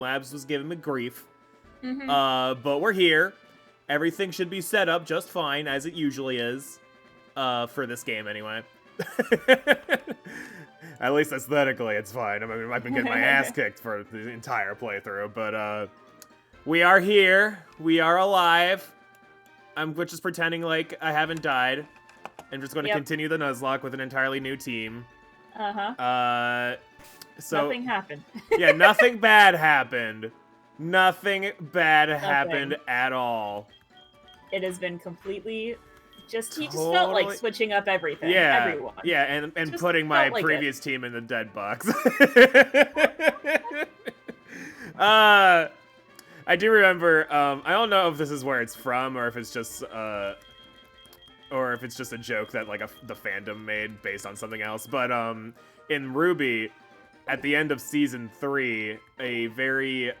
Labs was giving me grief. Mm-hmm. But we're here. Everything should be set up just fine, as it usually is. For this game, anyway. At least aesthetically, it's fine. I mean, I've been getting my ass kicked for the entire playthrough, but, we are here. We are alive. I'm just pretending like I haven't died. I'm just going to continue the Nuzlocke with an entirely new team. So Nothing happened. Yeah, nothing bad happened. Nothing bad happened at all. It has been completely he just felt like switching up everything. Yeah, everyone. Yeah, and putting my previous team in the dead box. I do remember, I don't know if this is where it's from or if it's just a joke that like the fandom made based on something else, but in Ruby, at the end of season 3, a very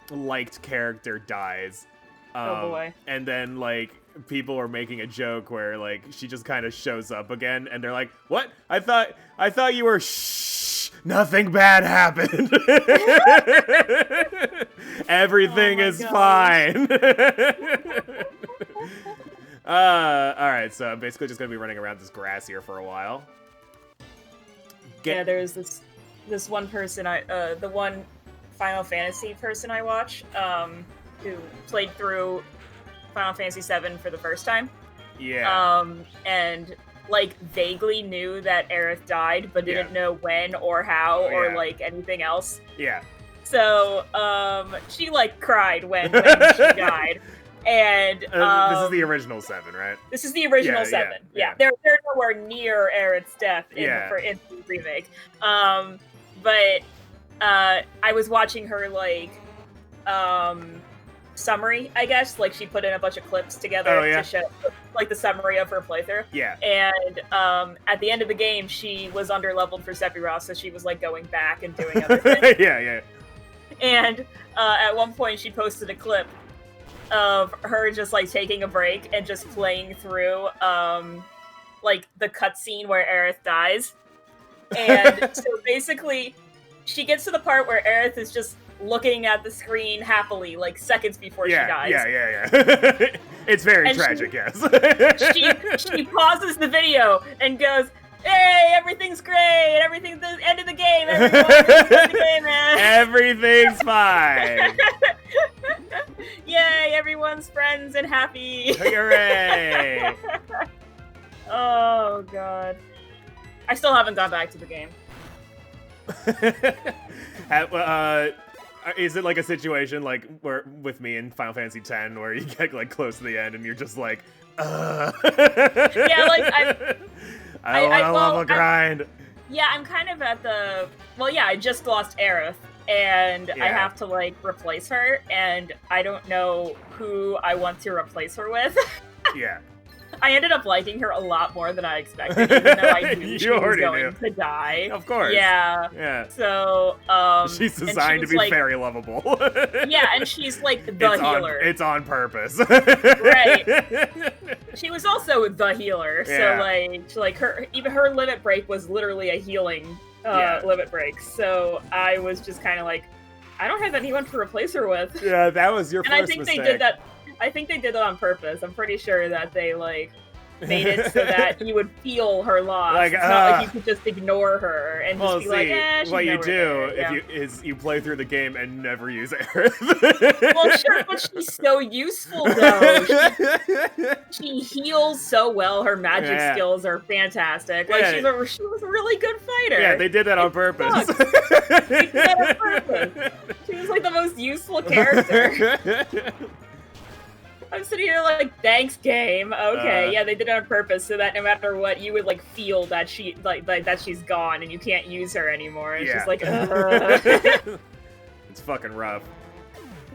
liked character dies. Oh boy. And then like people are making a joke where like she just kind of shows up again and they're like, "What? I thought you were shh. Nothing bad happened. Everything is fine." Alright, so I'm basically just gonna be running around this grass here for a while. Yeah, there's this one person, the one Final Fantasy person I watch, who played through Final Fantasy VII for the first time. Yeah. And like vaguely knew that Aerith died, but didn't know when or how or like anything else. Yeah. So, she like cried when she died. And this is the original 7, right? This is the original 7. Yeah. They're nowhere near Aerith's death in the remake. But I was watching her like summary, I guess. Like she put in a bunch of clips together to show like the summary of her playthrough. Yeah. And at the end of the game, she was underleveled for Sephiroth, so she was like going back and doing other things. Yeah. And at one point, she posted a clip of her just like taking a break and just playing through like the cutscene where Aerith dies. And so basically she gets to the part where Aerith is just looking at the screen happily like seconds before she dies. Yeah. It's very tragic, yes. she pauses the video and goes, "Hey, everything's great! Everything's the end of the game! Everything's fine! Yay, everyone's friends and happy! Hooray! Oh, God. I still haven't gone back to the game. Is it like a situation like where with me in Final Fantasy X where you get like close to the end and you're just like, Yeah, like I want a level grind. I'm kind of at the... Well, yeah, I just lost Aerith, and I have to, like, replace her, and I don't know who I want to replace her with. Yeah. I ended up liking her a lot more than I expected, even though I knew she was going to die. Of course. Yeah. So, she's designed to be like, very lovable. Yeah, and she's like the healer. It's on purpose. Right. She was also the healer, so like her limit break was literally a healing limit break. So I was just kind of like, I don't have anyone to replace her with. Yeah, that was your first mistake. And I think they did that. I think they did that on purpose. I'm pretty sure that they like made it so that you would feel her loss. Like, it's not like you could just ignore her and just be like, she's what you do is you play through the game and never use Aerith. Well, sure, but she's so useful though. She heals so well. Her magic skills are fantastic. Like she was a really good fighter. Yeah, they did that on purpose. They did that on purpose. She was like the most useful character. I'm sitting here like, thanks, game. Okay, they did it on purpose so that no matter what, you would like feel that she like that she's gone and you can't use her anymore. It's just like, It's fucking rough.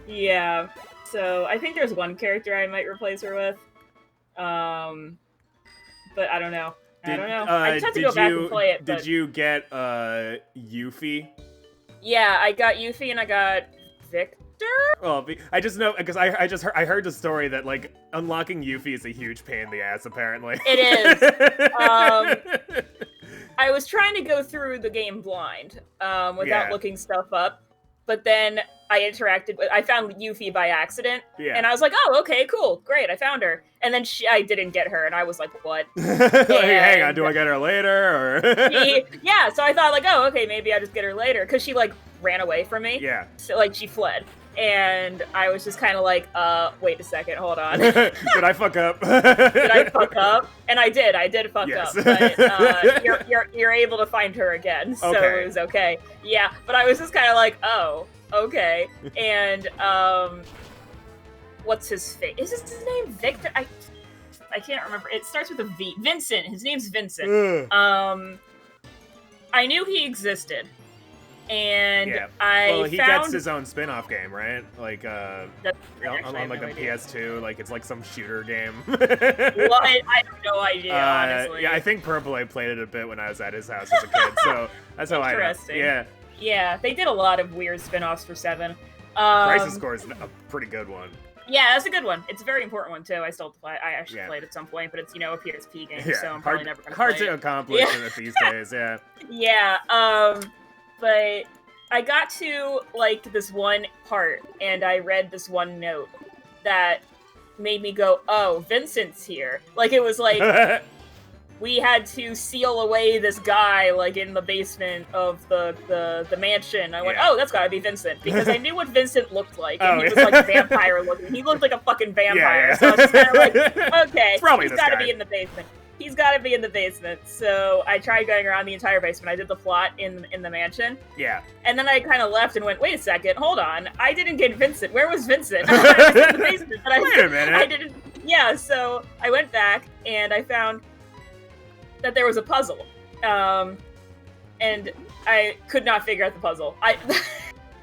Yeah. So I think there's one character I might replace her with. But I don't know. I just have to go back and play it. Did you get Yuffie? Yeah, I got Yuffie and I got Victor. Well, I just know because I heard the story that like unlocking Yuffie is a huge pain in the ass. Apparently, it is. I was trying to go through the game blind without looking stuff up, but then I found Yuffie by accident, Yeah. and I was like, oh, okay, cool, great, I found her. And then I didn't get her, and I was like, what? Like, hang on, do I get her later, or? Yeah, so I thought, like, oh, okay, maybe I'll just get her later, because she, like, ran away from me. Yeah. So, like, she fled. And I was just kind of like, wait a second, hold on. Did I fuck up? Did I fuck up? And I did fuck yes. up. But you're able to find her again, so okay. It was okay. Yeah, but I was just kind of like, oh, okay. And what's his face? Is his name Victor? I can't remember. It starts with a V. Vincent. His name's Vincent. I knew he existed. And he gets his own spin-off game, right? Like, on like the PS2, like it's like some shooter game. Well, I have no idea, honestly. Yeah, I think Purple I played it a bit when I was at his house as a kid, so that's how I know. Yeah. Yeah, they did a lot of weird spin-offs for 7. Crisis Core is a pretty good one. Yeah, that's a good one. It's a very important one too. I actually played at some point, but it's a PSP game, so I'm probably never gonna play it. Hard to accomplish it these days, yeah. Yeah, but I got to, like, this one part, and I read this one note that made me go, oh, Vincent's here. Like, it was like, we had to seal away this guy, like, in the basement of the mansion. I went, oh, that's gotta be Vincent, because I knew what Vincent looked like, and he was, like, vampire looking. He looked like a fucking vampire, so I was just kind of like, okay, he's gotta be in the basement. He's got to be in the basement. So I tried going around the entire basement. I did the plot in the mansion. Yeah. And then I kind of left and went, wait a second, hold on. I didn't get Vincent. Where was Vincent? I was in the basement. But wait a minute. I didn't. Yeah, so I went back and I found that there was a puzzle. And I could not figure out the puzzle.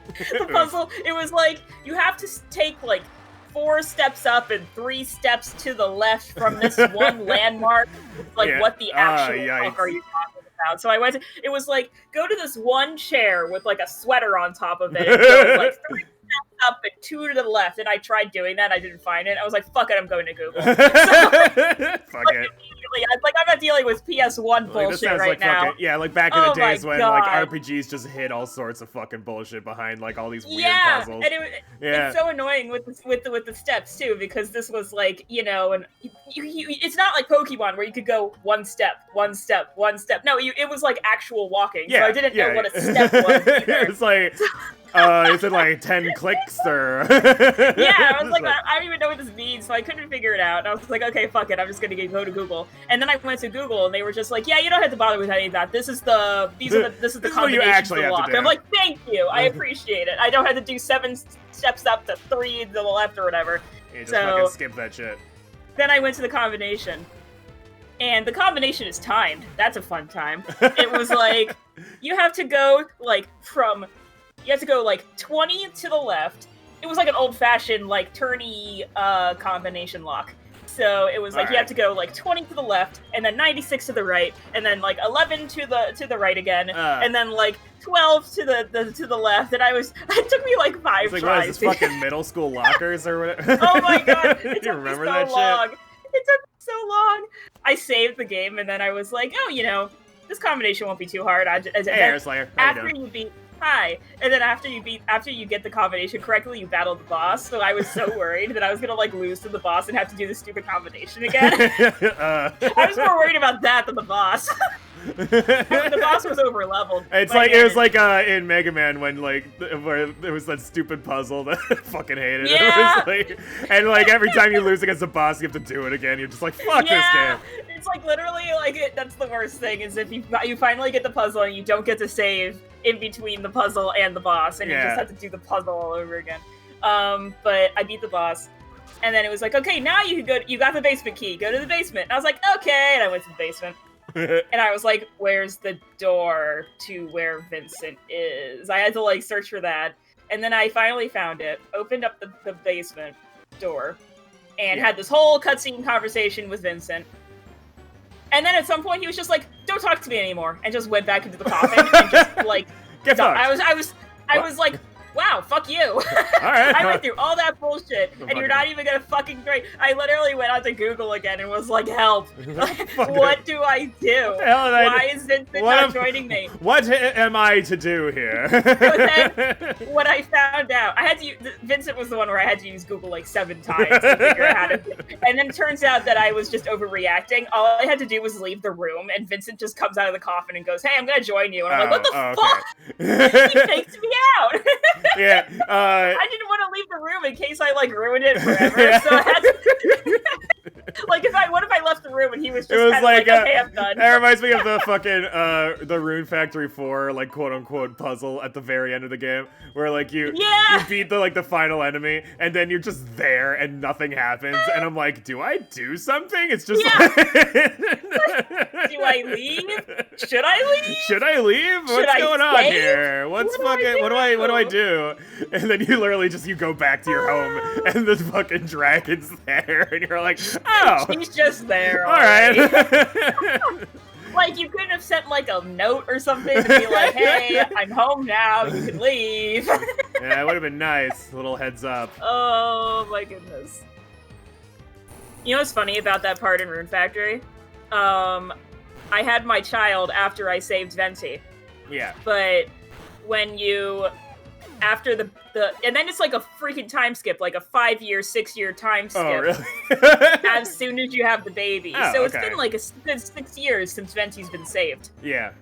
The puzzle, it was like, you have to take, like, 4 steps up and 3 steps to the left from this one landmark. Like, what the actual fuck are you talking about? So I went to, it was like, go to this one chair with, like, a sweater on top of it, and go, like, 3 steps up and 2 to the left, and I tried doing that, I didn't find it. I was like, fuck it, I'm going to Google. So, fuck it. I'm not dealing with PS1 bullshit right now. Like back in the days when like RPGs just hid all sorts of fucking bullshit behind like all these weird puzzles. And it's so annoying with the steps too, because this was like, and it's not like Pokemon where you could go one step. No, it was like actual walking. So I didn't know what a step was either. It's like is it like 10 clicks or? Yeah, I was like, I don't even know what this means, so I couldn't figure it out. And I was like, okay, fuck it, I'm just gonna go to Google. And then I went to Google, and they were just like, yeah, you don't have to bother with any of that. This is the combinations to lock. And I'm like, thank you, I appreciate it. I don't have to do 7 steps up to 3 to the left or whatever. Yeah, just fucking skip that shit. Then I went to the combination. And the combination is timed. That's a fun time. It was like, you have to go, like, 20 to the left. It was like an old-fashioned, like, turny combination lock. So it was like, you have to go, like, 20 to the left, and then 96 to the right, and then, like, 11 to the right again, and then, like, 12 to the left, and it took me, like, 5 tries. What is this, fucking middle school lockers or whatever? Oh my god, it took me so long. It took me so long. I saved the game, and then I was like, oh, this combination won't be too hard. Hey, Slayer. After you beat... Hi. And then after you get the combination correctly, you battle the boss. So I was so worried that I was gonna, like, lose to the boss and have to do the stupid combination again. I was more worried about that than the boss. The boss was over leveled. It was like in Mega Man when where there was that stupid puzzle that I fucking hated. Yeah. It was and every time you lose against a boss, you have to do it again. You're just like, fuck this game. It's like literally that's the worst thing is if you finally get the puzzle and you don't get to save in between the puzzle and the boss, and you just have to do the puzzle all over again. But I beat the boss. And then it was like, okay, now you got the basement key. Go to the basement. And I was like, okay. And I went to the basement. And I was like, where's the door to where Vincent is? I had to, like, search for that. And then I finally found it, opened up the basement door, and had this whole cutscene conversation with Vincent. And then at some point he was just like, don't talk to me anymore, and just went back into the coffin and just, like, get fucked. I was like, wow, fuck you. Alright. I went through all that bullshit, and you're not even gonna fucking grade. I literally went out to Google again and was like, help. What do I do? What the hell did I Why do? is Vincent not joining me? What am I to do here? But then, what I found out, I had to use, Vincent was the one where I had to use Google like 7 times to figure out how to do it. And then it turns out that I was just overreacting. All I had to do was leave the room, and Vincent just comes out of the coffin and goes, hey, I'm gonna join you. And I'm like, what the fuck? He takes me out. Yeah. I didn't want to leave the room in case I like ruined it forever. So I had to like what if I left the room and he was just kind of like, okay, I'm done. That reminds me of the fucking the Rune Factory 4 like quote unquote puzzle at the very end of the game where like you beat the final enemy and then you're just there and nothing happens and I'm like, do I do something? It's just like do I leave? Should I leave? Should I leave? What's going on here? What do I do? And then you literally just you go back to your home and the fucking dragon's there and you're like, oh, she's just there. All right. Like you couldn't have sent like a note or something to be like, hey, I'm home now, you can leave. Yeah, it would have been nice. A little heads up. Oh my goodness. You know what's funny about that part in Rune Factory? I had my child after I saved Venti. Yeah. But when you after the and then it's like a freaking time skip, like a 5-year, 6-year time skip. Oh, really? As soon as you have the baby. Oh, so it's been like a good 6 years since Venti's been saved. Yeah.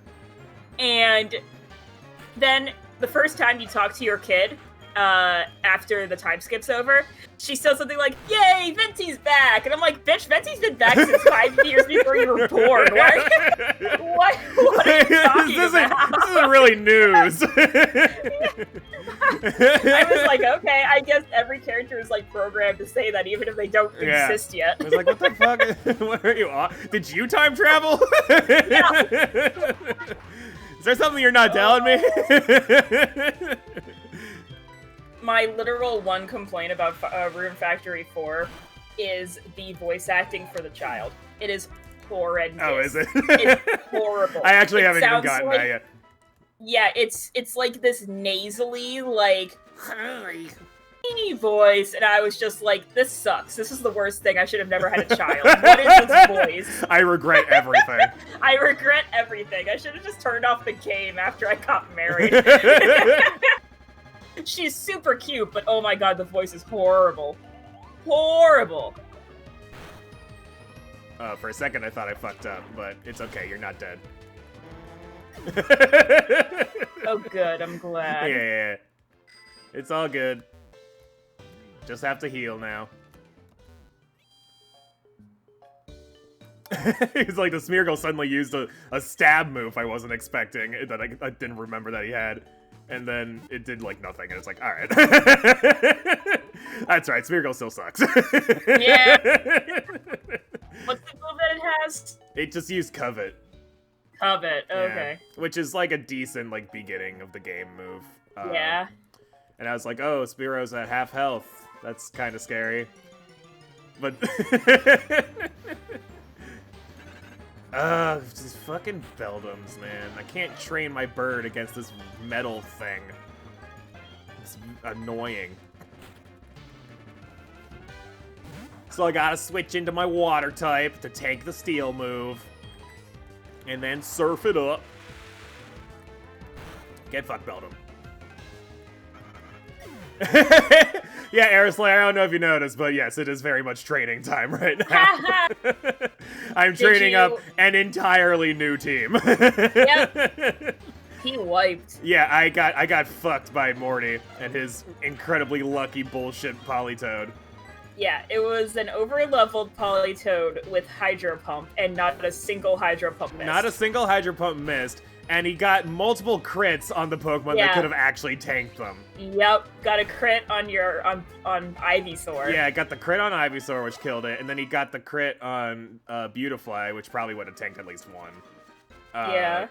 And then the first time you talk to your kid, after the time skip's over, she says something like, yay, Venti's back! And I'm like, bitch, Venti's been back since 5 years before you were born. What are you talking about? This isn't really news. I was like, okay, I guess every character is like programmed to say that even if they don't exist yet. I was like, what the fuck? What are you on? Did you time travel? Yeah. Is there something you're not telling me? My literal one complaint about Rune Factory 4 is the voice acting for the child. It is horrendous. Oh, is it? It's horrible. I actually haven't even gotten that yet. Yeah, it's like this nasally, like, voice, and I was just like, this sucks. This is the worst thing. I should have never had a child. What is this voice? I regret everything. I regret everything. I should have just turned off the game after I got married. She's super cute, but oh my god, the voice is horrible. Horrible. For a second I thought I fucked up, but it's okay, you're not dead. Oh good, I'm glad. Yeah. It's all good. Just have to heal now. It's like the Smeargle suddenly used a stab move I wasn't expecting, that I didn't remember that he had. And then it did, like, nothing, and it's like, alright. That's right, Smeargle still sucks. Yeah. What's the move that it has? It just used Covet. Covet, okay. Yeah. Which is, like, a decent, like, beginning of the game move. Yeah. And I was like, oh, Spearo's at half health. That's kind of scary. But... these fucking Beldums, man. I can't train my bird against this metal thing. It's annoying. So I gotta switch into my water type to take the steel move. And then surf it up. Get fucked, Beldum. Yeah, Aeroslayer, I don't know if you noticed, but yes, it is very much training time right now. I'm training up an entirely new team. Yep. He wiped. Yeah, I got fucked by Morty and his incredibly lucky bullshit Politoed. Yeah, it was an over-leveled Politoed with Hydro Pump, and not a single Hydro Pump missed. Not a single Hydro Pump missed. And he got multiple crits on the Pokemon that could have actually tanked them. Yep, got a crit on on Ivysaur. Yeah, got the crit on Ivysaur, which killed it, and then he got the crit on Beautifly, which probably would have tanked at least one. Yeah.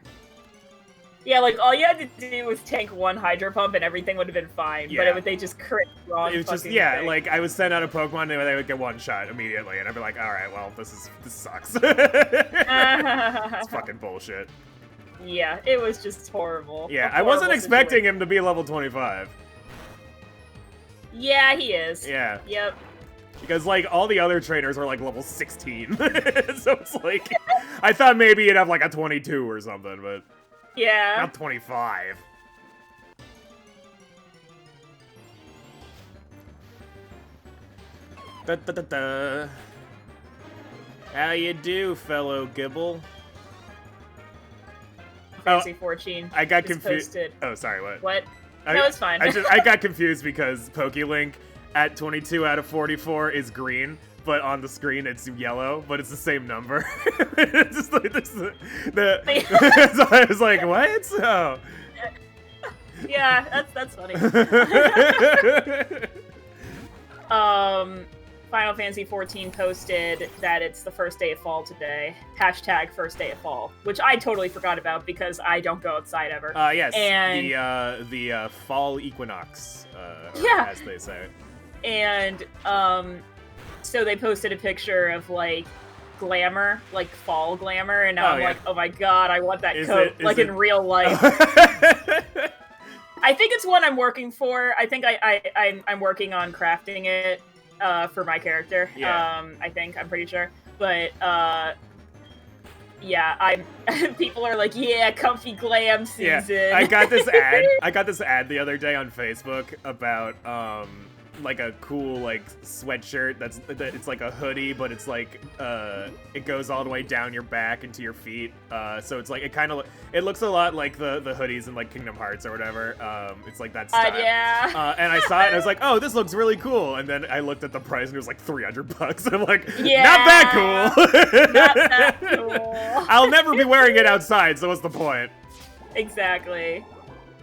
Yeah, like, all you had to do was tank one Hydro Pump and everything would have been fine, but they just crit wrong. It was just, thing. Like, I would send out a Pokemon and they would get one shot immediately, and I'd be like, alright, well, this sucks. It's fucking bullshit. Yeah, it was just horrible. Yeah, I wasn't expecting him to be level 25. Yeah, he is. Yeah. Yep. Because, like, all the other trainers are, like, level 16. So it's like, I thought maybe you'd have, like, a 22 or something, but Yeah. not 25. Da-da-da-da. How you do, fellow Gibble? Fancy 14. I got just confused. posted. Oh, sorry, what? What? No, it's fine. I got confused because PokeLink at 22 out of 44 is green, but on the screen it's yellow, but it's the same number. It's just like this, so I was like, what? Oh. Yeah, that's funny. Final Fantasy 14 posted that it's the first day of fall today. Hashtag first day of fall, which I totally forgot about because I don't go outside ever. Yes, and the fall equinox, yeah, as they say. And so they posted a picture of like glamour, like fall glamour, and now I'm like, oh my god, I want that coat, like in real life. I think it's one I'm working for. I think I'm working on crafting it for my character. Yeah. I'm pretty sure. But yeah, people are like, yeah, comfy glam season. Yeah. I got this ad. I got this ad the other day on Facebook about like a cool like sweatshirt it's like a hoodie, but it's like it goes all the way down your back into your feet. So it's like it looks a lot like the hoodies in like Kingdom Hearts or whatever. It's like that style. Yeah. And I saw it and I was like, oh, this looks really cool. And then I looked at the price and it was like $300. And I'm like, yeah, not that cool. Not that cool. I'll never be wearing it outside, so what's the point? Exactly.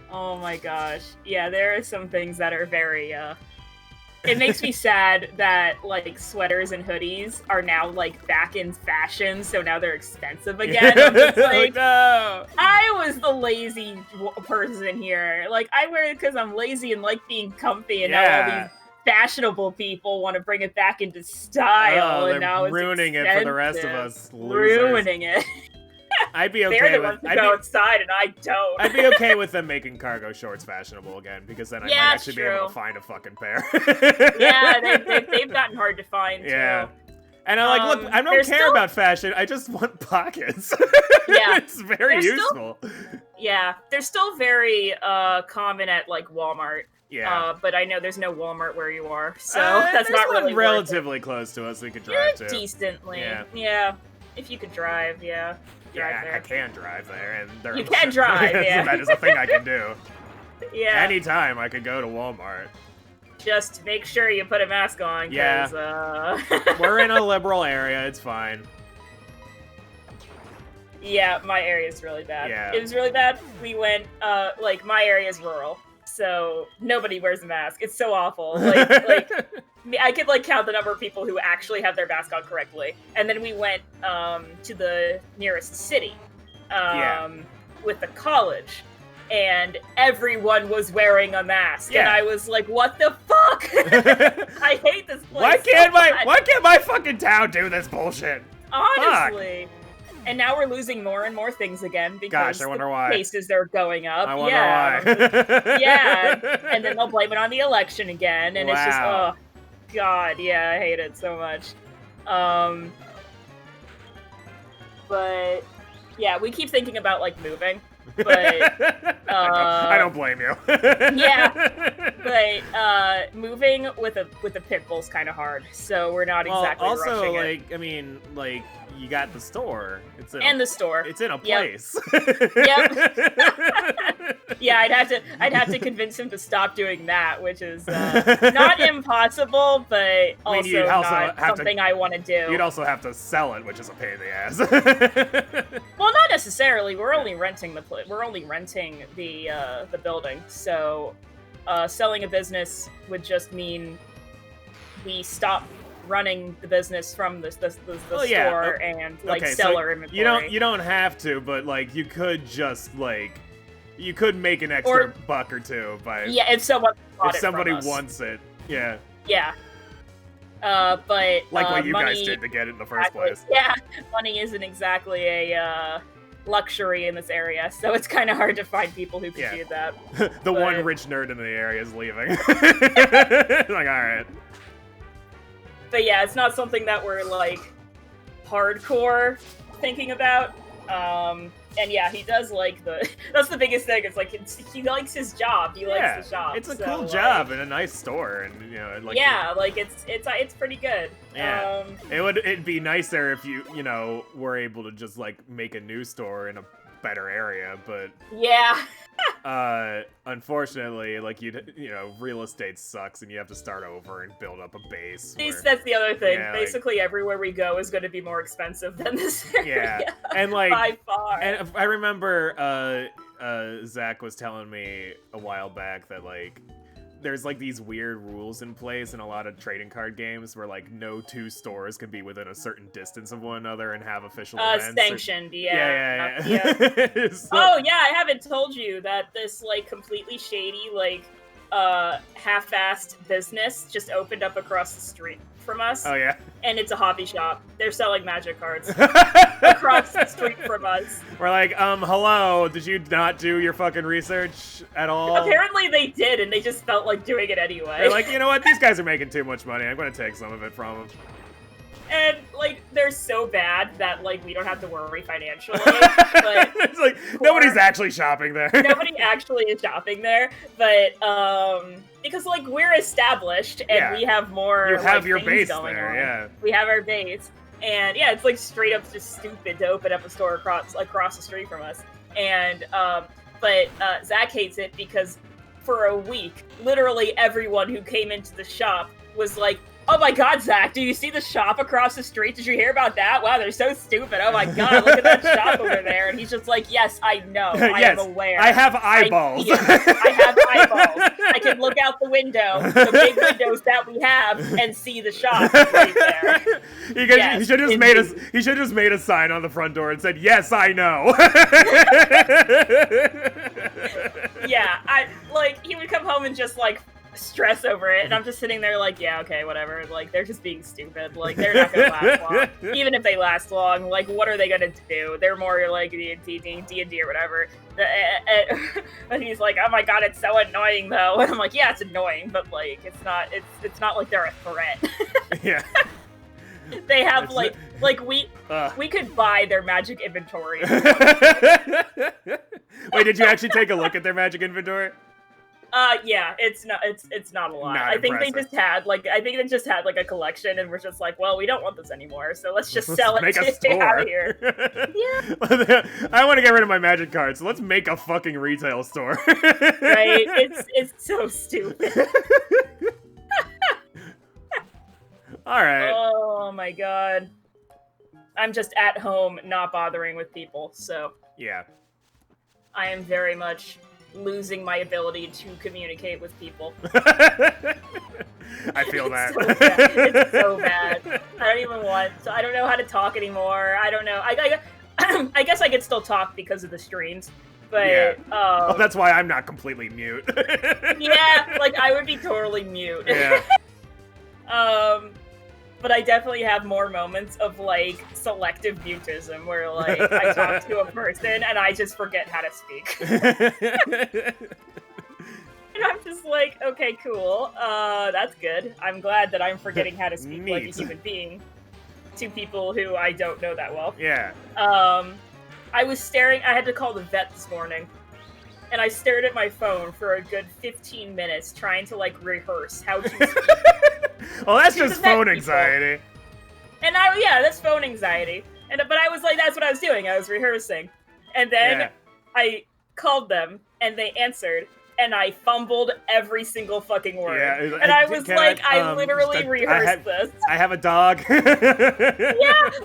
Oh my gosh. Yeah, there are some things that are very it makes me sad that like sweaters and hoodies are now like back in fashion, so now they're expensive again. I'm just like, no. I was the lazy person here. Like, I wear it because I'm lazy and like being comfy, and now all these fashionable people want to bring it back into style, and now it's ruining expensive. it for the rest of us losers. Ruining it. I'd be okay They're the with ones who go outside, and I don't. I'd be okay with them making cargo shorts fashionable again, because then I might actually be able to find a fucking pair. Yeah, they've gotten hard to find, yeah. too. And I'm like, look, I don't care about fashion, I just want pockets. Yeah. It's very useful. Yeah, they're still very common at, like, Walmart. Yeah. But I know there's no Walmart where you are, so that's not really relatively close to us we could drive to. Decently. Yeah. If you could drive, yeah. I can drive there, and you can drive, yeah. That is a thing I can do. Yeah. Anytime I could go to Walmart. Just make sure you put a mask on, because, we're in a liberal area, it's fine. Yeah, my area's really bad. Yeah. It was really bad. We went, like, my area's rural, so nobody wears a mask. It's so awful. Like I could, like, count the number of people who actually have their mask on correctly. And then we went, to the nearest city, with the college. And everyone was wearing a mask, and I was like, "What the fuck? I hate this place." Why can't my fucking town do this bullshit? Honestly. Fuck. And now we're losing more and more things again because I wonder why. cases are going up. I wonder why. Yeah, and then they'll blame it on the election again, and it's just, oh god, yeah, I hate it so much. But yeah, we keep thinking about like moving. But I don't blame you. Yeah, but moving with a pit bull's kind of hard, so we're not exactly rushing like it. I mean, like you got the store. It's in the store. It's in a place. Yep. Yeah, I'd have to convince him to stop doing that, which is not impossible, but also not something I want to do. You'd also have to sell it, which is a pain in the ass. Well, not necessarily. We're only renting the building, so selling a business would just mean we stop running the business from the store and like sell our inventory. You don't have to, but like you could just like you could make an extra buck or two by if somebody wants it. Yeah. Yeah. But like what you guys did to get it in the first place. Yeah, money isn't exactly a luxury in this area, so it's kind of hard to find people who can do that. The one rich nerd in the area is leaving. Like, all right. But yeah, it's not something that we're like hardcore thinking about. And yeah, he does like that's the biggest thing. It's like he likes his job. He likes the shop. It's a cool job and a nice store, and like like it's pretty good. Yeah, it'd be nicer if you were able to just like make a new store in a better area, but yeah. Unfortunately, like real estate sucks, and you have to start over and build up a base. That's the other thing. Yeah, basically, everywhere we go is going to be more expensive than this area. Yeah, and like by far. And I remember Zach was telling me a while back that like there's like these weird rules in place in a lot of trading card games where like no two stores can be within a certain distance of one another and have official events. Sanctioned, yeah. So, oh yeah, I haven't told you that this like completely shady like half-assed business just opened up across the street from us. Oh yeah. And it's a hobby shop. They're selling magic cards across the street from us. We're like, hello, did you not do your fucking research at all? Apparently they did, and they just felt like doing it anyway. They're like, you know what, these guys are making too much money, I'm gonna take some of it from them. And, like, they're so bad that, like, we don't have to worry financially. But it's like, nobody's actually shopping there. Nobody actually is shopping there, but, because, like, we're established, and we have more, you have like, your things base going there, on. yeah. We have our base, and, yeah, it's, like, straight up just stupid to open up a store across the street from us. And, but Zach hates it because for a week, literally everyone who came into the shop was like, oh my god, Zach, do you see the shop across the street? Did you hear about that? Wow, they're so stupid. Oh my god, look at that shop over there. And he's just like, yes, I know. I am aware. I have eyeballs. I have eyeballs. I can look out the window, the big windows that we have, and see the shop right there. He should have just made a sign on the front door and said, yes, I know. Yeah, he would come home and just, like, stress over it, and I'm just sitting there like, yeah, okay, whatever. Like, they're just being stupid. Like, they're not gonna last long. Even if they last long, like, what are they gonna do? They're more like D&D or whatever. And he's like, oh my god, it's so annoying though. And I'm like, yeah, it's annoying, but like, it's not like they're a threat. Yeah. They have we could buy their magic inventory. Wait, did you actually take a look at their magic inventory? Yeah, it's not a lot. Not I think impressive. they just had like a collection, and we're just like, well, we don't want this anymore, so let's just sell it make a to stay store. out of here. Yeah. I want to get rid of my magic cards, so let's make a fucking retail store. Right? It's so stupid. All right. Oh my god. I'm just at home, not bothering with people, so Yeah. I am very much losing my ability to communicate with people. I feel that. It's so bad. I don't even want to. I don't know how to talk anymore. I don't know. I guess I could still talk because of the streams, but yeah. Well, that's why I'm not completely mute. Yeah, like I would be totally mute. Yeah. But I definitely have more moments of like selective mutism where like I talk to a person and I just forget how to speak. And I'm just like, okay, cool. That's good. I'm glad that I'm forgetting how to speak like a human being to people who I don't know that well. Yeah. I was staring. I had to call the vet this morning, and I stared at my phone for a good 15 minutes trying to like rehearse how to speak. Well, that's just phone anxiety. And that's phone anxiety. But I was like, that's what I was doing. I was rehearsing. And then I called them, and they answered, and I fumbled every single fucking word. Yeah, and I was like, I literally rehearsed this. I have a dog. Yeah,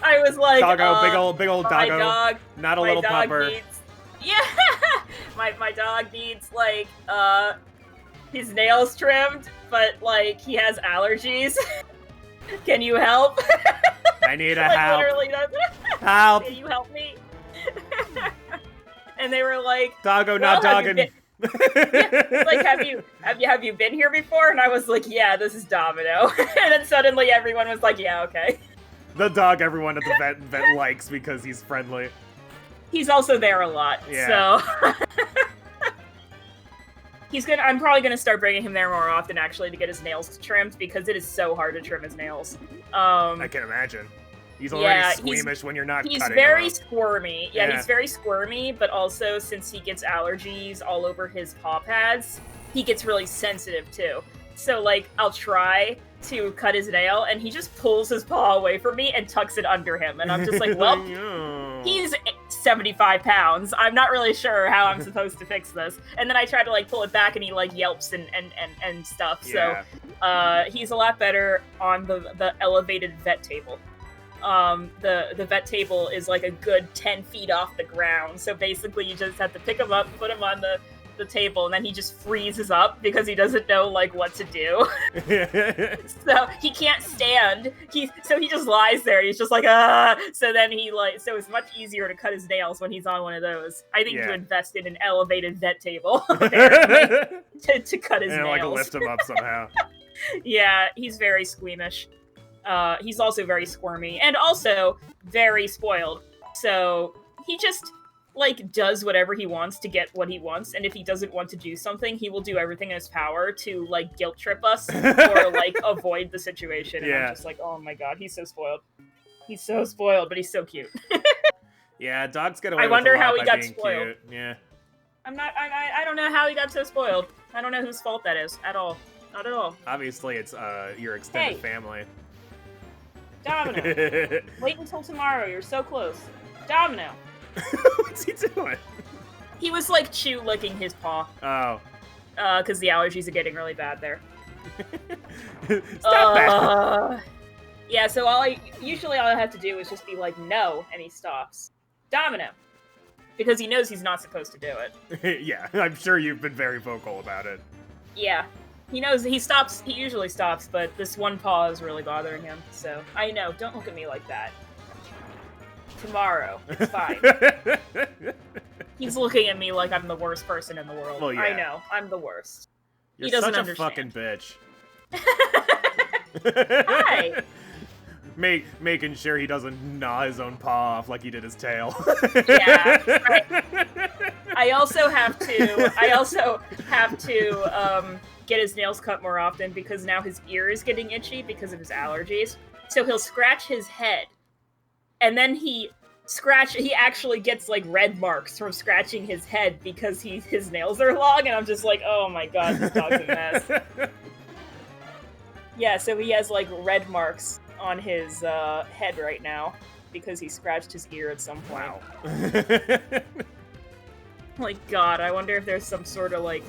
I was like, doggo, big old my doggo. dog, Not a little pupper. My dog needs like his nails trimmed, but like he has allergies. Can you help? I need a like, help. Literally, Help. Can you help me? And they were like, Doggo, not dogging. Like, have you been here before? And I was like, yeah, this is Domino. And then suddenly everyone was like, yeah, okay. The dog everyone at the vet likes because he's friendly. He's also there a lot, Yeah. so... I'm probably gonna start bringing him there more often, actually, to get his nails trimmed, because it is so hard to trim his nails. I can imagine. He's already squeamish when you're not cutting him up. He's very squirmy. Yeah, Yeah. he's very squirmy, but also, since he gets allergies all over his paw pads, he gets really sensitive, too. So, like, I'll try to cut his nail, and he just pulls his paw away from me and tucks it under him, and I'm just like, well, he's 75 pounds. I'm not really sure how I'm supposed to fix this. And then I try to, like, pull it back, and he, like, yelps and stuff. Yeah. So, he's a lot better on the elevated vet table. The vet table is, like, a good 10 feet off the ground. So basically, you just have to pick him up, put him on the table, and then he just freezes up because he doesn't know, like, what to do. So he can't stand. So he just lies there. He's just like, ah. So then so it's much easier to cut his nails when he's on one of those. I think to invest in an elevated vet table apparently, to cut his nails. Like lift him up somehow. Yeah, he's very squeamish. He's also very squirmy and also very spoiled. So he just, like, does whatever he wants to get what he wants, and if he doesn't want to do something, he will do everything in his power to, like, guilt trip us or, like, avoid the situation. And I'm just like, oh my god, he's so spoiled. He's so spoiled, but he's so cute. Yeah, dogs get away with wonder a lot how he by got being spoiled. cute. Yeah. I don't know how he got so spoiled. I don't know whose fault that is at all. Not at all. Obviously, it's your extended family. Domino. Wait until tomorrow. You're so close. Domino. What's he doing? He was, like, licking his paw. Oh. Because the allergies are getting really bad there. Stop that! Yeah, so usually all I have to do is just be like, no, and he stops. Domino. Because he knows he's not supposed to do it. Yeah, I'm sure you've been very vocal about it. Yeah. He knows he stops, he usually stops, but this one paw is really bothering him, so I know, don't look at me like that. Tomorrow, it's fine. He's looking at me like I'm the worst person in the world. Well, yeah. I know, I'm the worst. You're he doesn't such a understand. fucking bitch. Hi! Making sure he doesn't gnaw his own paw off like he did his tail. Yeah, right. I also have to get his nails cut more often because now his ear is getting itchy because of his allergies. So he'll scratch his head, and then he actually gets, like, red marks from scratching his head because his nails are long, and I'm just like, oh my god, this dog's a mess. Yeah, so he has, like, red marks on his head right now because he scratched his ear at some point. Wow. Like, god, I wonder if there's some sort of, like,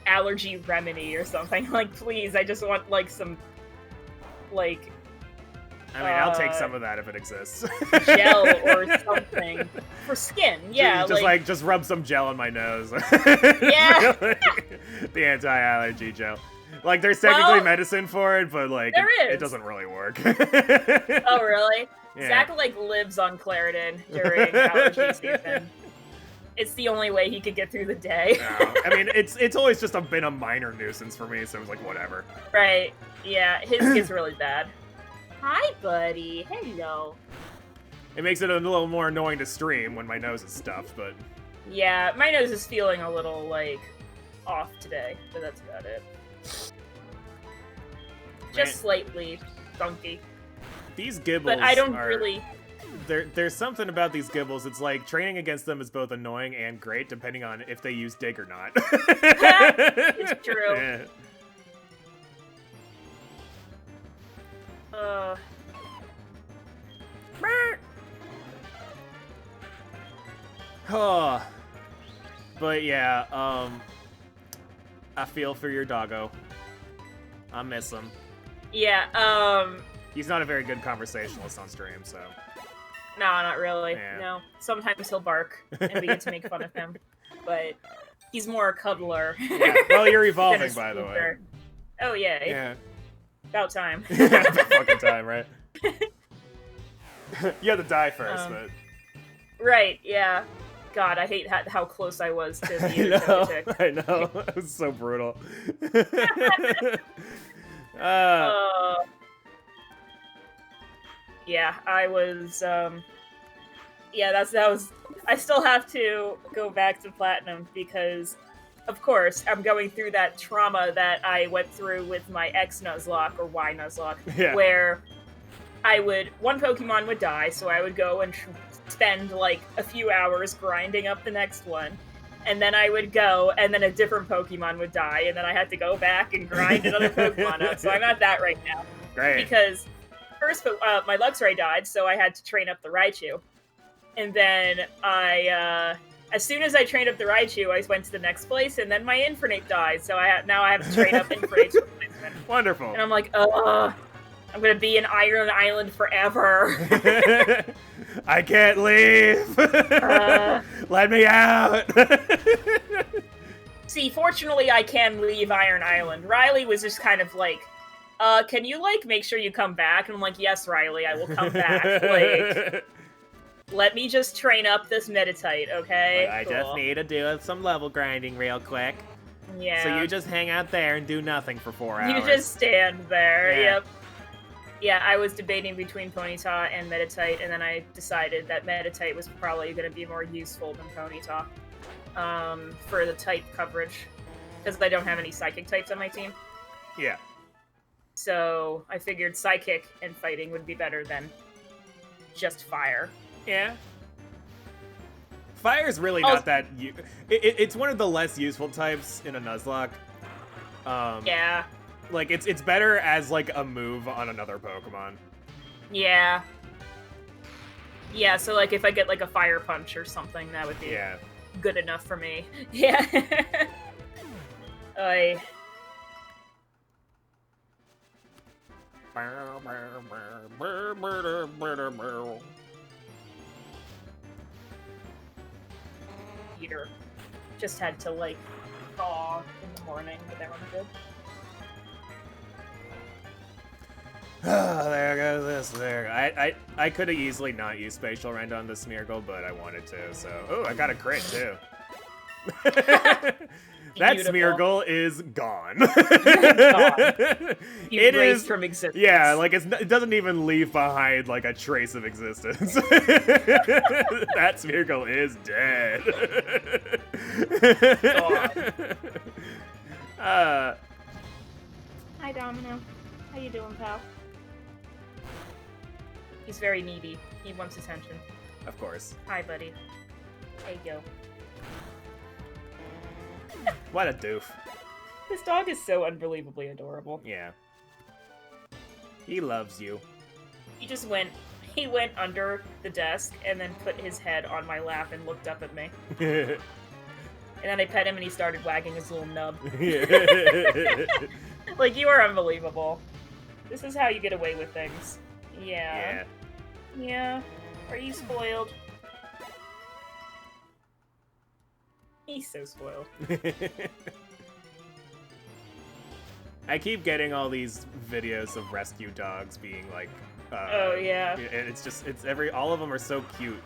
allergy remedy or something. Like, please, I just want, like, some, like... I mean, I'll take some of that if it exists. Gel or something. For skin, yeah. Just rub some gel on my nose. Yeah. The anti-allergy gel. Like, there's technically medicine for it, but, like, it doesn't really work. Oh, really? Yeah. Zach, like, lives on Claritin during allergy season. It's the only way he could get through the day. No. I mean, it's always just been a minor nuisance for me, so it was like, whatever. Right. Yeah, his gets really bad. Hi, buddy. Hello. It makes it a little more annoying to stream when my nose is stuffed, but... Yeah, my nose is feeling a little, like, off today, but that's about it. Just slightly funky. These Gibbles But I don't really... There's something about these Gibbles, it's like training against them is both annoying and great, depending on if they use dig or not. It's true. Yeah. Oh. But yeah, I feel for your doggo. I miss him. Yeah, He's not a very good conversationalist on stream, so... No, not really. Yeah. No. Sometimes he'll bark, and we get to make fun of him. But he's more a cuddler. Yeah. Well, you're evolving, than a by the way. squeaker. Oh, yeah. Yeah. About time. About fucking time, right? You had to die first, but... Right, yeah. God, I hate how close I was to the I know. It was so brutal. Yeah, I was, yeah, that was I still have to go back to Platinum because, of course, I'm going through that trauma that I went through with my X Nuzlocke or Y Nuzlocke, where one Pokemon would die, so I would go and spend like a few hours grinding up the next one. And then I would go, and then a different Pokemon would die, and then I had to go back and grind another Pokemon up. So I'm at that right now. Great. Because first, my Luxray died, so I had to train up the Raichu. And then as soon as I trained up the Raichu, I went to the next place, and then my Infernape died, so now I have to train up Infernape's replacement. Wonderful. And I'm like, I'm gonna be in Iron Island forever. I can't leave. Let me out. See, fortunately, I can leave Iron Island. Riley was just kind of like, can you, like, make sure you come back? And I'm like, yes, Riley, I will come back. Like, let me just train up this Meditite, okay? I just need to do some level grinding real quick. Yeah. So you just hang out there and do nothing for 4 hours. You just stand there, Yeah. Yep. Yeah, I was debating between Ponyta and Meditite, and then I decided that Meditite was probably going to be more useful than Ponyta for the type coverage, because I don't have any Psychic types on my team. Yeah. So I figured Psychic and Fighting would be better than just Fire. Yeah. Fire's really not that... It's one of the less useful types in a Nuzlocke. Yeah. Like, it's better as, like, a move on another Pokemon. Yeah. Yeah, so, like, if I get, like, a Fire Punch or something, that would be good enough for me. Yeah. Peter just had to, like, thaw in the morning, but that one's good. There goes this there. I could have easily not used Spatial Rend on the Smeargle, but I wanted to, so... Oh, I got a crit, too. That Smeargle is gone. It is from existence. Yeah, like it doesn't even leave behind like a trace of existence. That Smeargle is dead. Hi, Domino. How you doing, pal? He's very needy. He wants attention. Of course. Hi, buddy. Hey, yo. What a doof. This dog is so unbelievably adorable. Yeah. He loves you. He went under the desk and then put his head on my lap and looked up at me. And then I pet him and he started wagging his little nub. Like, you are unbelievable. This is how you get away with things. Yeah. Yeah. Are you spoiled? He's so spoiled. I keep getting all these videos of rescue dogs being like, oh yeah. And all of them are so cute.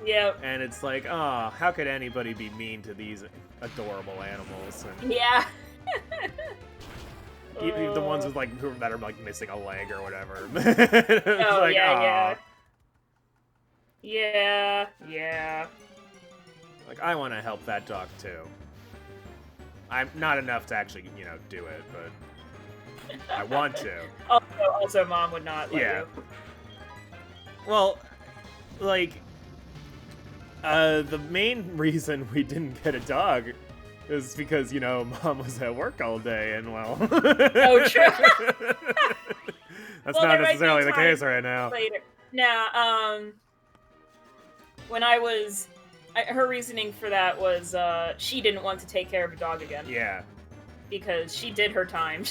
Yep. And it's like, oh, how could anybody be mean to these adorable animals? And yeah. even the ones with like that are like missing a leg or whatever. Oh like, yeah. Yeah. Like, I want to help that dog too. I'm not enough to actually, do it, but I want to. Also, Mom would not let you. Well, like, the main reason we didn't get a dog is because, Mom was at work all day, and well... Oh, true. That's not necessarily the case right now. Later. Nah, when I was... her reasoning for that was, she didn't want to take care of a dog again. Yeah. Because she did her time.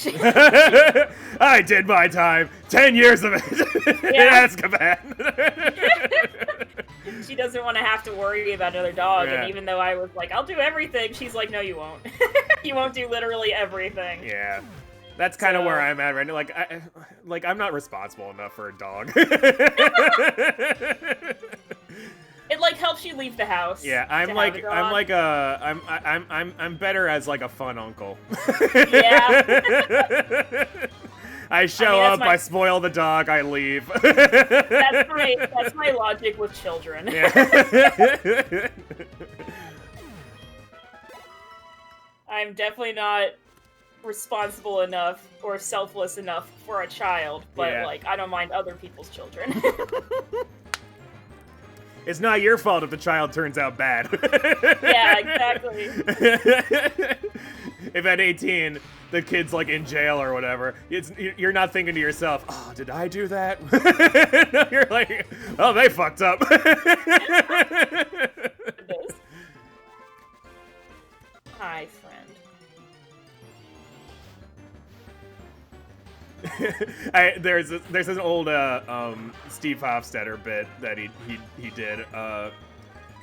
I did my time. 10 years of it in Azkaban. She doesn't want to have to worry about another dog, Yeah. and even though I was like, I'll do everything, she's like, no, you won't. You won't do literally everything. Yeah. That's kind of where I'm at right now. Like, I'm not responsible enough for a dog. It like helps you leave the house. Yeah, I'm better as like a fun uncle. Yeah. I show up, I spoil the dog, I leave. That's my logic with children. Yeah. I'm definitely not responsible enough or selfless enough for a child, but like I don't mind other people's children. It's not your fault if the child turns out bad. Yeah, exactly. If at 18 the kid's like in jail or whatever, you're not thinking to yourself, "Oh, did I do that?" No, you're like, "Oh, they fucked up." Hi, friend. There's an old Steve Hofstetter bit that he did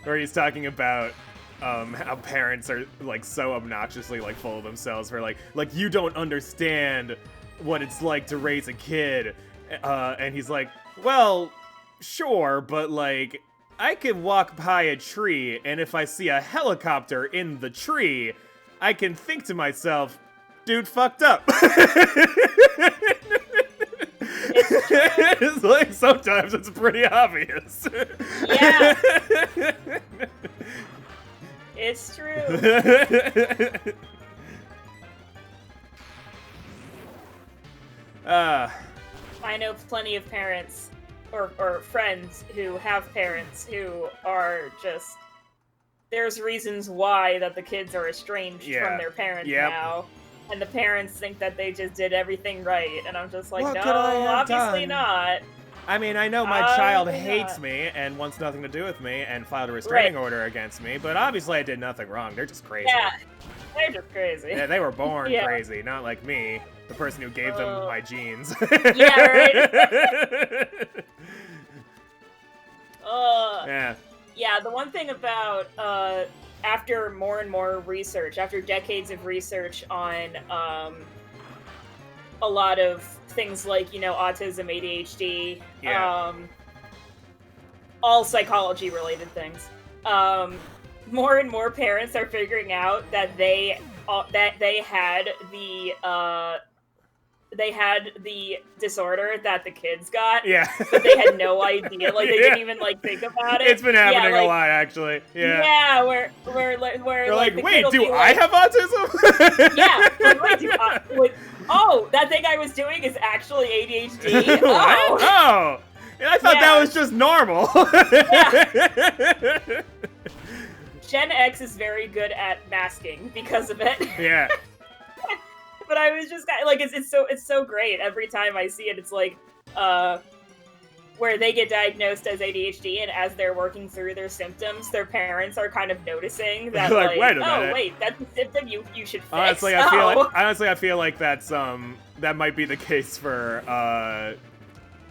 where he's talking about how parents are like so obnoxiously like full of themselves, where like you don't understand what it's like to raise a kid, and he's like, well, sure, but like I could walk by a tree, and if I see a helicopter in the tree, I can think to myself, dude fucked up. It's like sometimes it's pretty obvious. Yeah. It's true. I know plenty of parents or friends who have parents who are just, there's reasons why that the kids are estranged from their parents now. And the parents think that they just did everything right, and I'm just like, no, obviously not. I mean, I know my child hates me and wants nothing to do with me and filed a restraining order against me, but obviously I did nothing wrong. They're just crazy. Yeah, they're just crazy. Yeah, they were born crazy, not like me, the person who gave them my genes. Yeah, right? Yeah, the one thing about, after more and more research, after decades of research on a lot of things like, you know, autism, ADHD, all psychology-related things, more and more parents are figuring out that they had the disorder that the kids got. Yeah. But they had no idea. Like, they didn't even, like, think about it. It's been happening a lot, actually. Yeah. Yeah, where they're like, wait, do I have autism? Yeah. Oh, that thing I was doing is actually ADHD. Oh. Oh. I thought that was just normal. Yeah. Gen X is very good at masking because of it. Yeah. But I was just like, it's so great. Every time I see it, it's like, where they get diagnosed as ADHD, and as they're working through their symptoms, their parents are kind of noticing that, like, wait a minute. Wait, that's a symptom you should fix. Honestly, I feel like that's that might be the case for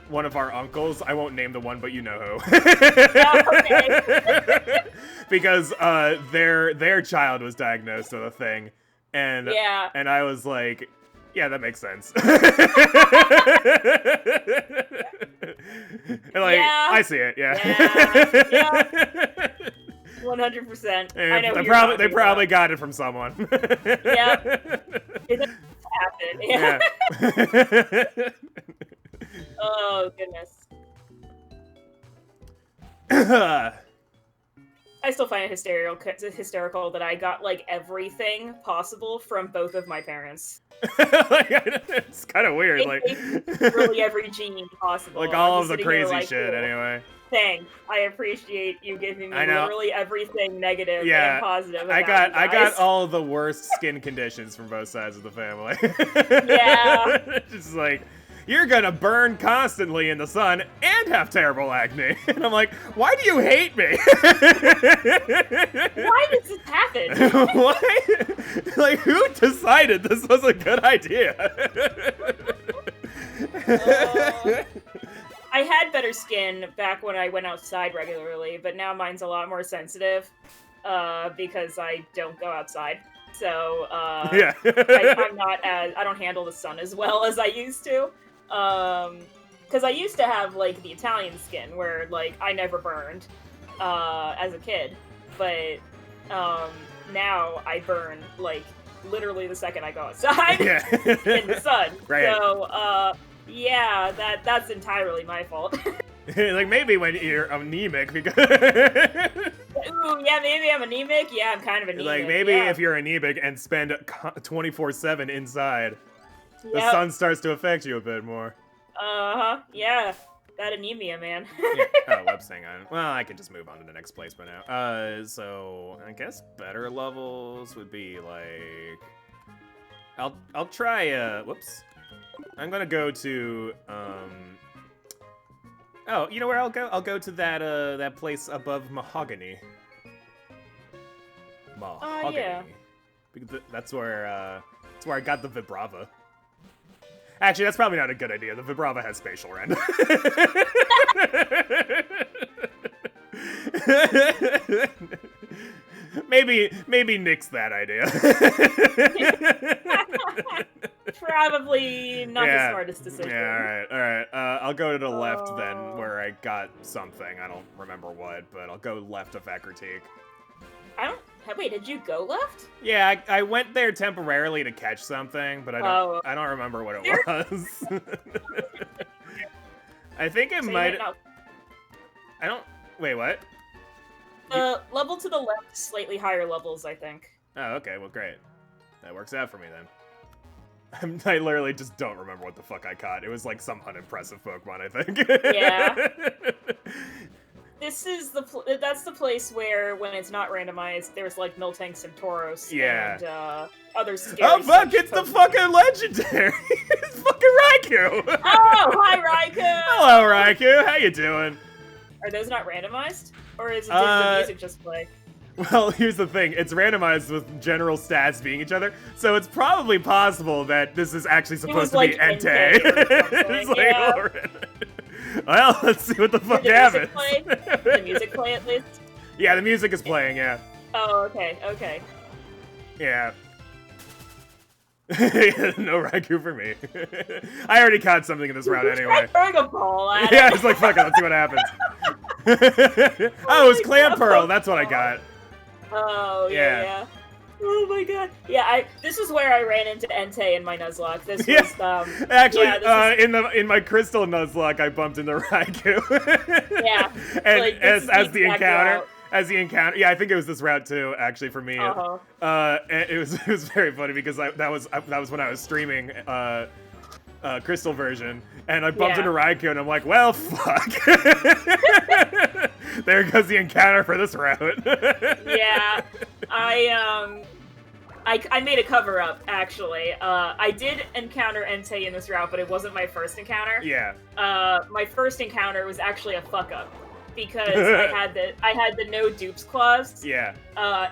one of our uncles. I won't name the one, but you know who. Okay. Because their child was diagnosed with a thing. And I was like, yeah, that makes sense. And like, I see it, yeah. 100%. And I know they probably got it from someone. Yep. It doesn't happen. Yeah. Oh, goodness. I still find it hysterical that I got, like, everything possible from both of my parents. It's kind of weird. Really every gene possible. Like, all of the crazy shit, anyway. Thanks. I appreciate you giving me literally everything negative and positive. I got all of the worst skin conditions from both sides of the family. Yeah. Just like, you're gonna burn constantly in the sun and have terrible acne. And I'm like, why do you hate me? Why does this happen? Why? Like, who decided this was a good idea? I had better skin back when I went outside regularly, but now mine's a lot more sensitive because I don't go outside. So I don't handle the sun as well as I used to. Because I used to have, like, the Italian skin, where, like, I never burned, as a kid, but, now I burn, like, literally the second I go outside in the sun. Right. So, that's entirely my fault. Like, maybe when you're anemic, because... Ooh, yeah, maybe I'm anemic. Yeah, I'm kind of anemic. Like, maybe yeah. if you're anemic and spend 24/7 inside, the Yep. sun starts to affect you a bit more. Uh-huh, yeah. That anemia, man. Yeah. Oh, whoops, hang on. Well, I can just move on to the next place by now. So I guess better levels would be like, I'll try. Whoops. I'm gonna go to Oh, you know where I'll go? I'll go to that place above Mahogany. Mahogany. Yeah. Because that's where I got the Vibrava. Actually, that's probably not a good idea. The Vibrava has spatial rend. maybe nix that idea. Probably not the smartest decision. Yeah, all right. I'll go to the left then, where I got something. I don't remember what, but I'll go left of Ekritique. Wait, did you go left? Yeah, I went there temporarily to catch something, but I don't remember what it was. I think it might. I don't. Wait, what? Level to the left, slightly higher levels, I think. Oh, okay. Well, great. That works out for me then. I literally just don't remember what the fuck I caught. It was like some unimpressive Pokemon, I think. Yeah. This is that's the place where, when it's not randomized, there's like Miltank Centauros and other scary. Oh fuck! It's the fucking legendary. It's fucking Raikou. Oh, hi Raikou. Hello Raikou. How you doing? Are those not randomized, or is the music just play? Well, here's the thing. It's randomized with general stats being each other, so it's probably possible that this is actually supposed to be Entei. It's like, well, let's see what the fuck happens. Did the music play at least? Yeah, the music is playing, yeah. Oh, okay. Yeah. No Raikou for me. I already caught something in this round anyway. Throwing a ball at it. Yeah, it's like, fuck it, let's see what happens. Oh, it was ClearPearl, that's what I got. Oh, yeah. Oh my god. Yeah, this is where I ran into Entei in my Nuzlocke. This was, actually, in my Crystal Nuzlocke, I bumped into Raikou. Yeah. And like, as the encounter. As the encounter, yeah, I think it was this route too. Actually, for me, and it was very funny because that was when I was streaming Crystal version, and I bumped into Raikou, and I'm like, well, fuck. There goes the encounter for this route. Yeah, I made a cover up actually. I did encounter Entei in this route, but it wasn't my first encounter. Yeah. My first encounter was actually a fuck up. Because I had the no dupes clause,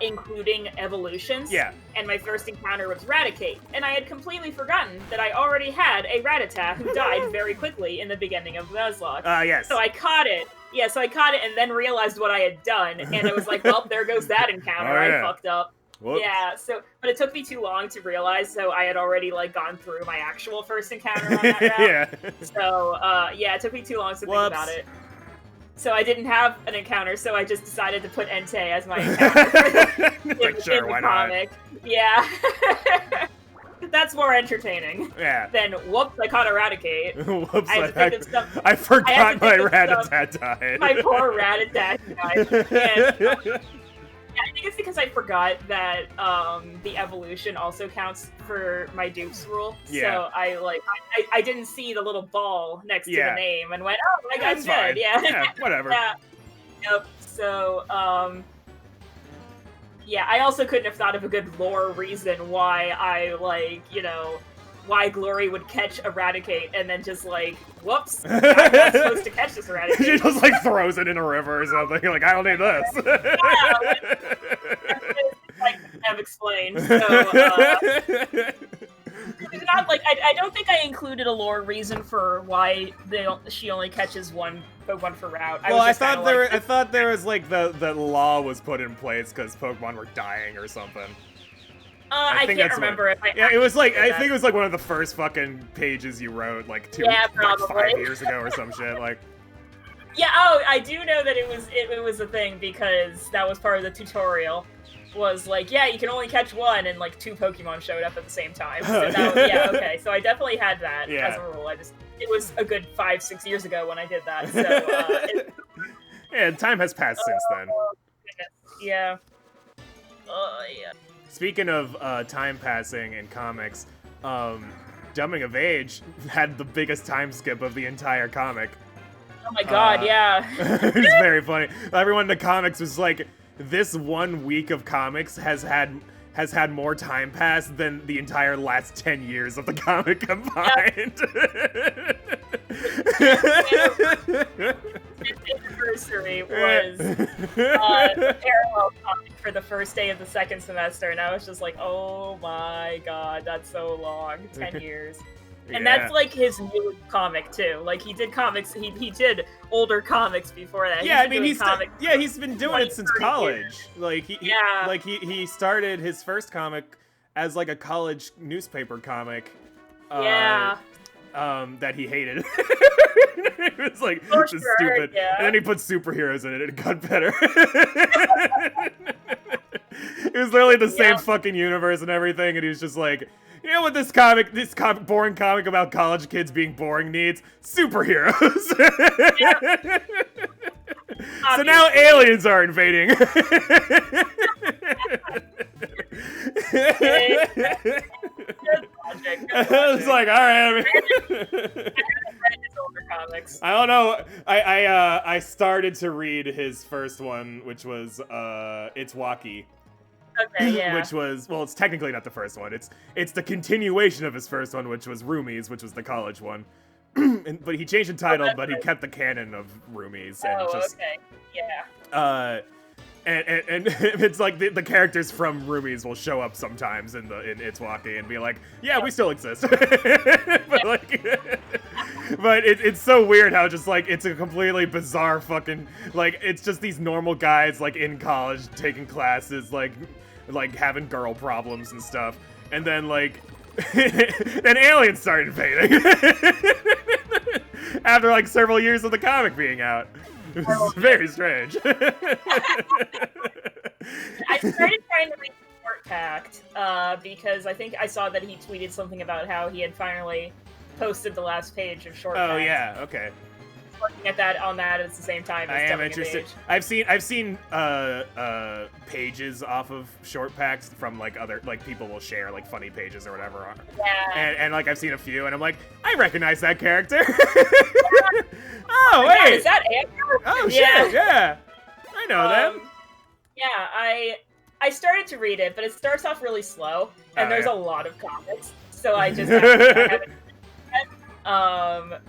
including evolutions, and my first encounter was Raticate, and I had completely forgotten that I already had a Rattata who died very quickly in the beginning of Nuzlocke. Yes. So I caught it. Yeah, so I caught it and then realized what I had done, and it was like, well, there goes that encounter. I fucked up. Whoops. Yeah, but it took me too long to realize, so I had already, like, gone through my actual first encounter on that route. So, it took me too long to think about it. So I didn't have an encounter, so I just decided to put Entei as my encounter in the why comic. Not? Yeah. That's more entertaining. Yeah. Then, whoops, I caught Eradicate. Whoops, I forgot my Rattata died. My poor Rattata died. I think it's because I forgot that the evolution also counts for my dupes rule. So I didn't see the little ball next to the name and went, oh, I got dead. Yeah, whatever. Yep. So I also couldn't have thought of a good lore reason why why Glory would catch Eradicate and then just like, whoops, I'm not supposed to catch this Eradicate. She just like throws it in a river or something. You're like, I don't need this. I've explained. So, not like I don't think I included a lore reason for why she only catches one Pokemon per route. I thought there was like the law was put in place because Pokemon were dying or something. I can't remember if it was like I think it was like one of the first fucking pages you wrote like 5 years ago or some shit like. Yeah. Oh, I do know that it was a thing because that was part of the tutorial. was like, yeah, you can only catch one, and like 2 Pokemon showed up at the same time. So yeah, okay. So I definitely had that as a rule. It was a good 5-6 years ago when I did that. So yeah, time has passed since then. Yeah. Yeah. Speaking of time passing in comics, Dumbing of Age had the biggest time skip of the entire comic. Oh my god, yeah. It's very funny. Everyone in the comics was like, this 1 week of comics has had more time pass than the entire last 10 years of the comic combined. His anniversary was a parallel comic for the first day of the 2nd semester, and I was just like, oh my god, that's so long. 10 years. And that's like his new comic too. Like he did comics, he did older comics before that. Yeah, I mean he's been doing it since college. Years. Like he started his first comic as like a college newspaper comic. That he hated. It was like this is stupid. Yeah. And then he put superheroes in it and it got better. It was literally the same fucking universe and everything, and he was just like, you know what this boring comic about college kids being boring needs? Superheroes. So now aliens are invading. I was like, all right. I don't know. I started to read his first one, which was It's Wacky. Okay, yeah. Which was, well, it's technically not the first one. It's the continuation of his first one, which was Roomies, which was the college one. But he changed the title, but he kept the canon of Roomies. And okay. Yeah. And it's like the characters from Roomies will show up sometimes in It's Wacky and be like, yeah, we still exist. But like, but it's so weird how just like it's a completely bizarre fucking like it's just these normal guys like in college taking classes like having girl problems and stuff, and then like then aliens start invading after like several years of the comic being out. It's very strange. I started trying to read Short Pact because I think I saw that he tweeted something about how he had finally posted the last page of Short Pact. Oh yeah, okay. Looking at that at the same time. I am interested. I've seen pages off of Short Packs from like other people will share like funny pages or whatever. Yeah. And like I've seen a few and I'm like, I recognize that character. Oh wait, is that Andrew? Oh shit, yeah. I know them. Yeah, I started to read it, but it starts off really slow, and there's a lot of comics, so I just haven't.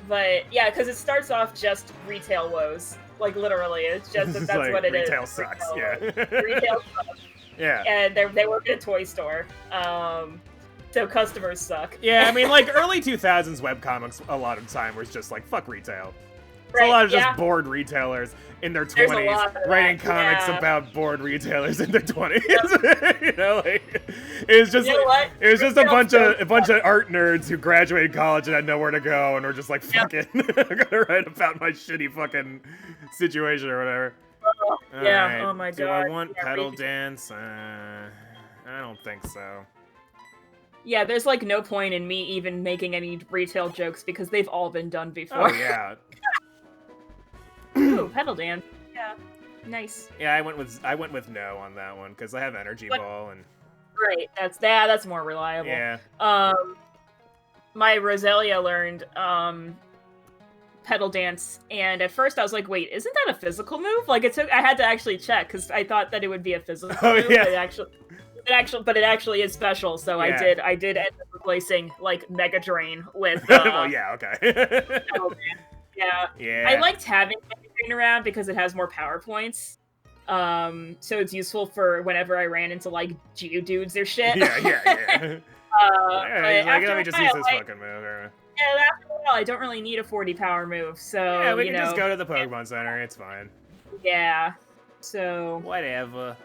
But yeah, because it starts off just retail woes, like literally, it's just that's like, what it is. Retail sucks, yeah. Retail sucks. Yeah. And they work at a toy store, so customers suck. Yeah, I mean, like early 2000s webcomics, a lot of the time was just like fuck retail. It's right, a lot of just bored retailers in their 20s writing comics yeah. about bored retailers in their 20s. Yep. You know, like it was just it was just a bunch of art nerds who graduated college and had nowhere to go and were just like, fuck it, I'm gonna write about my shitty fucking situation or whatever. Yeah. Right. Oh my god. Do I want pedal dance? I don't think so. Yeah, there's like no point in me even making any retail jokes because they've all been done before. Oh yeah. Ooh, pedal dance. Yeah, nice. Yeah, I went with no on that one because I have energy ball and. Right, that's more reliable. Yeah. My Roselia learned pedal dance, and at first I was like, wait, isn't that a physical move? Like I had to actually check because I thought that it would be a physical move. Yeah. But it actually is special. So yeah. I did end up replacing like Mega Drain with. Well, yeah, okay. Pedal dance. Yeah. Yeah. I liked having Mega Drain around because it has more power points. So it's useful for whenever I ran into like Geodudes or shit. Yeah. Let me just use this fucking move. Yeah, after a while, I don't really need a 40 power move, so yeah, we can just go to the Pokemon Center. It's fine. Yeah. So whatever.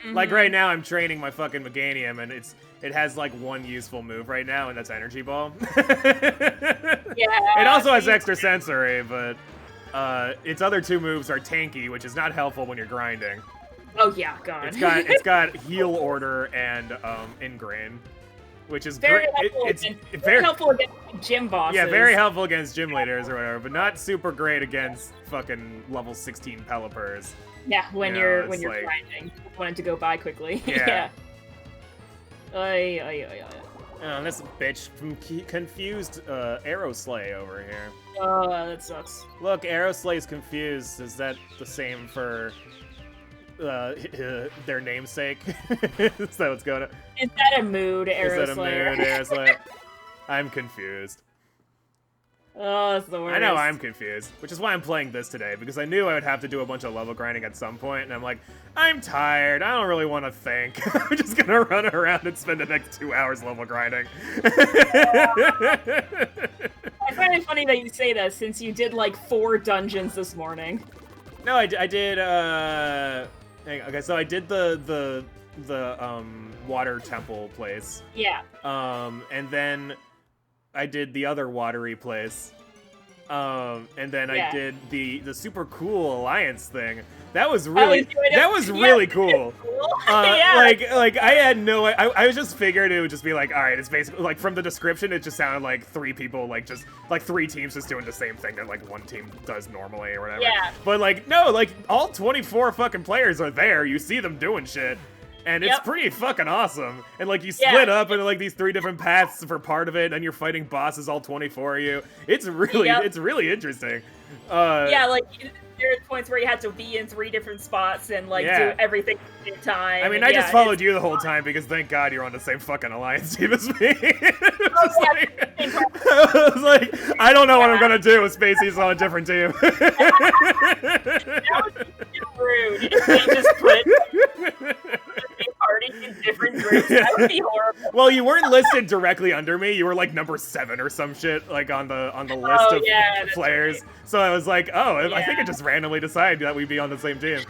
Mm-hmm. Like right now, I'm training my fucking Meganium, and it has like one useful move right now, and that's Energy Ball. Yeah. It also has Extra Sensory, but its other two moves are tanky, which is not helpful when you're grinding. Oh yeah, God. It's got heal order and ingrain, which is very great. helpful. It's very helpful against gym bosses. Yeah, very helpful against gym leaders or whatever, but not super great against fucking level 16 Pelipers. Yeah, when You you're know, when it's you're like- grinding, you want it to go by quickly. Yeah. Ay. Oh, this bitch from confused Aeroslay over here. Oh, that sucks. Look, Aeroslay's confused. Is that the same for their namesake? Is that what's going on? Is that a mood, Is that a Aeroslayer? mood, Aeroslay? I'm confused. Oh, that's the worst. I know I'm confused, which is why I'm playing this today, because I knew I would have to do a bunch of level grinding at some point, and I'm like, I'm tired, I don't really want to think. I'm just gonna run around and spend the next 2 hours level grinding. I find it funny that you say that, since you did like 4 dungeons this morning. No, I did, okay, so I did the water temple place. Yeah. And then I did the other watery place. And then I did the super cool alliance thing. That was really really cool. Yeah. Like I had no, I was just figured it would just be like, all right, it's basically like from the description, it just sounded like 3 people, like just like 3 teams just doing the same thing that like one team does normally or whatever. Yeah. But like no, like all 24 fucking players are there. You see them doing shit. And it's pretty fucking awesome. And like you split up into like these 3 different paths for part of it, and you're fighting bosses, all 24 of you. It's really interesting. Yeah, like there are points where you had to be in 3 different spots and like do everything at the same time. I mean, I just followed you the whole time because thank God you're on the same fucking alliance team as me. I was like, I don't know what I'm gonna do with Spacey's on a different team. That would be too rude if they just put parties in different groups. That would be horrible. Well, you weren't listed directly under me. You were like number 7 or some shit, like on the list of players. Right. So I was like, oh, I think it just randomly decided that we'd be on the same team.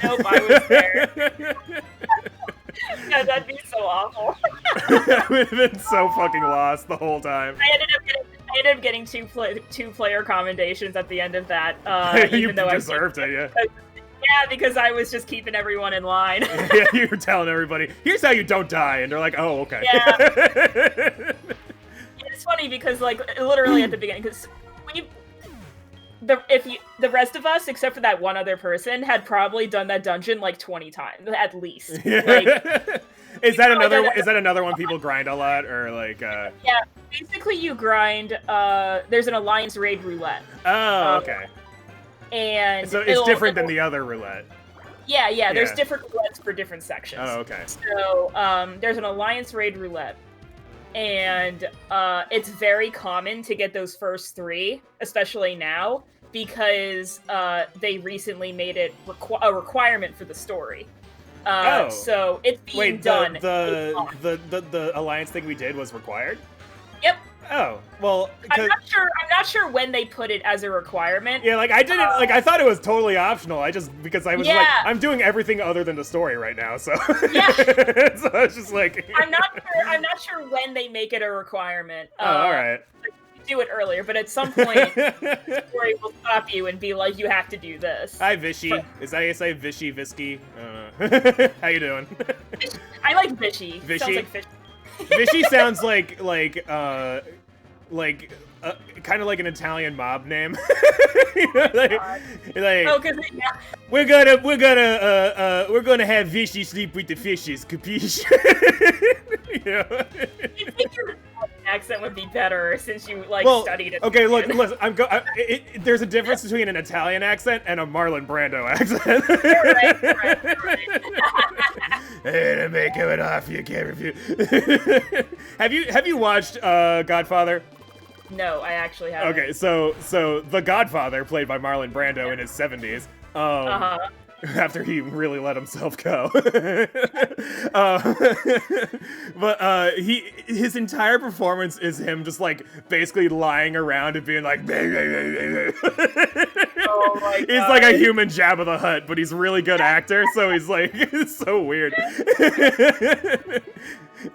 Nope, I was there. Yeah, that'd be so awful. I would have been so fucking lost the whole time. I ended up getting two player commendations at the end of that. You deserved it, yeah. Yeah, because I was just keeping everyone in line. Yeah, you were telling everybody, here's how you don't die, and they're like, oh, okay. Yeah. It's funny because, like, literally at the beginning, because the rest of us, except for that one other person, had probably done that dungeon like 20 times at least. Yeah. Like, is that another one? Is that another one people grind a lot, or like? Yeah, basically you grind. There's an alliance raid roulette. Oh, okay. And so it's different than the other roulette. Yeah. There's different roulettes for different sections. Oh, okay. So there's an alliance raid roulette, and it's very common to get those first 3, especially now, because they recently made it a requirement for the story. So it's being done. The alliance thing we did was required? Yep. Oh, well, I'm not sure when they put it as a requirement. Yeah, like I didn't I thought it was totally optional. Because I was like, I'm doing everything other than the story right now, so yeah. So I was just like I'm not sure when they make it a requirement. All right. Do it earlier, but at some point the story will stop you and be like, you have to do this. Hi, Vishy. Is that how you say Vishy, Visky? How you doing? I like Vishy. Vishy? Sounds like fish. Vishy sounds like kind of like an Italian mob name. You know, we're gonna have Vishy sleep with the fishes, capiche? You know? You think your accent would be better since you studied it. Okay, look, listen. There's a difference between an Italian accent and a Marlon Brando accent. Right. Hey, to make it off, you can't refuse. Have you watched Godfather? No, I actually haven't. Okay, so the Godfather, played by Marlon Brando in his 70s. After he really let himself go. But his entire performance is him just like basically lying around and being like, oh my God. He's like a human Jabba the Hutt, but he's a really good actor, so he's like, it's so weird.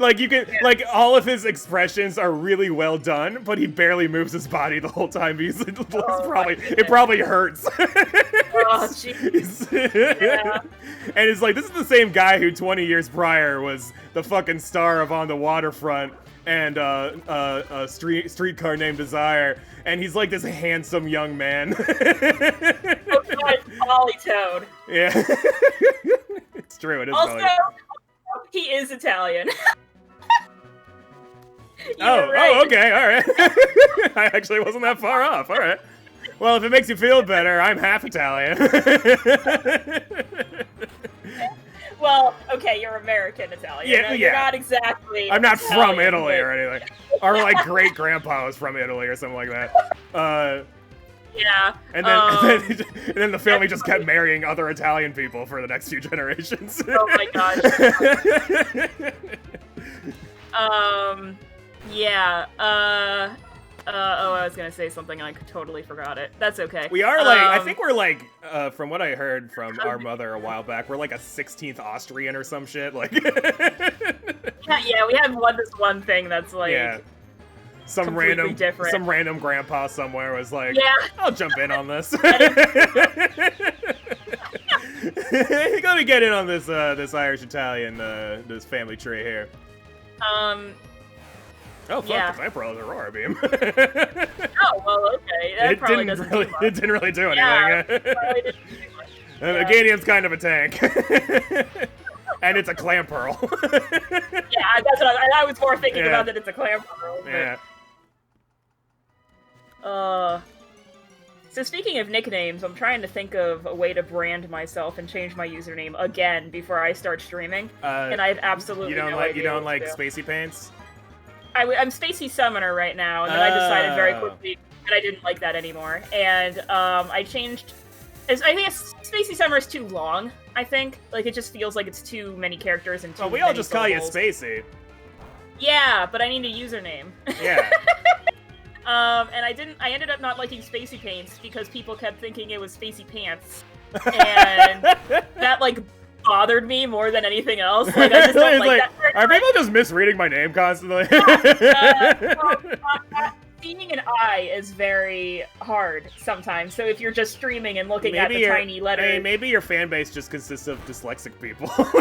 Like you can, like all of his expressions are really well done, but he barely moves his body the whole time. It probably hurts. Oh Oh, jeez. Yeah. And it's like, this is the same guy who 20 years prior was the fucking star of On the Waterfront and a streetcar named Desire, and he's like this handsome young man. Oh god, Polytoad. Yeah. It's true, it is Also, Polytoad. he is Italian. Oh, right. Okay, alright. I actually wasn't that far off, alright. Well, if it makes you feel better, I'm half Italian. Well, okay, you're American Italian. Yeah, You're yeah. not exactly. I'm not Italian, from Italy but- or anything. Or like great-grandpa was from Italy or something like that. Yeah. And then the family just kept marrying other Italian people for the next few generations. Oh my gosh. Yeah. I was gonna say something and I totally forgot it. That's okay. We are like, I think we're like, from what I heard from our mother a while back, we're like a 16th Austrian or some shit. Like, yeah, we have this one thing that's like, yeah, some completely different. some random grandpa somewhere was like, yeah, I'll jump in on this. Let me get in on this this Irish Italian this family tree here. Oh fuck! Yeah. The ClearPearl is Aurora Beam. Oh well, okay. That probably doesn't do much. It didn't really do anything. Yeah, probably didn't do much. The Meganium's kind of a tank. And it's a ClearPearl. Yeah, that's what I was more thinking Yeah. about that it's a ClearPearl. Yeah. So speaking of nicknames, I'm trying to think of a way to brand myself and change my username again before I start streaming, and I have absolutely You don't no like idea you don't what to like do. Spacey Paints? I'm Spacey Summoner right now, and then I decided very quickly that I didn't like that anymore, and I changed. I think Spacey Summoner is too long. I think like it just feels like it's too many characters and too. Well, we all many just call you syllables. Spacey. Yeah, but I need a username. Yeah. And I ended up not liking Spacey Paints because people kept thinking it was Spacey Pants, and that like bothered me more than anything else. Like I just don't like that. Are people just misreading my name constantly? Seeing an I is very hard sometimes. So if you're just streaming and looking at the tiny letters, Hey, maybe your fan base just consists of dyslexic people. No, I'm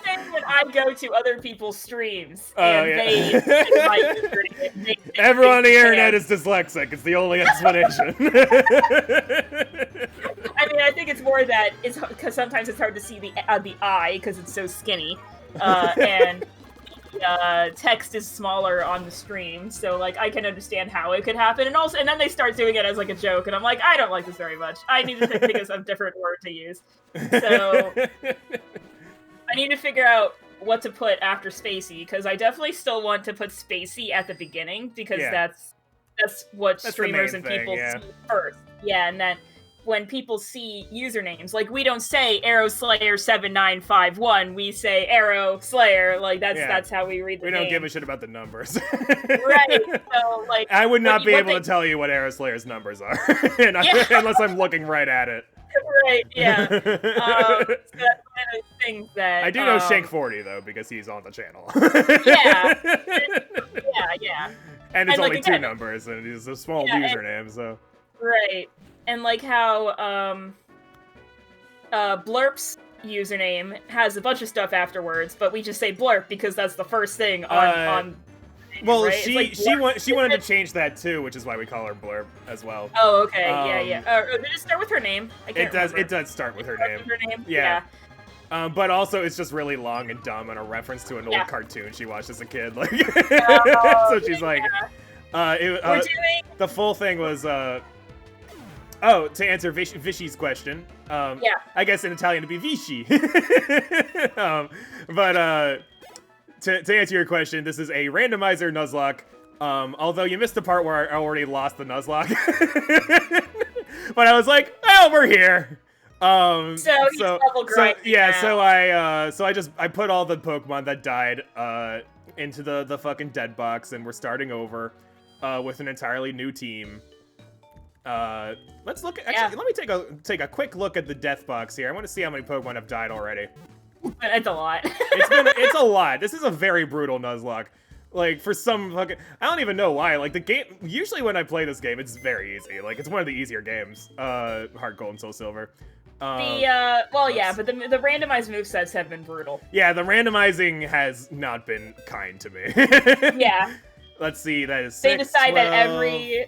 saying that I go to other people's streams and they Everyone on the internet is dyslexic. It's the only explanation. I mean, I think it's more that it's because sometimes it's hard to see the I because it's so skinny, and text is smaller on the stream. So like I can understand how it could happen, and then they start doing it as like a joke, and I'm like, I don't like this very much. I need to think of some different word to use. So I need to figure out what to put after Spacey because I definitely still want to put Spacey at the beginning because that's what streamers and people see first. Yeah, and then when people see usernames, like we don't say Arrow Slayer 7951, we say Arrow Slayer. Like that's how we read the name. We don't give a shit about the numbers. Right. So like I would not be able to tell you what Arrow Slayer's numbers are unless I'm looking right at it. Right, yeah. So that's one of those things that I do know Shank 40 though because he's on the channel. Yeah. Yeah. And it's like, only again, 2 numbers and it's a small username, so right. And like how Blurp's username has a bunch of stuff afterwards, but we just say Blurp because that's the first thing on well, right? she wanted to change that too, which is why we call her Blurp as well. Oh, okay, yeah. Did it start with her name? I can't remember. It does start with her name. Yeah. But also it's just really long and dumb and a reference to an old cartoon she watched as a kid. Like, so she's like, the full thing was, to answer Vichy's question, I guess in Italian it'd be Vichy. To answer your question, this is a randomizer Nuzlocke. Although you missed the part where I already lost the Nuzlocke. But I was like, oh, we're here. So I put all the Pokemon that died into the fucking dead box, and we're starting over with an entirely new team. Let's look at, actually, let me take a quick look at the death box here. I want to see how many Pokemon have died already. It's a lot. It's a lot. This is a very brutal Nuzlocke. Like, for some fucking... I don't even know why. Like, the game... Usually when I play this game, it's very easy. Like, it's one of the easier games. Heart Gold and SoulSilver. Well, yeah, but the randomized movesets have been brutal. Yeah, the randomizing has not been kind to me. Yeah. Let's see, that is 6, They decide 12, that every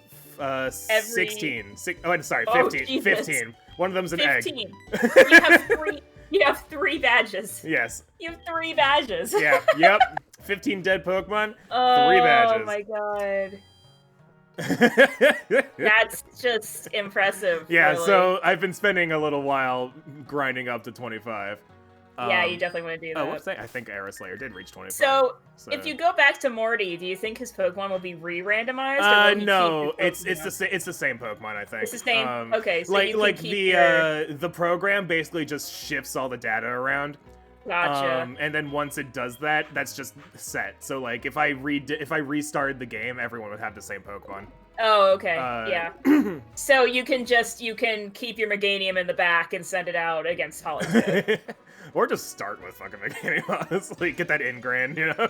16. Oh, sorry, 15. Jesus. 15. One of them's an 15. egg. You have 3 badges. Yes. You have 3 badges. Yeah, yep. 15 dead Pokemon, 3 badges. Oh my god. That's just impressive. Yeah, really. so I've been spending a little while grinding up to 25. Yeah, you definitely want to do that. Oh, whoops, I think Aeroslayer did reach 25. So, if you go back to Morty, do you think his Pokemon will be re-randomized? Or will he no, keep his it's the same Pokemon, I think. It's the same. Okay, so like you can keep the program basically just shifts all the data around. Gotcha. And then once it does that, that's just set. So like if I restarted the game, everyone would have the same Pokemon. Oh, okay. Yeah. So you can keep your Meganium in the back and send it out against Hollywood. Or just start with fucking Meganium, honestly. Get that Ingrain, you know?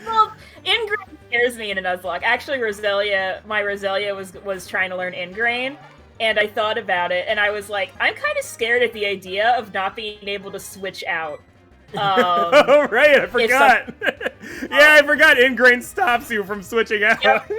Well, Ingrain scares me in a Nuzlocke. Actually, my Roselia was trying to learn Ingrain, and I thought about it, and I was like, I'm kind of scared at the idea of not being able to switch out. Oh, right, I forgot. Yeah, I forgot Ingrain stops you from switching out. Yep.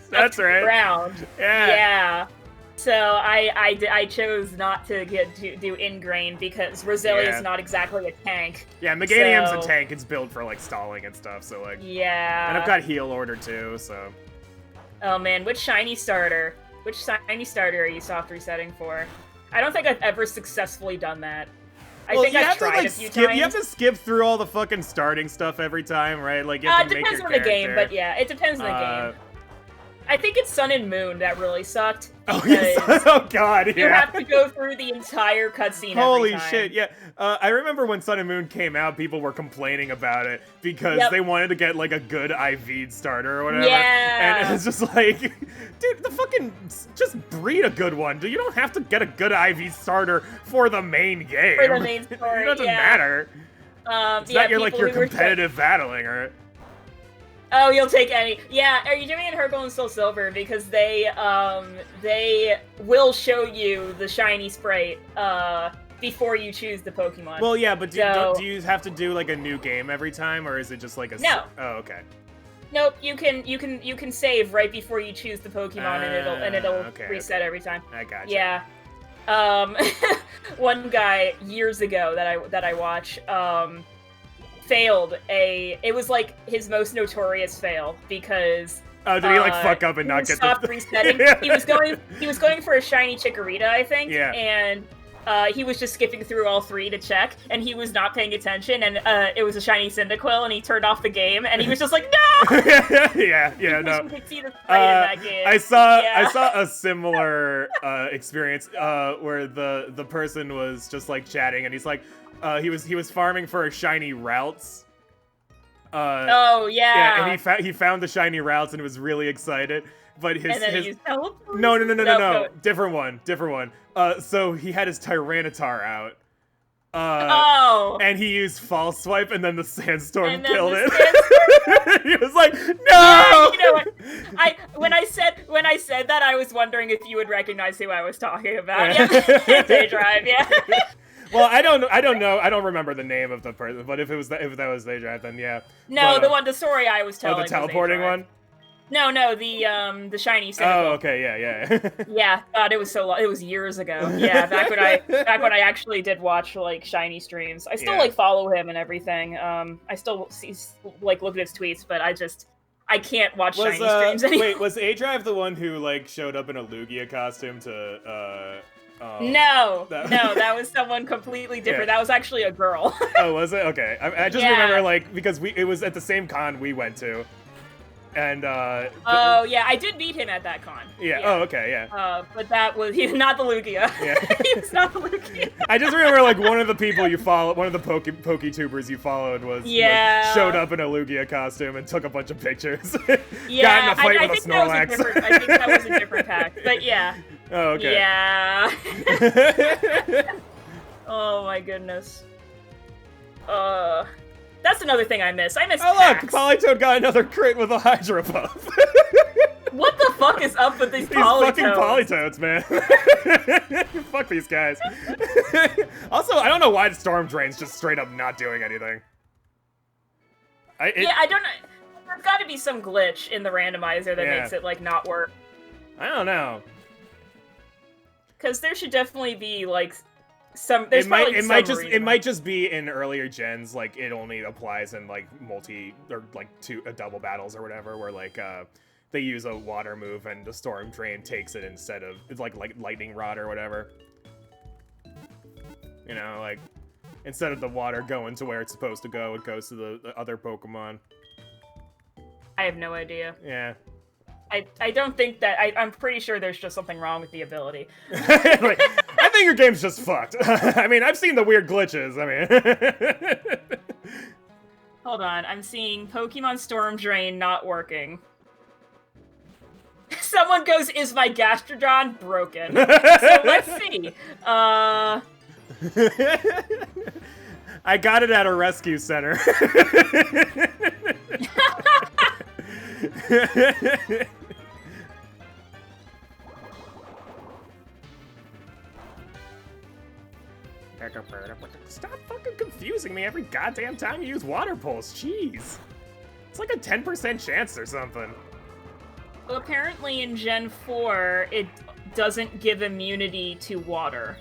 That's right. Ground. Yeah. So I chose not to do Ingrain because Roselia is not exactly a tank. Yeah, Meganium's a tank. It's built for like stalling and stuff. So like. Yeah. And I've got heal order too. So. Oh man, which shiny starter are you soft resetting for? I don't think I've ever successfully done that. I think I've tried a few times. You have to skip through all the fucking starting stuff every time, right? Like you have to it make depends your on the character. game, but yeah, it depends on the game. I think it's Sun and Moon that really sucked. Oh, yes. Oh god, yeah. You have to go through the entire cutscene Holy every time. shit, yeah. I remember when Sun and Moon came out, people were complaining about it because they wanted to get like a good IV starter or whatever. Yeah. And it's just like, dude, just breed a good one. You don't have to get a good IV starter for the main game. For the main story, It doesn't matter. It's not your competitive battling, or... Oh, you'll take any. Yeah, are you doing it in Heart Gold and SoulSilver? Because they will show you the shiny sprite before you choose the Pokemon. Well, yeah, but do you have to do like a new game every time, or is it just like a? No. Oh, okay. Nope. You can save right before you choose the Pokemon, and it'll reset every time. I gotcha. Yeah. One guy years ago that I watch failed it was like his most notorious fail because did he like fuck up and not get stopped resetting? Yeah. He was going for a shiny Chikorita, I think. Yeah. And he was just skipping through all 3 to check, and he was not paying attention, and it was a shiny Cyndaquil, and he turned off the game, and he was just like, no! yeah, no. You could see the sprite in that game. I saw a similar experience where the person was just like chatting, and he's like, he was farming for a shiny Routes. Oh yeah. Yeah, and he found the shiny Routes and was really excited. But his teleport? No, different one. So he had his Tyranitar out. And he used False Swipe, and then the Sandstorm killed it. He was like, no! Yeah, you know what? When I said that, I was wondering if you would recognize who I was talking about. Yeah, Daydrive, yeah. Well, I don't know. I don't remember the name of the person, but if that was Daydrive, then yeah. No, the story I was telling. Oh, the teleporting one? No, the shiny Cyndaquil. Oh, okay, yeah. Yeah, God, it was so long. It was years ago. Yeah, back when I actually did watch like shiny streams. I still like follow him and everything. I still look at his tweets, but I can't watch shiny streams anymore. Wait, was A-Drive the one who like showed up in a Lugia costume to No, that was someone completely different. Yeah. That was actually a girl. Oh, was it? Okay. I just remember like because it was at the same con we went to. And oh yeah, I did meet him at that con. Yeah. Oh, okay. Yeah. But he was not the Lugia. Yeah. He was not the Lugia. I just remember like one of the people you follow, one of the PokeTubers you followed was showed up in a Lugia costume and took a bunch of pictures. Yeah. Got in a fight with a Snorlax. I think that was a different pack. But yeah. Oh, okay. Yeah. Oh my goodness. That's another thing I miss. I miss Oh packs. look, Polytoad got another crit with a Hydra buff. What the fuck is up with these These Polytoads? fucking Polytoads, man. Fuck these guys. Also, I don't know why the Storm Drain's just straight up not doing anything. Yeah, I don't know. There's got to be some glitch in the randomizer that makes it, like, not work. I don't know. Because there should definitely be, like, some... There's it might just be in earlier gens, like, it only applies in, like, double battles or whatever, where, like, they use a water move and the Storm Drain takes it instead of... It's like Lightning Rod or whatever. You know, like... Instead of the water going to where it's supposed to go, it goes to the other Pokemon. I have no idea. Yeah. I don't think that... I'm pretty sure there's just something wrong with the ability. Like, I think your game's just fucked. I mean, I've seen the weird glitches. I mean... Hold on. I'm seeing Pokemon Storm Drain not working. Someone goes, is my Gastrodon broken? So let's see. I got it at a rescue center. Stop fucking confusing me every goddamn time you use Water Pulse. Jeez. It's like a 10% chance or something. Well, apparently in Gen 4, it doesn't give immunity to water.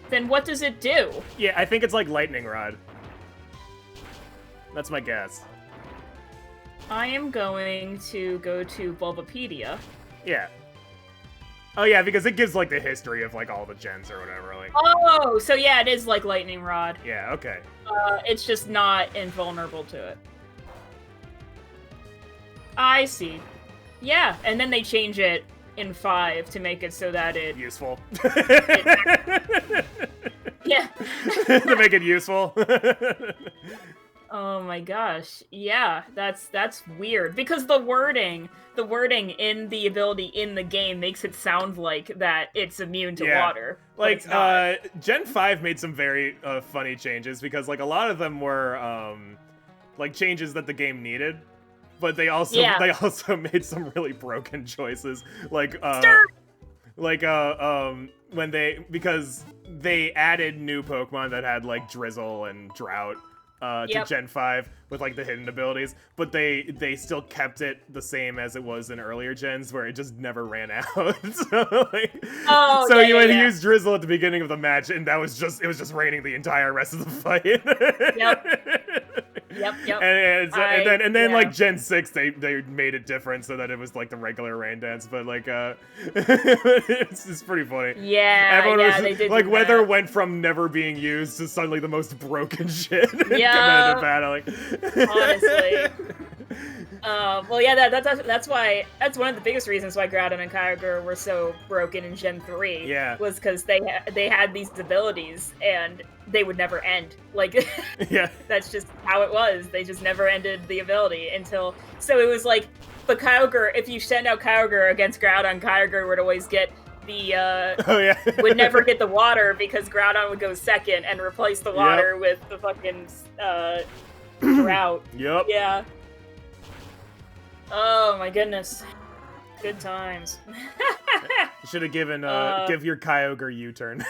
Then what does it do? Yeah, I think it's like Lightning Rod. That's my guess. I am going to go to Bulbapedia. Yeah. Oh yeah, because it gives like the history of like all the gens or whatever. Like. Oh, so yeah, it is like Lightning Rod. Yeah, okay. It's just not invulnerable to it. I see. Yeah, and then they change it in 5 to make it so that it... Useful. Yeah. To make it useful. Oh my gosh. Yeah, that's weird. Because the wording in the ability in the game makes it sound like that it's immune to water. Like, Gen 5 made some very funny changes because, like, a lot of them were, like, changes that the game needed. But they also made some really broken choices, like because they added new Pokemon that had like Drizzle and Drought to Gen 5 with like the hidden abilities, but they still kept it the same as it was in earlier gens where it just never ran out. So you would use Drizzle at the beginning of the match, and it was just raining the entire rest of the fight. Yep. And then like Gen 6 they made it different so that it was like the regular rain dance, but like it's pretty funny. Yeah, they did like do weather that. went from never being used to suddenly the most broken shit in competitive battling. Honestly. Well, yeah, that's one of the biggest reasons why Groudon and Kyogre were so broken in Gen 3. Yeah. Was because they had these abilities and they would never end. Like, yeah, that's just how it was. They just never ended the ability until. So it was like, but Kyogre, if you send out Kyogre against Groudon, Kyogre would always get the would never get the water because Groudon would go second and replace the water with the fucking Drought. Yep. Yeah. Oh my goodness. Good times. You should have given give your Kyogre U-turn.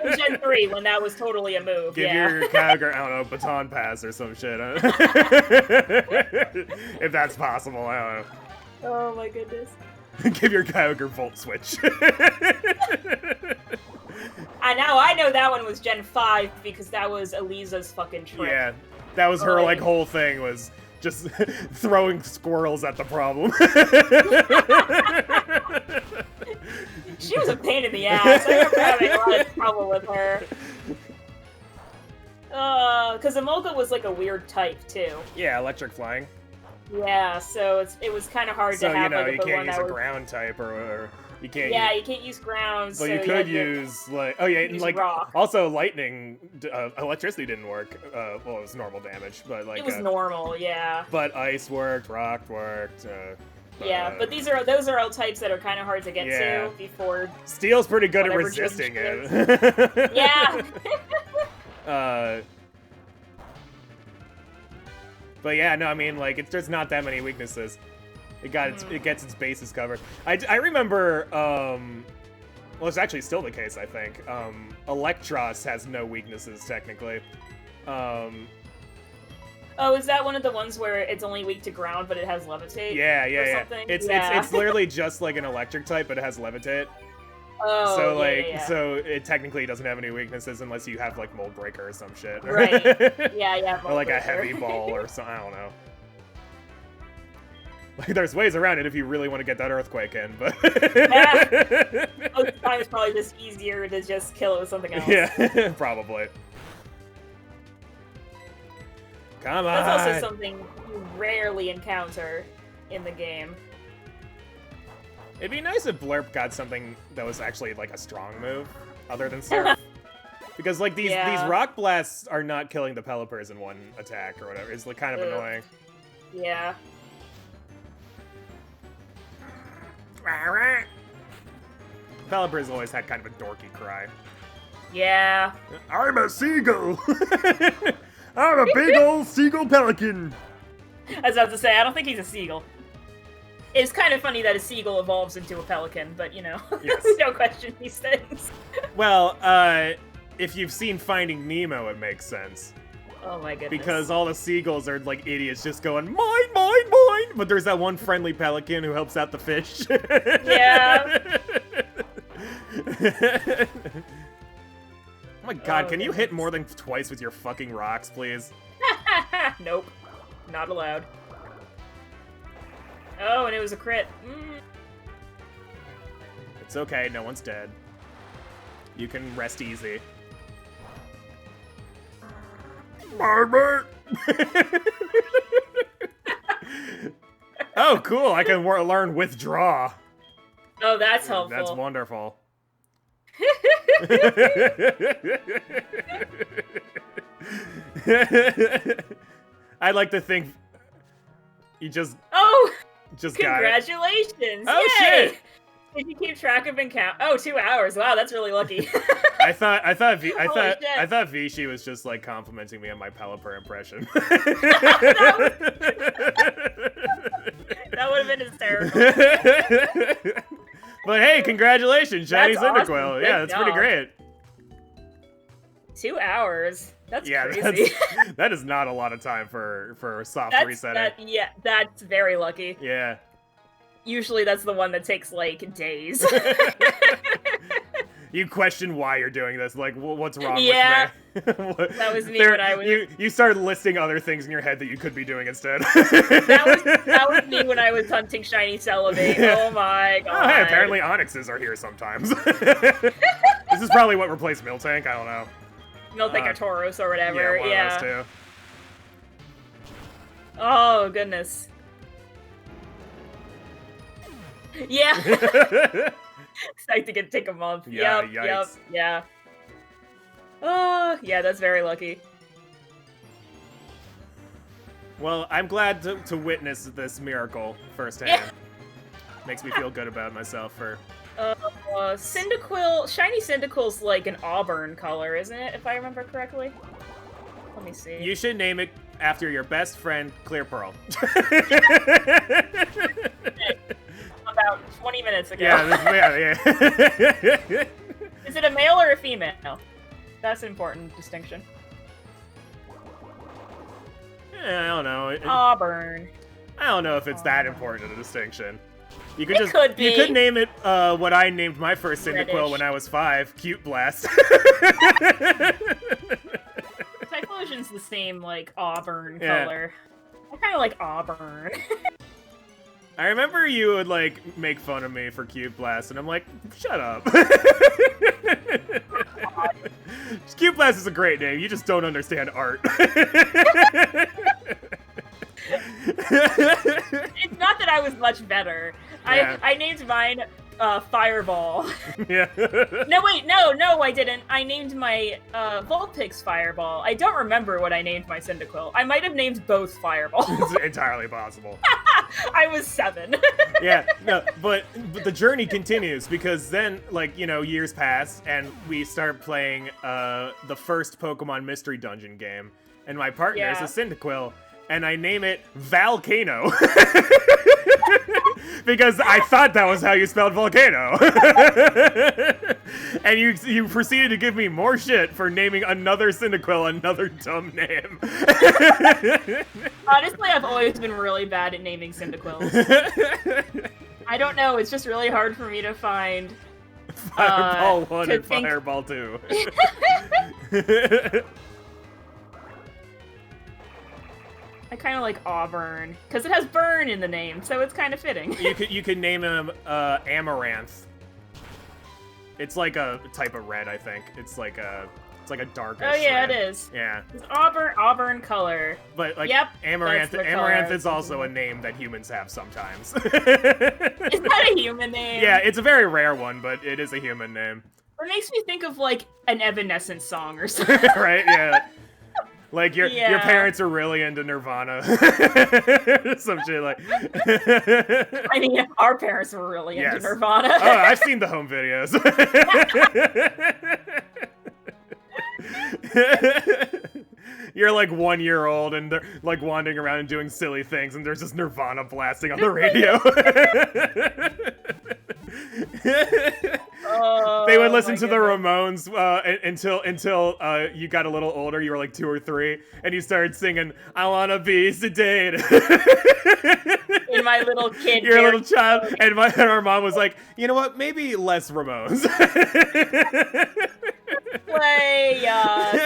In Gen 3 when that was totally a move. Give your Kyogre, I don't know, baton pass or some shit. If that's possible, I don't know. Oh my goodness. Give your Kyogre Volt Switch. Now I know that one was Gen 5 because that was Eliza's fucking trick. Yeah, that was her like whole thing was just throwing squirrels at the problem. She was a pain in the ass. I remember having a lot of trouble with her. Because Emolga was like a weird type too. Yeah, electric flying. Yeah, so it was kind of hard to have like you can't use a ground type or you can't. Yeah, you can't use ground. But so you could use like like rock. Also lightning, electricity didn't work. Well, it was normal damage, but like it was normal, yeah. But ice worked, rock worked. Yeah, but those are all types that are kind of hard to get to before. Steel's pretty good at resisting it. Yeah. But yeah, no, I mean, like, it's just not that many weaknesses. It gets its bases covered. I remember, well, it's actually still the case, I think. Electros has no weaknesses, technically. Oh, is that one of the ones where it's only weak to ground, but it has levitate? Yeah. Something? It's literally just like an electric type, but it has levitate. Oh, so yeah. So it technically doesn't have any weaknesses unless you have like Mold Breaker or some shit. Right. Yeah. Or like a heavy ball or something. I don't know. Like there's ways around it if you really want to get that earthquake in, but yeah. Most of the time it's probably just easier to just kill it with something else. Yeah, probably. Come on. That's also something you rarely encounter in the game. It'd be nice if Blurp got something that was actually like a strong move, other than Surf. Because like these rock blasts are not killing the Pelipers in one attack or whatever. It's like kind of annoying. Yeah. Pelipers always had kind of a dorky cry. Yeah. I'm a seagull. I'm a big old seagull pelican. I was about to say, I don't think he's a seagull. It's kind of funny that a seagull evolves into a pelican, but you know, yes. Don't question these things. Well, if you've seen Finding Nemo, it makes sense. Oh my goodness. Because all the seagulls are like idiots just going, mine, mine, mine! But there's that one friendly pelican who helps out the fish. Yeah. Oh my god, can you hit more than twice with your fucking rocks, please? Nope. Not allowed. Oh, and it was a crit. It's okay, no one's dead. You can rest easy. Oh, cool, I can learn Withdraw. Oh, that's helpful. That's wonderful. I'd like to think you just got it. Congratulations! Oh, Yay! shit! Did you keep track of count? Oh, 2 hours. Wow, that's really lucky. I thought Vichy was just like complimenting me on my Pelipper impression. That would have been hysterical. But hey, congratulations, Shiny That's awesome. Cyndaquil. Good Yeah, that's pretty job. great. 2 hours. That's Yeah, crazy. that is not a lot of time for soft resetting. That's very lucky. Yeah. Usually that's the one that takes, like, days. You question why you're doing this, like, what's wrong with me? That was me when I was... You started listing other things in your head that you could be doing instead. that was me when I was hunting shiny Celebi. Oh my god. Oh, hey, apparently Onyxes are here sometimes. This is probably what replaced Miltank, I don't know. Miltank or Tauros or whatever, yeah. One of those two. Oh, goodness. Yeah. Expecting it to take a month. Yeah, Yep, yeah. Oh, yeah, that's very lucky. Well, I'm glad to witness this miracle firsthand. Yeah. Makes me feel good about myself for... Cyndaquil, shiny Cyndaquil's like an auburn color, isn't it, if I remember correctly? Let me see. You should name it after your best friend, ClearPearl. About 20 minutes ago. Yeah. Is it a male or a female? That's an important distinction. Yeah, I don't know. Auburn. I don't know if it's that important a distinction. You could could be. You could name it what I named my first Cyndaquil Reddish. when I was 5, Cute Blast. Typhlosion's the same, like, auburn color. I kind of like auburn. I remember you would, like, make fun of me for Cute Blast, and I'm like, shut up. Cute Blast is a great name, you just don't understand art. It's not that I was much better. Yeah. I named mine Fireball. Yeah. No, wait, no, I didn't. I named my Vulpix Fireball. I don't remember what I named my Cyndaquil. I might have named both Fireball. It's entirely possible. I was 7. Yeah, no, but the journey continues because then, like, you know, years pass and we start playing the first Pokemon Mystery Dungeon game, and my partner is a Cyndaquil, and I name it Volcano. Because I thought that was how you spelled volcano. And you proceeded to give me more shit for naming another Cyndaquil another dumb name. Honestly, I've always been really bad at naming Cyndaquils. I don't know, it's just really hard for me to find... Fireball 1 and Fireball 2. I kind of like Auburn, because it has burn in the name, so it's kind of fitting. You could name him Amaranth. It's like a type of red, I think. It's like a darkish Oh yeah, red. it is. Yeah. It's Auburn color. But like Amaranth is also a name that humans have sometimes. Is that a human name? Yeah, it's a very rare one, but it is a human name. It makes me think of like an Evanescence song or something. Right? Yeah. Like your parents are really into Nirvana. Some shit like. I mean, our parents were really into Nirvana. Oh, I've seen the home videos. You're like 1 year old and they're like wandering around and doing silly things, and there's just Nirvana blasting on the radio. They would listen to the Ramones until you got a little older. You were like 2 or 3, and you started singing "I Wanna Be Sedated." In my little kid. You're a little child, and our mom was like, "You know what? Maybe less Ramones." Play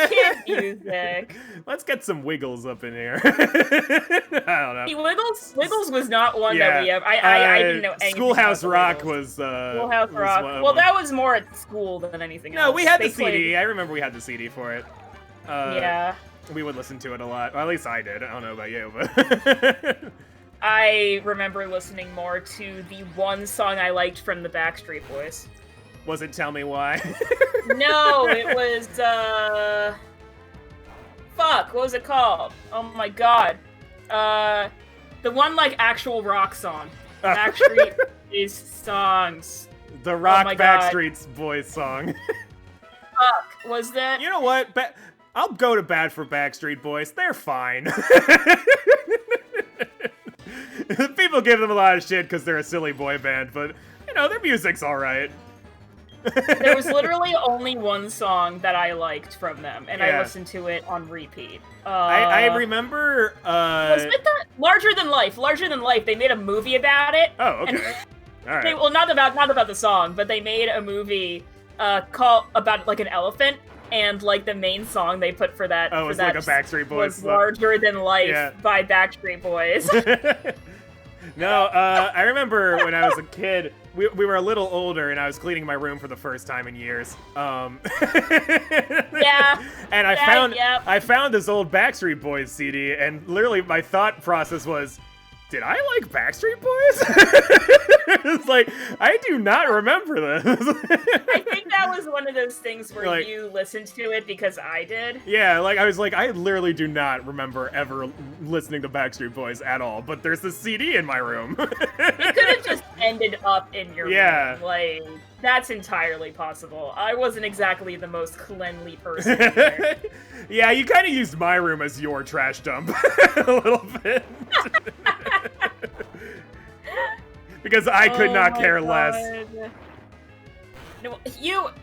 kid music. Let's get some Wiggles up in here. I don't know. See, Wiggles was not one that we have. I didn't know anything. Schoolhouse about Rock Wiggles. was. Schoolhouse Rock. Well, that was more at school than anything else. No, we had the played... CD. I remember we had the CD for it. Yeah. We would listen to it a lot. Well, at least I did. I don't know about you, but. I remember listening more to the one song I liked from the Backstreet Boys. Was it Tell Me Why? No, it was, fuck, what was it called? Oh my god. The one, like, actual rock song. Backstreet Boys songs. The rock Backstreet Boys song. Fuck, was that? You know what? I'll go to bat for Backstreet Boys. They're fine. People give them a lot of shit because they're a silly boy band, but, you know, their music's alright. There was literally only one song that I liked from them, and I listened to it on repeat. I remember, Was it the Larger Than Life? Larger Than Life, they made a movie about it. Oh, okay. Alright. Well, not about the song, but they made a movie about, like, an elephant, and, like, the main song they put for that... Oh, it was like a Backstreet Boys was Larger Than Life by Backstreet Boys. No, I remember when I was a kid, we were a little older, and I was cleaning my room for the first time in years. Yeah. And I found this old Backstreet Boys CD, and literally my thought process was, did I like Backstreet Boys? It's like, I do not remember this. I think that was one of those things where like, you listened to it because I did. Yeah, like, I was like, I literally do not remember ever listening to Backstreet Boys at all, but there's this CD in my room. It could have just ended up in your room. Like, that's entirely possible. I wasn't exactly the most cleanly person in there. Yeah, you kind of used my room as your trash dump a little bit. Because I could not care less. No,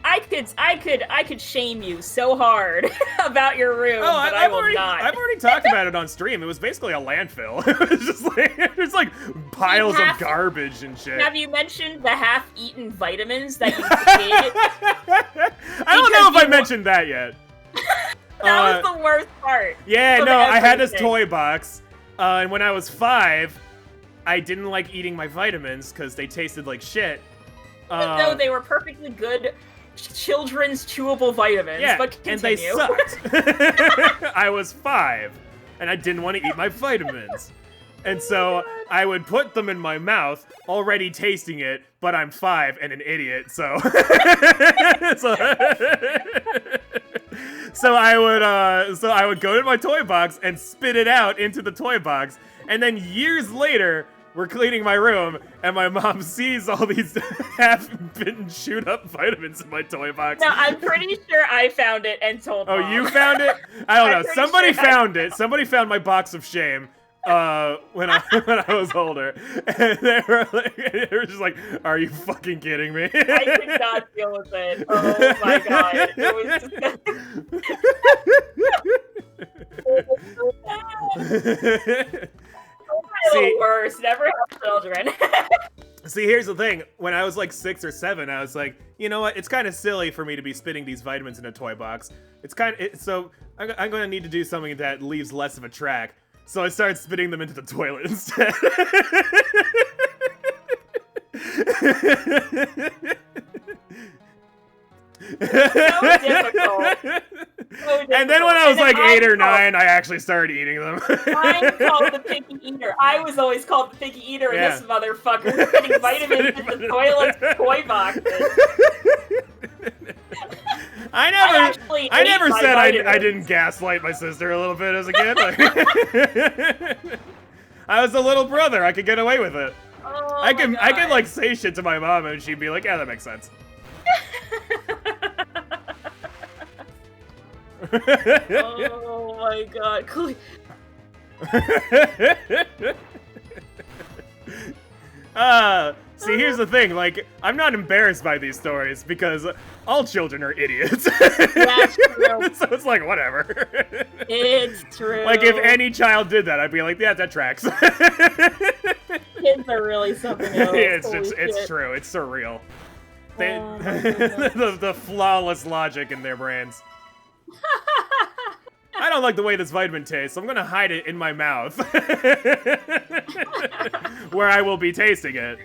I could shame you so hard about your room, but I will not. I've already talked about it on stream. It was basically a landfill. It was just like, there's like piles of garbage and shit. Have you mentioned the half-eaten vitamins that you ate? I don't know if I mentioned that yet. That was the worst part. Yeah, no, I had this toy box, and when I was 5, I didn't like eating my vitamins because they tasted like shit. Even though they were perfectly good children's chewable vitamins, but continue. And they sucked. I was 5, and I didn't want to eat my vitamins. And so I would put them in my mouth, already tasting it, but I'm 5 and an idiot, so so I would go to my toy box and spit it out into the toy box, and then years later, we're cleaning my room, and my mom sees all these half-bitten, chewed-up vitamins in my toy box. No, I'm pretty sure I found it and told Mom. Oh, you found it? I don't know. Somebody found it. Somebody found my box of shame. When I was older, and they were just like, "Are you fucking kidding me?" I could not deal with it. Oh my god, it was the worst. Never have children. See, here's the thing. When I was like 6 or 7, I was like, you know what? It's kind of silly for me to be spitting these vitamins in a toy box. So I'm going to need to do something that leaves less of a track. So I started spitting them into the toilet instead. So difficult. And then when I was like 8 or 9, I actually started eating them. I'm called the picky eater. I was always called the picky eater, and this motherfucker spitting vitamins into the toilet toy boxes. I never said I didn't gaslight my sister a little bit as a kid. I was a little brother. I could get away with it. Oh I could like say shit to my mom and she'd be like, "Yeah, that makes sense." Oh my god. See, here's the thing, like, I'm not embarrassed by these stories because all children are idiots. That's true. So it's like, whatever. It's true. Like, if any child did that, I'd be like, yeah, that tracks. Kids are really something else. It's true. It's surreal. The flawless logic in their brains. I don't like the way this vitamin tastes, so I'm gonna hide it in my mouth. Where I will be tasting it.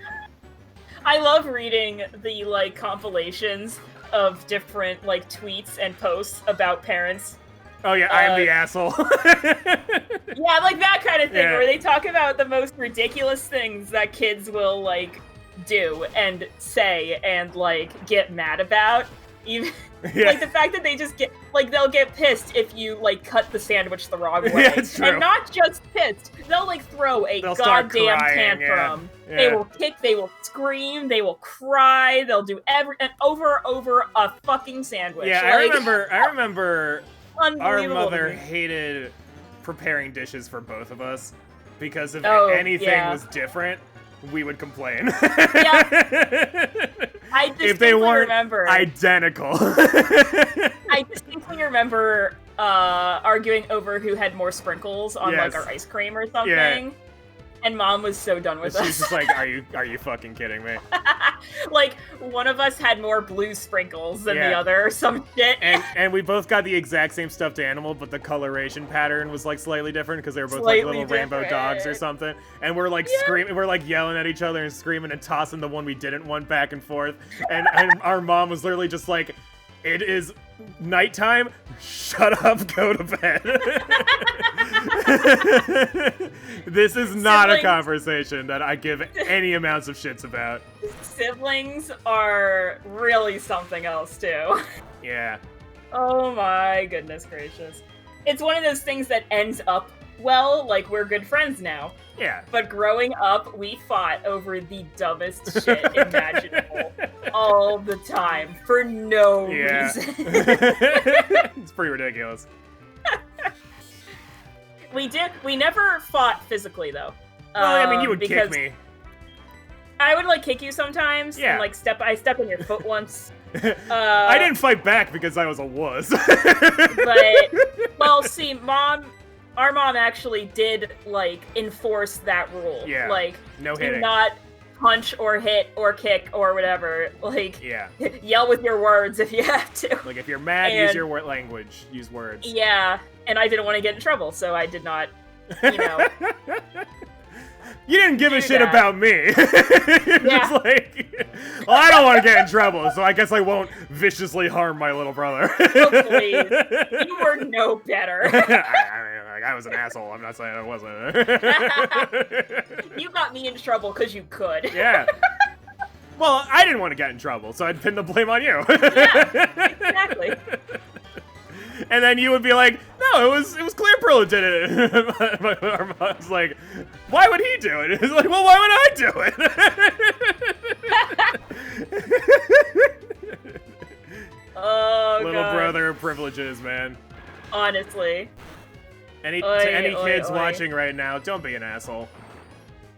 I love reading the, like, compilations of different, like, tweets and posts about parents. Oh yeah, I'm the asshole. Yeah, like that kind of thing, where they talk about the most ridiculous things that kids will, like, do and say and, like, get mad about. Even like the fact that they just get, like, they'll get pissed if you, like, cut the sandwich the wrong way. Yeah, it's true. And not just pissed, they'll, like, throw a goddamn tantrum. Yeah. They will kick, they will scream, they will cry, they'll do and over a fucking sandwich. Yeah, like, I remember our mother to me. hated preparing dishes for both of us because if anything was different, we would complain. Yeah. I distinctly if they weren't remember identical. I distinctly remember arguing over who had more sprinkles on like our ice cream or something. Yeah. And Mom was so done with us. She's just like, are you fucking kidding me? Like, one of us had more blue sprinkles than the other or some shit. And we both got the exact same stuffed animal, but the coloration pattern was like slightly different because they were both like little rainbow dogs or something. And we're like screaming, we're like yelling at each other and screaming and tossing the one we didn't want back and forth. And our mom was literally just like, it is nighttime, shut up, go to bed. This is not a conversation that I give any amounts of shits about. Siblings are really something else, too. Yeah. Oh my goodness gracious. It's one of those things that ends up well, like we're good friends now. Yeah. But growing up, we fought over the dumbest shit imaginable all the time for no reason. It's pretty ridiculous. We never fought physically though. Well, I mean, you would kick me. I would like kick you sometimes. Yeah. And, like I stepped on your foot once. I didn't fight back because I was a wuss. But well, see, our mom actually did, like, enforce that rule. Yeah, like, no hitting. Do not punch or hit or kick or whatever. Like, yell with your words if you have to. Like, if you're mad, use your language. Use words. Yeah, and I didn't want to get in trouble, so I did not, you know. You didn't give a shit about me. Just like, well, I don't want to get in trouble, so I guess I won't viciously harm my little brother. Oh, please. You were no better. Like, I was an asshole. I'm not saying I wasn't. You got me in trouble because you could. Yeah. Well, I didn't want to get in trouble, so I'd pin the blame on you. Yeah, exactly. And then you would be like, no, it was ClearPearl who did it. My mom's like, why would he do it? It's like, well, why would I do it? Oh, Little God. brother privileges, man. Honestly. To any kids watching right now, don't be an asshole.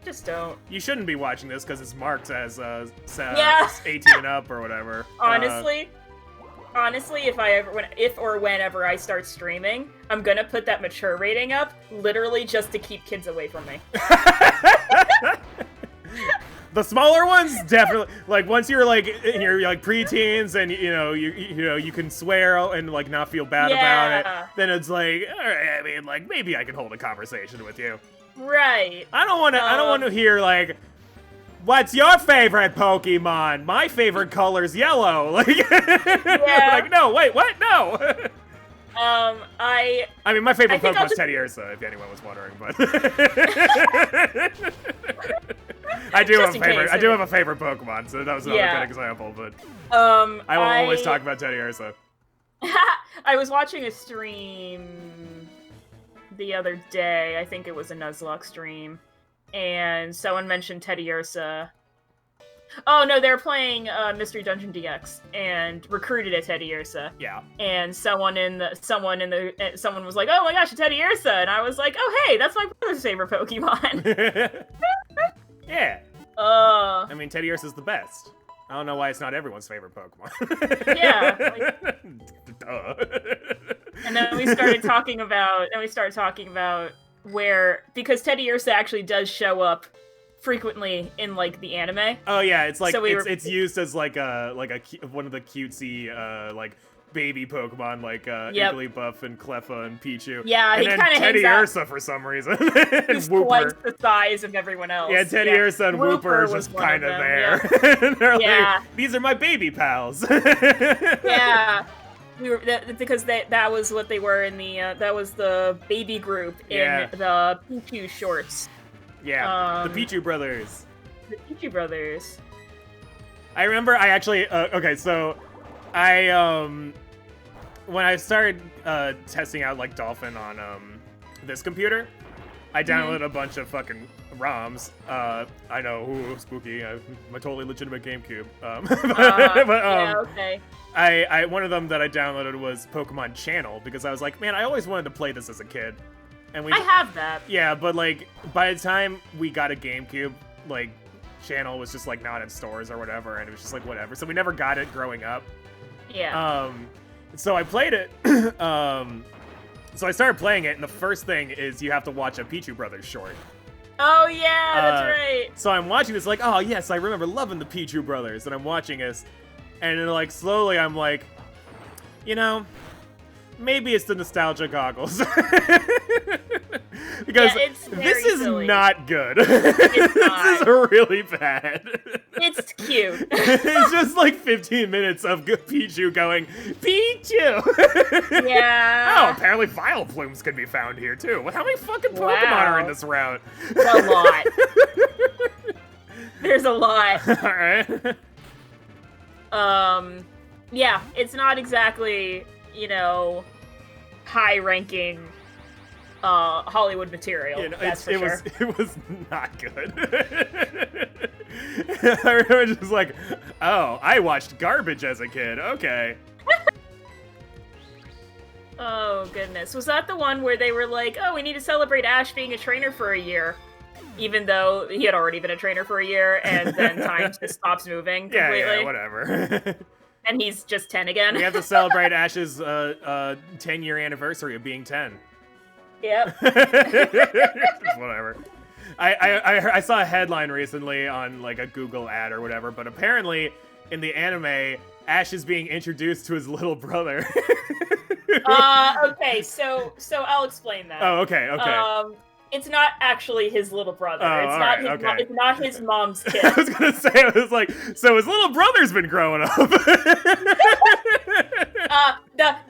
Just don't. You shouldn't be watching this because it's marked as 18 and up or whatever. Honestly, if or whenever I start streaming, I'm gonna put that mature rating up, literally just to keep kids away from me. The smaller ones, definitely. Like once you're like in your like preteens and you can swear and like not feel bad about it, then it's like, all right, I mean, like maybe I can hold a conversation with you. Right. I don't want to hear like, what's your favorite Pokemon? My favorite color's yellow. Like, like no, wait, what? No. I mean, my favorite Pokemon's Teddy Ursa, if anyone was wondering, but I do have a favorite Pokemon, so that was another good example. But I will always talk about Teddy Ursa. I was watching a stream the other day. I think it was a Nuzlocke stream, and someone mentioned Teddy Ursa. Oh no, they were playing Mystery Dungeon DX and recruited a Teddy Ursa. Yeah. And someone was like, "Oh my gosh, a Teddy Ursa," and I was like, "Oh hey, that's my brother's favorite Pokemon." Yeah. I mean, Teddy Ursa's the best. I don't know why it's not everyone's favorite Pokemon. Yeah. Duh. And then we started talking about where, because Teddy Ursa actually does show up frequently in like the anime. Oh yeah, it's like it's used as like one of the cutesy like baby Pokemon, like Igglybuff and Cleffa and Pichu. Yeah, and he kind of Teddy Ursa for some reason. He's twice the size of everyone else. Yeah, Teddy Ursa and Wooper are just kind of there. Yeah. They're like, these are my baby pals. Yeah. Because that was what they were in the that was the baby group in the Pichu shorts. Yeah, the Pichu brothers. The Pichu brothers. I remember I actually so I when I started testing out like Dolphin on this computer, I downloaded a bunch of fucking ROMs. I know, ooh, spooky. My totally legitimate GameCube. Okay. I one of them that I downloaded was Pokemon Channel because I was like, man, I always wanted to play this as a kid. And I have that. Yeah, but like by the time we got a GameCube, like Channel was just like not in stores or whatever, and it was just like whatever. So we never got it growing up. Yeah. So I played it. So I started playing it, and the first thing is you have to watch a Pichu Brothers short. Oh yeah, that's right. So I'm watching this like, oh yes, I remember loving the Pichu Brothers, and I'm watching this, and then like slowly I'm like, maybe it's the nostalgia goggles. Because this is silly. Not good. It's not. This is really bad. It's cute. It's just like 15 minutes of Pichu going, Pichu! Yeah. Oh, apparently Vileplumes can be found here too. Well, how many fucking Pokemon are in this route? A lot. There's a lot. Alright. Yeah, it's not exactly, high-ranking Hollywood material. That's for sure. It was not good. I remember just like, oh, I watched garbage as a kid. Okay. Oh, goodness. Was that the one where they were like, oh, we need to celebrate Ash being a trainer for a year? Even though he had already been a trainer for a year, and then time just stops moving completely. Yeah, whatever. And he's just 10 again. We have to celebrate Ash's 10-year anniversary of being 10. Yep. Whatever. I saw a headline recently on like a Google ad or whatever, but apparently in the anime, Ash is being introduced to his little brother. Okay, so I'll explain that. Oh, okay. It's not actually his little brother. It's not his mom's kid. I was gonna say, I was like, so his little brother's been growing up.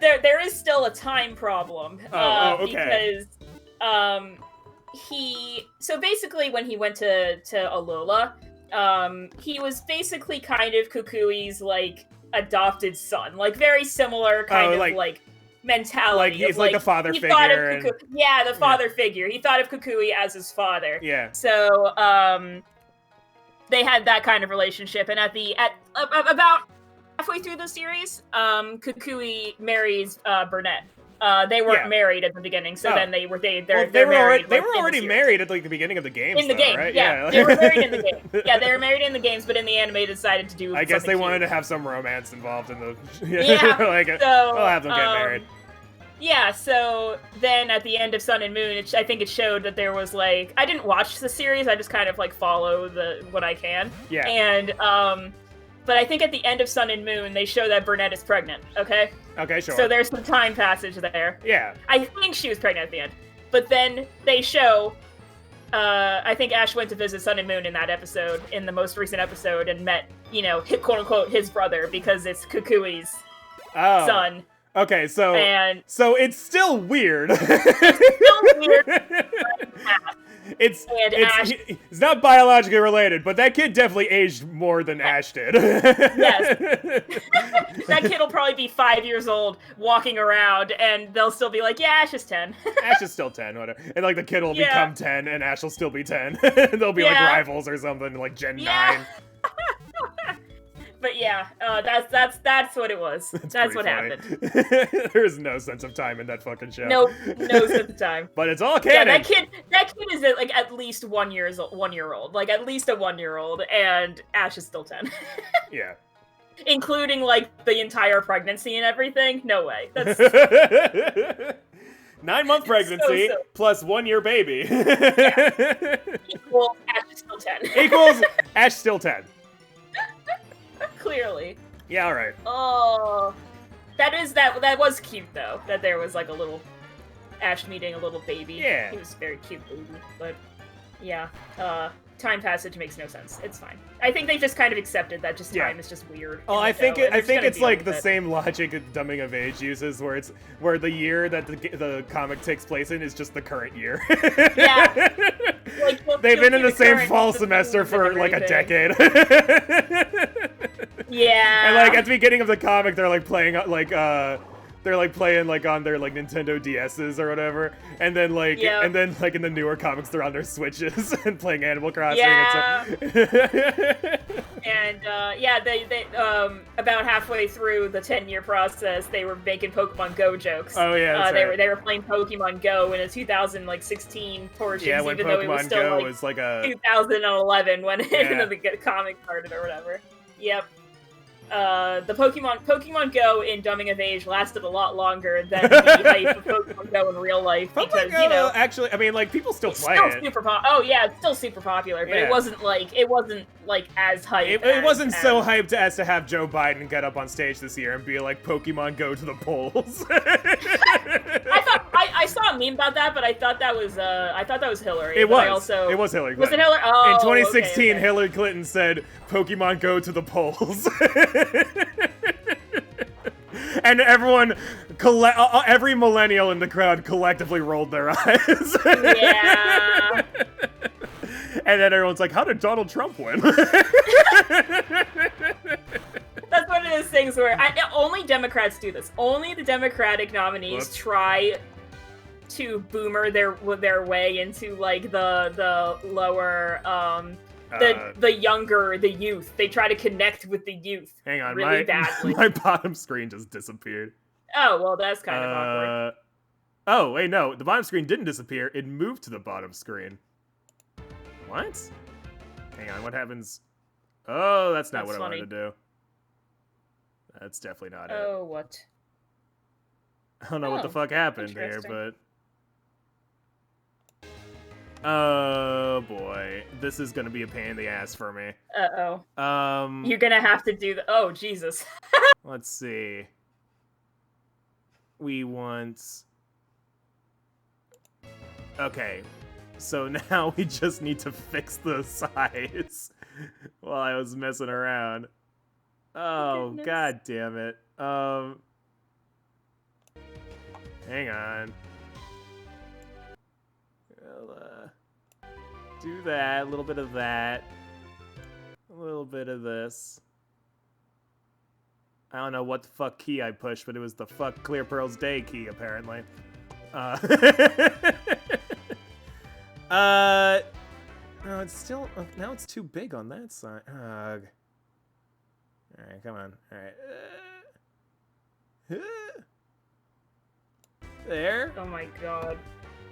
There is still a time problem. Okay. Because so basically when he went to Alola, he was basically kind of Kukui's like adopted son, like very similar kind of like mentality. Like he's like the father he figure. Thought of the father figure. He thought of Kukui as his father. Yeah. So they had that kind of relationship, and at about halfway through the series, Kukui marries Burnett. They weren't married at the beginning, so then they were married. They were already married at like the beginning of the games. In the game, right? Yeah. They were married in the game. Yeah, they were married in the games, but in the anime, they decided to do. I guess they cute. wanted to have some romance involved in the. Yeah. Like, so we'll have them get married. Yeah. So then, at the end of Sun and Moon, I think it showed that there was like I didn't watch the series. I just kind of like follow what I can. Yeah. And but I think at the end of Sun and Moon, they show that Burnett is pregnant. Okay. Okay, sure. So there's some time passage there. Yeah. I think she was pregnant at the end. But then they show, I think Ash went to visit Sun and Moon in that episode, in the most recent episode, and met, quote unquote, his brother, because it's Kukui's son. Okay, so it's still weird. It's still weird. It's not biologically related, but that kid definitely aged more than Ash did. Yes. That kid will probably be 5 years old, walking around, and they'll still be like, yeah, Ash is 10. Ash is still 10, whatever. And like the kid will become 10, and Ash will still be 10. They'll be like rivals or something, like Gen 9. But yeah, that's what it was. That's what happened. There is no sense of time in that fucking show. No sense of time. But it's all canon. Yeah, that kid is like at least 1 year old, like at least a 1-year-old, and Ash is still 10. Yeah. Including like the entire pregnancy and everything. No way. That's 9-month pregnancy plus 1 year baby. Yeah. Equals Ash is still 10. Equals Ash still 10. Clearly. Yeah, alright. Oh. That was cute though. That there was like a little Ash meeting a little baby. Yeah. He was a very cute baby. But yeah. Time passage makes no sense. It's fine. I think they just kind of accepted that time is just weird. Oh, I think it's like the same logic that Dumbing of Age uses, where the year that the comic takes place in is just the current year. Yeah. Like, they've been in the same fall semester for like a decade. Yeah. And like at the beginning of the comic, they're like playing like on their like Nintendo DSs or whatever, and then like in the newer comics they're on their Switches and playing Animal Crossing. Yeah. And so and they about halfway through the 10-year process, they were making Pokemon Go jokes. Oh yeah, they were playing Pokemon Go in a 2016 portion, when even Pokemon though it was still Go like was like a 2011 when the comic started or whatever. Yep. The Pokemon Go in Dumbing of Age lasted a lot longer than the hype of Pokemon Go in real life because actually, I mean, like people still play it. It's still super popular, but it wasn't like as hyped. It wasn't so hyped as to have Joe Biden get up on stage this year and be like, "Pokemon Go to the polls." I saw a meme about that, but I thought that was Hillary. It was Hillary Clinton. Was it Hillary? Oh, in 2016, okay. Hillary Clinton said, "Pokemon Go to the polls." And every millennial in the crowd collectively rolled their eyes. Yeah. And then everyone's like, how did Donald Trump win? That's one of those things where only Democrats do this. Only the Democratic nominees try to boomer their way into like the lower the youth. They try to connect with the youth. Hang on, really badly. My bottom screen just disappeared. Oh well, that's kind of awkward. Oh wait, no, the bottom screen didn't disappear. It moved to the bottom screen. What? Hang on, what happens? Oh, that's not what funny. I wanted to do. That's definitely not it. Oh, what? I don't know what the fuck happened here, but... Oh, boy. This is gonna be a pain in the ass for me. Uh-oh. You're gonna have to do the... Oh, Jesus. Let's see. We want... Okay. So now we just need to fix the size while I was messing around. Oh, god damn it. Hang on. Do that. A little bit of that. A little bit of this. I don't know what the fuck key I pushed, but it was the fuck ClearPearl's Day key, apparently. No, it's still... now it's too big on that side. Alright, come on. Alright. There. Oh my god.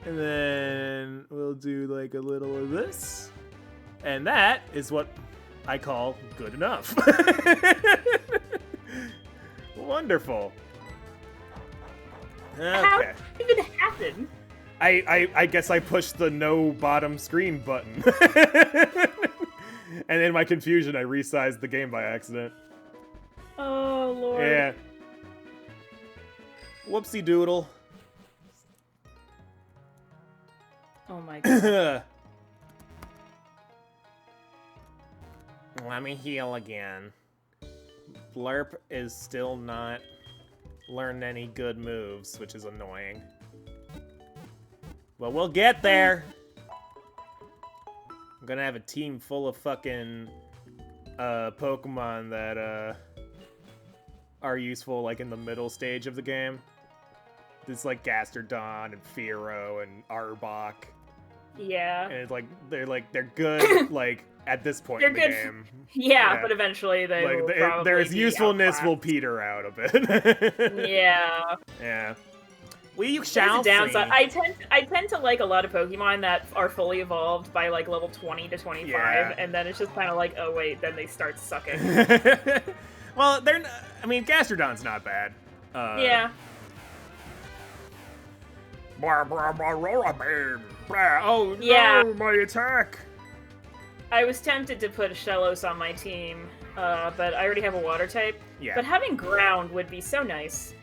And then we'll do like a little of this. And that is what I call good enough. Wonderful. Okay. How did it even happen? I guess I pushed the no bottom screen button. And in my confusion, I resized the game by accident. Oh, Lord. Yeah. Whoopsie doodle. Oh my god. Let me heal again. Blurp is still not learned any good moves, which is annoying. But we'll get there. I'm gonna have a team full of fucking Pokemon that are useful like in the middle stage of the game. It's like Gastrodon and Fearow and Arbok. Yeah. And it's like they're good like at this point They're in the good. game. Yeah, but eventually they will probably their be usefulness outclassed. will peter out a bit. Yeah. Yeah. We shall There's a downside. see. I tend to like a lot of Pokemon that are fully evolved by like level 20 to 25, Yeah. and then it's just kind of like, oh wait, then they start sucking. Well, I mean, Gastrodon's not bad. Yeah. Oh Yeah. no, my attack! I was tempted to put Shellos on my team, but I already have a water type. Yeah. But having ground would be so nice.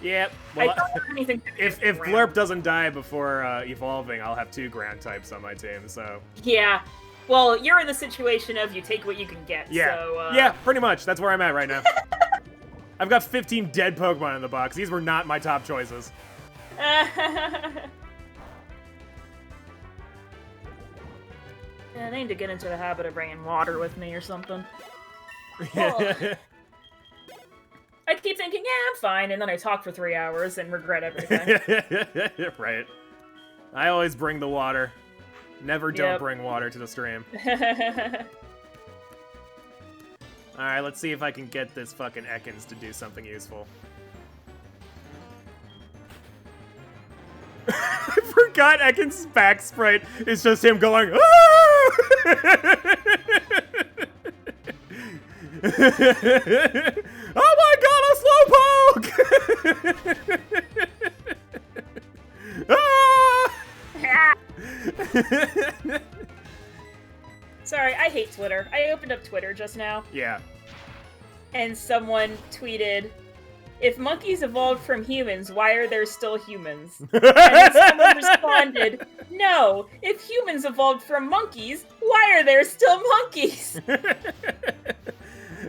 Yep. I Well, don't have anything to do if with ground. Blurp doesn't die before evolving, I'll have 2 ground types on my team. So Yeah. Well, you're in the situation of you take what you can get. yeah, So, yeah, pretty much. That's where I'm at right now. I've got 15 dead Pokemon in the box. These were not my top choices. Yeah, I need to get into the habit of bringing water with me or something. Oh. I keep thinking, yeah, I'm fine, and then I talk for 3 hours and regret everything. Right. I always bring the water. Never don't Yep. bring water to the stream. Alright, let's see if I can get this fucking Ekans to do something useful. I forgot Ekans' back sprite is just him going, "Ah!" Oh my god, a Slowpoke! Ah! Sorry, I hate Twitter. I opened up Twitter just now, Yeah. and someone tweeted, if monkeys evolved from humans, why are there still humans? And then someone responded, no, if humans evolved from monkeys, why are there still monkeys?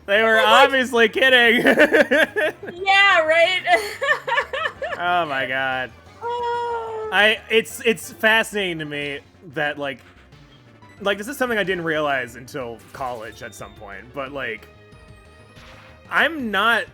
They were obviously kidding. Yeah, right? Oh my god. Oh. It's fascinating to me that like this is something I didn't realize until college at some point, but like I'm not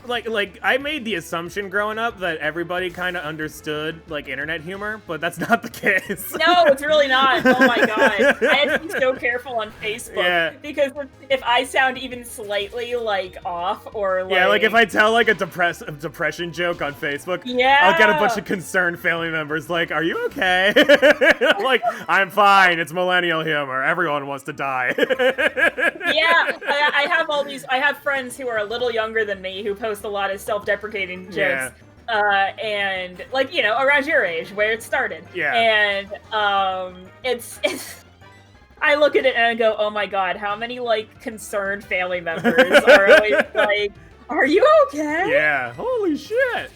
like I made the assumption growing up that everybody kind of understood like internet humor, but that's not the case. No, it's really not. Oh my god. I have to be so careful on Facebook. Yeah. Because if I sound even slightly like off or like... Yeah, like if I tell like a depression joke on Facebook, Yeah. I'll get a bunch of concerned family members like, "Are you okay?" I'm like, "I'm fine. It's millennial humor. Everyone wants to die." Yeah, I have all these... I have friends who are a little younger than me who post a lot of self-deprecating jokes. Yeah. And like, you know, around your age where it started. Yeah. And it's I look at it and I go, oh my god, how many like concerned family members are always like, are you okay? Yeah. Holy shit.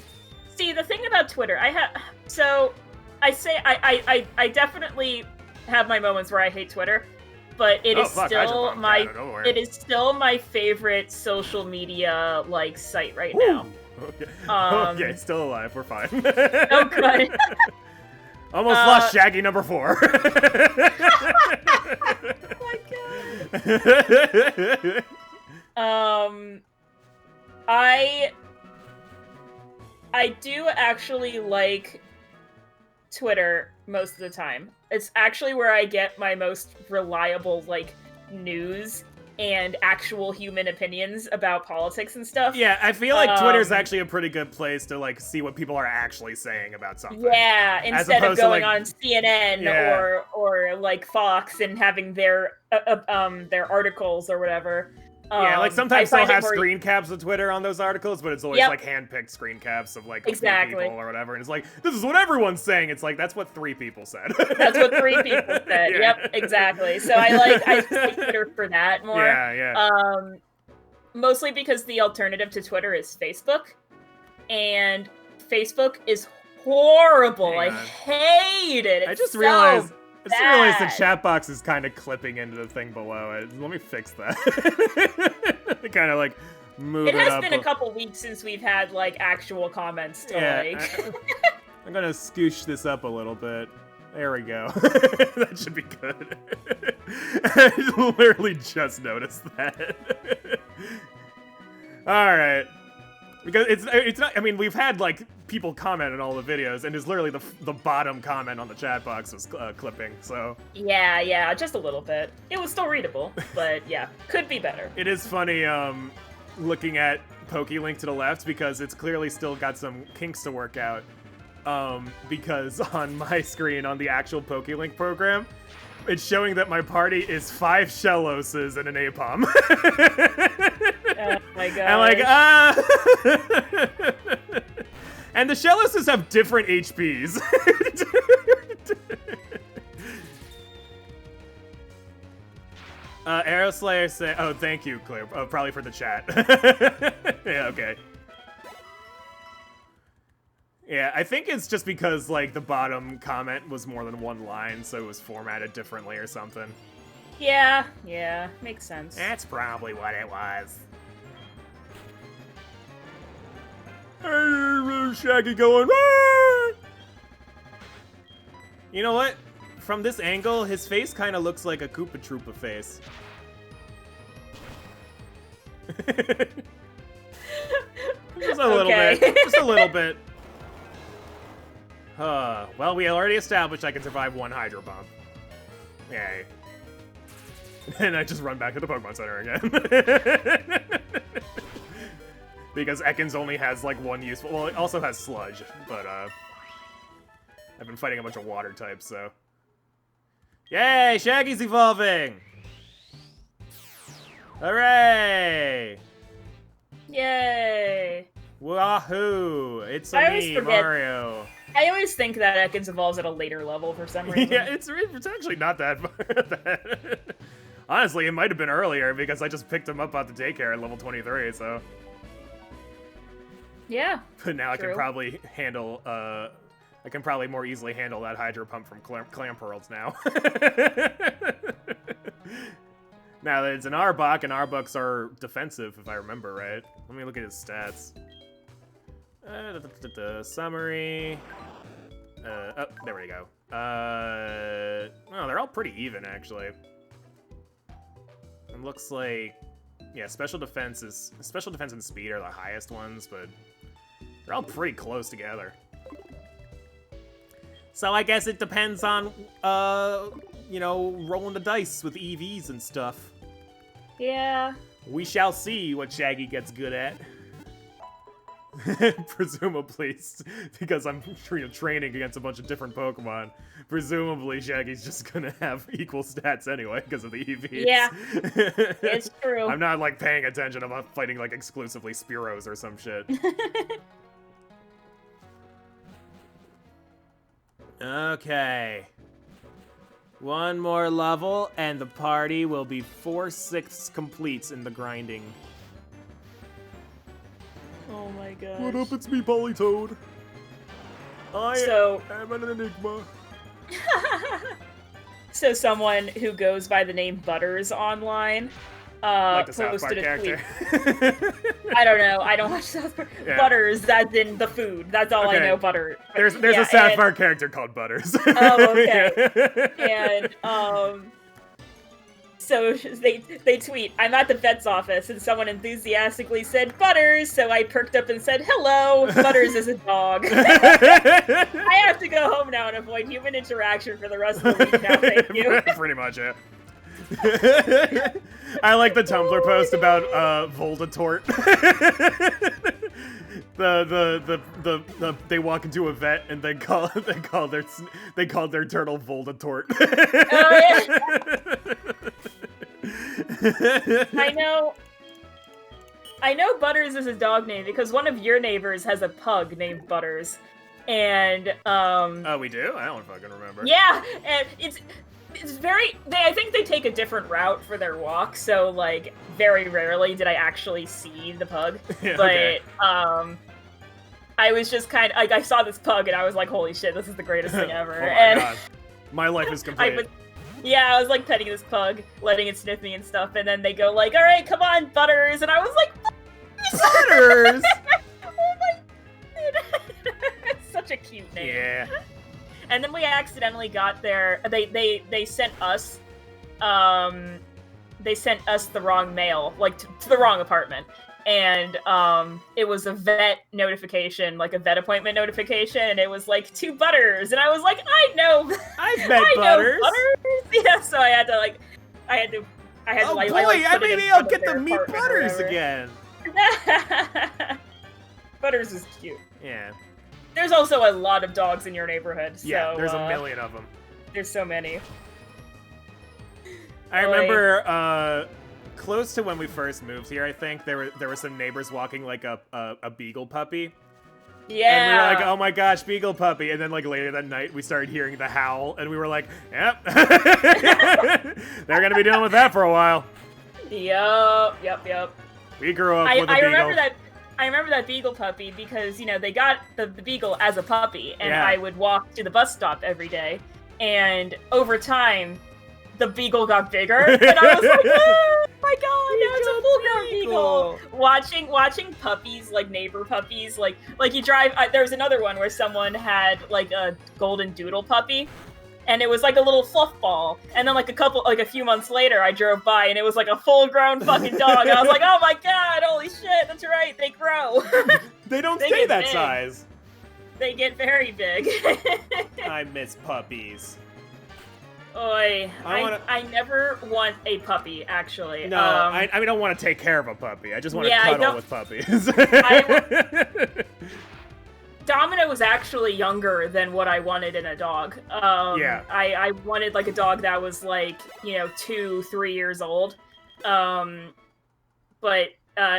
See, the thing about Twitter, I definitely have my moments where I hate Twitter, but it is still my favorite social media like site right now. Okay. Um, Okay, still alive. We're fine. Oh, good. Almost lost Shaggy number 4. Oh my god. I do actually like Twitter most of the time. It's actually where I get my most reliable, like, news and actual human opinions about politics and stuff. Yeah, I feel like Twitter's actually a pretty good place to, like, see what people are actually saying about something. Yeah, instead of going like, on CNN or like Fox and having their articles or whatever. Yeah, like sometimes they'll have screen caps of Twitter on those articles, but it's always like hand-picked screen caps of like 3 people or whatever, and it's like, this is what everyone's saying. It's like, that's what 3 people said. That's what 3 people said. Yeah. Yep, exactly. So I just like Twitter for that more. Yeah. Mostly because the alternative to Twitter is Facebook, and Facebook is horrible. I hate it. It's I just realized the chat box is kind of clipping into the thing below it. Let me fix that. Kind of like move it up. It has been a couple weeks since we've had like actual comments to like. I'm gonna scoosh this up a little bit. There we go. That should be good. I literally just noticed that. All right. Because it's not, I mean, we've had, like, people comment on all the videos, and it's literally the bottom comment on the chat box was clipping, so. Yeah, just a little bit. It was still readable, but yeah, could be better. It is funny, looking at PokeLink to the left, because it's clearly still got some kinks to work out. Because on my screen, on the actual PokeLink program, it's showing that my party is 5 Shelloses and an Apom. Oh my god. I'm like, and the Shelloses have different HPs. Aeroslayer say, oh, thank you, Clear. Oh, probably for the chat. Yeah, okay. Yeah, I think it's just because, like, the bottom comment was more than 1 line, so it was formatted differently or something. Yeah, makes sense. That's probably what it was. Shaggy going, ah! You know what? From this angle, his face kind of looks like a Koopa Troopa face. Just a little bit. Just a little bit. Well, we already established I can survive 1 Hydro Pump. Yay. And I just run back to the Pokemon Center again. Because Ekans only has, like, 1 useful... Well, it also has Sludge, but, I've been fighting a bunch of water types, so... Yay! Shaggy's evolving! Hooray! Yay! Wahoo! It's me, Mario. I always think that Ekans evolves at a later level for some reason. Yeah, it's actually not that far. Honestly, it might have been earlier because I just picked him up out the daycare at level 23, so... Yeah. But now I can probably handle, I can probably more easily handle that Hydro Pump from ClearPearls now. Now that it's an Arbok, and Arbuks are defensive, if I remember right. Let me look at his stats. Summary. Oh, there we go. Oh, they're all pretty even, actually. It looks like, yeah, special defense and speed are the highest ones, but they're all pretty close together. So I guess it depends on, you know, rolling the dice with EVs and stuff. Yeah. We shall see what Shaggy gets good at. Presumably, because I'm training against a bunch of different Pokemon. Presumably, Shaggy's just gonna have equal stats anyway because of the EVs. Yeah, it's true. I'm not, like, paying attention. I'm not fighting, like, exclusively Spearows or some shit. Okay. 1 more level, and the party will be 4/6 complete in the grinding. Oh my god. What up, it's me, Polytoad. I am an enigma. So someone who goes by the name Butters online Like the South Park posted a tweet. character. I don't know. I don't watch South Park. Yeah. Butters, as in the food. That's all I know. Butter. There's a South Park character called Butters. Oh, okay. And so they tweet, "I'm at the vet's office," and someone enthusiastically said, "Butters." So I perked up and said, "Hello, Butters is a dog." I have to go home now and avoid human interaction for the rest of the week now. Thank you. Pretty much it. I like the Tumblr post about Voldatort. They walk into a vet and they call their turtle Voldatort. Oh yeah. I know Butters is a dog name because one of your neighbors has a pug named Butters. And oh, we do? I don't fucking remember. Yeah, and it's very I think they take a different route for their walk, so like very rarely did I actually see the pug. Yeah, but okay. I was just kind of like, I saw this pug and I was like, holy shit, this is the greatest thing ever. Oh my and God. My life is complete. I was like petting this pug, letting it sniff me and stuff, and then they go like, all right, come on, Butters, and I was like, Butters! Oh my God. It's such a cute name. Yeah. And then we accidentally got there. They sent us, the wrong mail, like to the wrong apartment, and it was a vet notification, like a vet appointment notification, and it was like 2 Butters, and I was like, I've met Butters. Yeah, so I had to. Oh boy, maybe I'll get to meet Butters again. Butters is cute. Yeah. There's also a lot of dogs in your neighborhood. So, yeah, there's a million of them. There's so many. I remember close to when we first moved here, I think there were some neighbors walking like a beagle puppy. Yeah. And we were like, oh my gosh, beagle puppy. And then like later that night we started hearing the howl and we were like, yep. They're gonna be dealing with that for a while. Yep. We grew up with a beagle. I remember that beagle puppy because, they got the beagle as a puppy, and yeah. I would walk to the bus stop every day, and over time, the beagle got bigger, and I was like, oh my God, now it's a full-grown beagle! Watching puppies, like neighbor puppies, like you drive, there was another one where someone had like a golden doodle puppy, and it was like a little fluff ball. And then like a few months later, I drove by and it was like a full-grown fucking dog. I was like, oh my God, holy shit, that's right, they grow. They don't stay that size. They get very big. I miss puppies. Oy, I never want a puppy, actually. No, I don't want to take care of a puppy. I just want to cuddle with puppies. Domino was actually younger than what I wanted in a dog. Yeah. I wanted like a dog that was like, 2-3 years old. But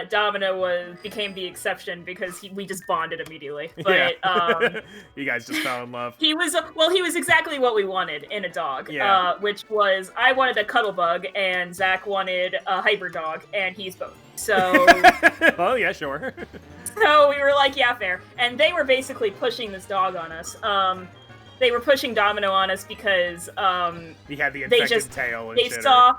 Domino became the exception because we just bonded immediately. But yeah. You guys just fell in love. He was exactly what we wanted in a dog. Yeah. Which was, I wanted a cuddle bug and Zach wanted a hyper dog, and he's both. So oh yeah, sure. So we were like, yeah, fair. And they were basically pushing this dog on us. They were pushing Domino on us because he had the infected tail and they saw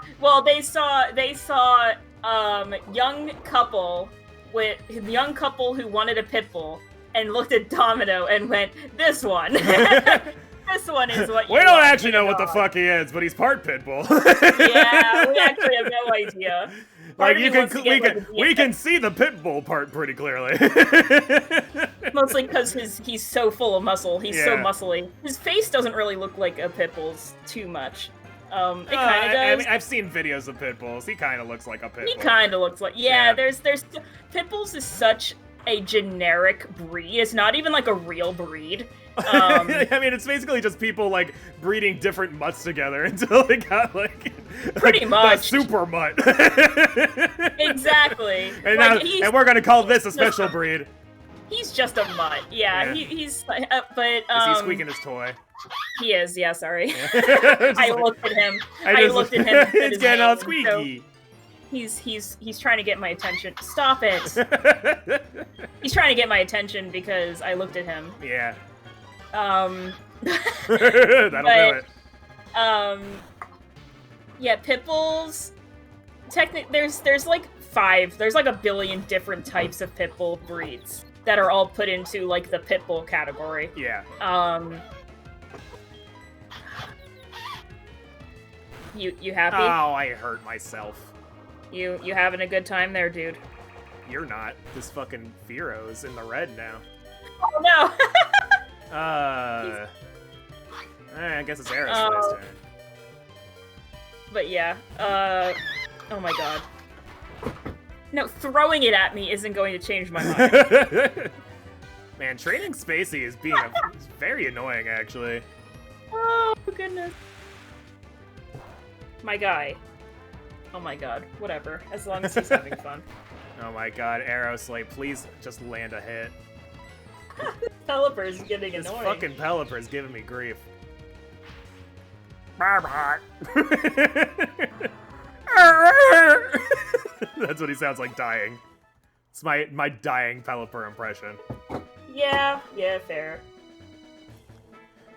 young couple who wanted a pit bull and looked at Domino and went, this one. This one is what you We don't actually know what the fuck he is, but he's part pit bull. Yeah, we actually have no idea. Like we can see the pit bull part pretty clearly. Mostly because he's so full of muscle. He's so muscly. His face doesn't really look like a pit bull's too much. It kind of does. I mean, I've seen videos of pit bulls. He kind of looks like a pit bull. He kind of looks like There's pit bulls is such a generic breed. It's not even like a real breed. I mean, it's basically just people like breeding different mutts together until they got like pretty much the super mutt. Exactly. And we're gonna call this a special breed. He's just a mutt. Yeah. He's but is he squeaking his toy? He is. Yeah. Sorry. Yeah. I looked at him. It's getting all squeaky. So he's trying to get my attention. Stop it. He's trying to get my attention because I looked at him. Yeah. That'll do it. Yeah, pit bulls. there's like 5. There's like a billion different types of pit bull breeds that are all put into like the pit bull category. Yeah. You happy? Oh, I hurt myself. You having a good time there, dude? You're not. This fucking Fearo's in the red now. Oh no. I guess it's Aerosmith's turn. But yeah. Oh my god. No, throwing it at me isn't going to change my mind. Man, training Spacey is being is very annoying, actually. Oh goodness. My guy. Oh my god. Whatever. As long as he's having fun. Oh my god, Aeroslate, please just land a hit. Pelipper's getting This annoying. fucking Pelipper's giving me grief. That's what he sounds like dying. It's my dying Pelipper impression. Yeah, fair.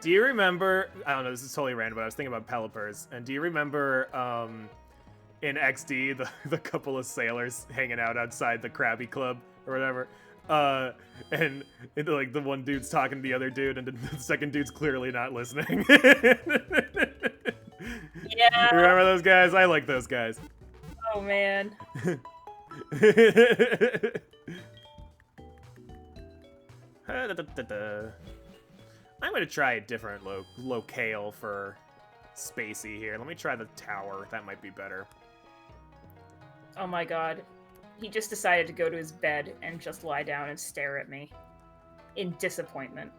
Do you remember, I don't know, this is totally random, but I was thinking about Pelipers, and do you remember, in XD, the couple of sailors hanging out outside the Krabby Club, or whatever, and like, the one dude's talking to the other dude, and the second dude's clearly not listening. Yeah. Remember those guys? I like those guys. Oh, man. I'm gonna try a different locale for Spacey here. Let me try the tower. That might be better. Oh my god. He just decided to go to his bed and just lie down and stare at me. In disappointment.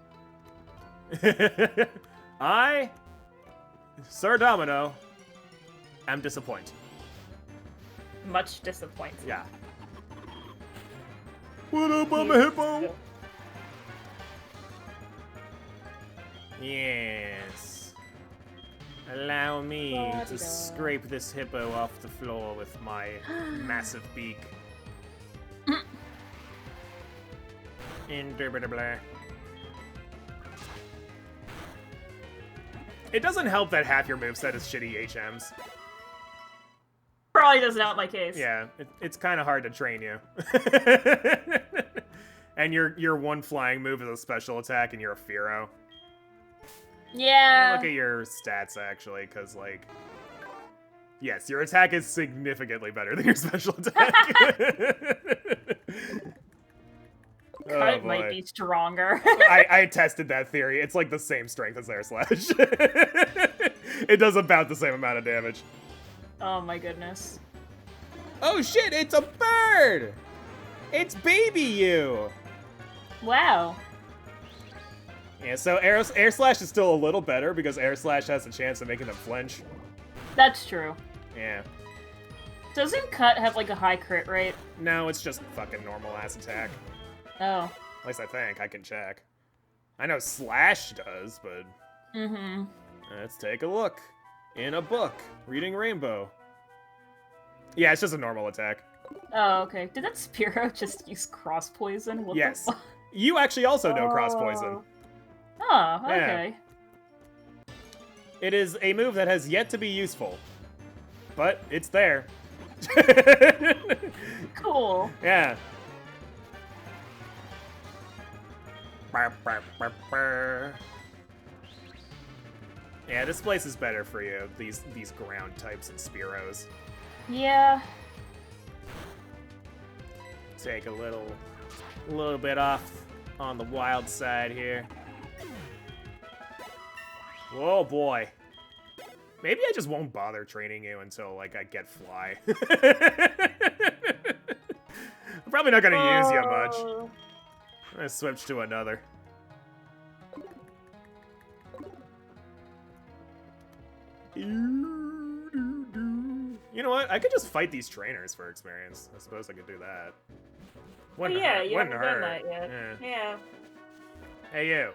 I, Sir Domino, am disappointed. Much disappointed. Yeah. What up, I'm a hippo? Yes. Allow me to scrape this hippo off the floor with my massive beak. Indubitably. It doesn't help that half your moveset is shitty HMs. Probably doesn't help my case. Yeah, it's kind of hard to train you. And your one flying move is a special attack, and you're a Fearo. Yeah. Look at your stats, actually, because, like... Yes, your attack is significantly better than your special attack. Cut might be stronger. I tested that theory. It's like the same strength as Air Slash. It does about the same amount of damage. Oh my goodness. Oh shit, it's a bird! It's Baby You! Wow. Yeah, so Air Slash is still a little better because Air Slash has a chance of making them flinch. That's true. Yeah. Doesn't Cut have like a high crit rate? No, it's just fucking normal ass attack. Oh. At least I think. I can check. I know Slash does, but... Mm-hmm. Let's take a look. In a book. Reading Rainbow. Yeah, it's just a normal attack. Oh, okay. Did that Spearow just use cross poison? What Yes. the fuck? You actually also know cross poison. Oh, okay. Yeah. It is a move that has yet to be useful. But it's there. Cool. Yeah. Yeah, this place is better for you. These ground types and Spearows. Yeah. Take a little bit off on the wild side here. Oh boy. Maybe I just won't bother training you until, like, I get Fly. I'm probably not gonna use you much. I'm gonna switch to another. You know what? I could just fight these trainers for experience. I suppose I could do that. Wouldn't yeah, hurt. you Wouldn't haven't done hurt. that yet. Yeah. Hey, you.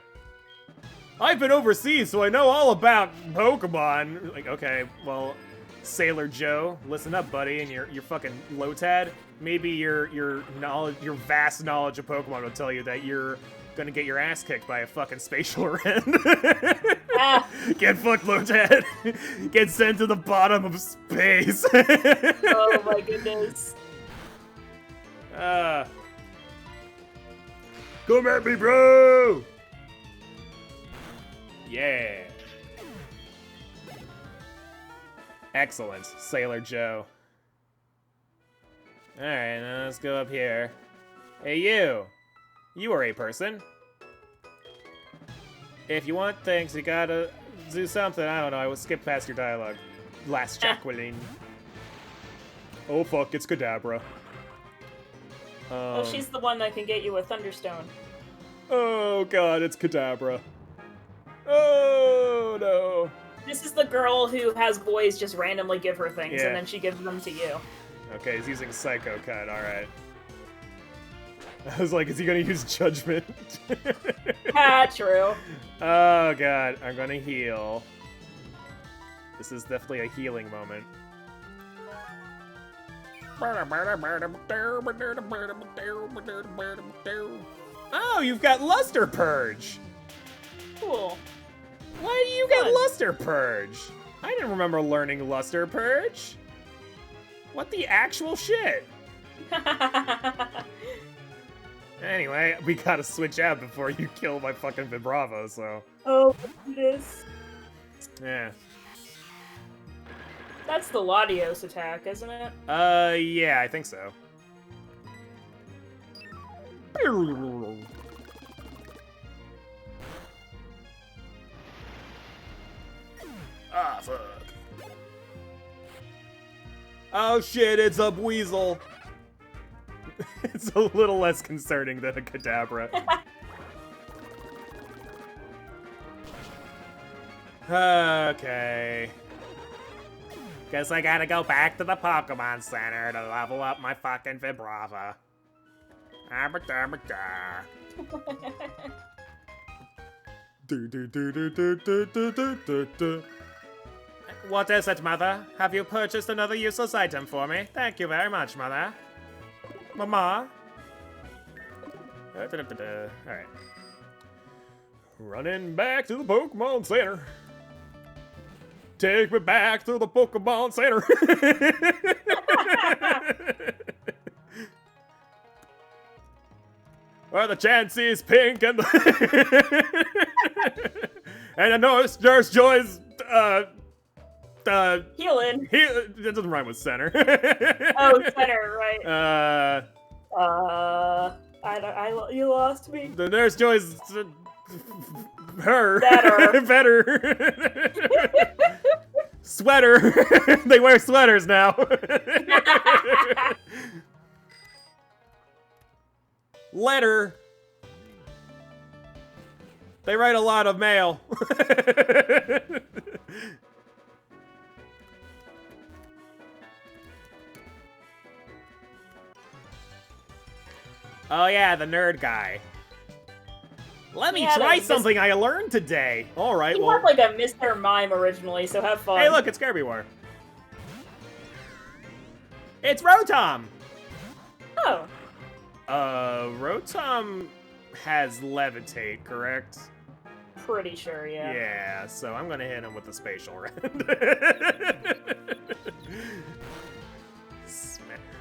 I've been overseas, so I know all about Pokemon. Like, okay, well, Sailor Joe, listen up, buddy, and your fucking Lotad. Maybe your knowledge, your vast knowledge of Pokemon will tell you that your gonna get your ass kicked by a fucking spatial Ren. Ah. Get fucked, Lotet. Get sent to the bottom of space. Oh my goodness. Come at me, bro! Yeah. Excellent, Sailor Joe. Alright, now let's go up here. Hey, you! You are a person. If you want things, you gotta do something. I don't know, I will skip past your dialogue. Last Jacqueline. Oh fuck, it's Kadabra. Oh, she's the one that can get you a Thunderstone. Oh god, it's Kadabra. Oh no. This is the girl who has boys just randomly give her things, Yeah. and then she gives them to you. Okay, he's using Psycho Cut, alright. I was like, is he gonna use Judgment? True. Oh god, I'm gonna heal. This is definitely a healing moment. Oh, you've got Luster Purge! Cool. Why do you get Luster Purge? I didn't remember learning Luster Purge. What the actual shit? Anyway, we gotta switch out before you kill my fucking Vibravo, so... Oh, this. Yeah. That's the Latios attack, isn't it? Yeah, I think so. Ah, fuck. Oh shit, it's a Weasel. It's a little less concerning than a Kadabra. Okay. Guess I gotta go back to the Pokemon Center to level up my fucking Vibrava. What is it, Mother? Have you purchased another useless item for me? Thank you very much, Mother. Mama? Alright. Running back to the Pokemon Center. Take me back to the Pokemon Center. Where the Chansey's pink and the and the Nurse Joy's Healing. That doesn't rhyme with center. Oh, center, right. You lost me. The Nurse Joy's her Better. better sweater. They wear sweaters now. Letter. They write a lot of mail. Oh yeah, the nerd guy. Let me try something I learned today. All right, You well. had like a Mr. Mime originally, so have fun. Hey, look, it's Gardevoir. It's Rotom. Oh. Rotom has Levitate, correct? Pretty sure, yeah. Yeah, so I'm gonna hit him with the Spatial Rend.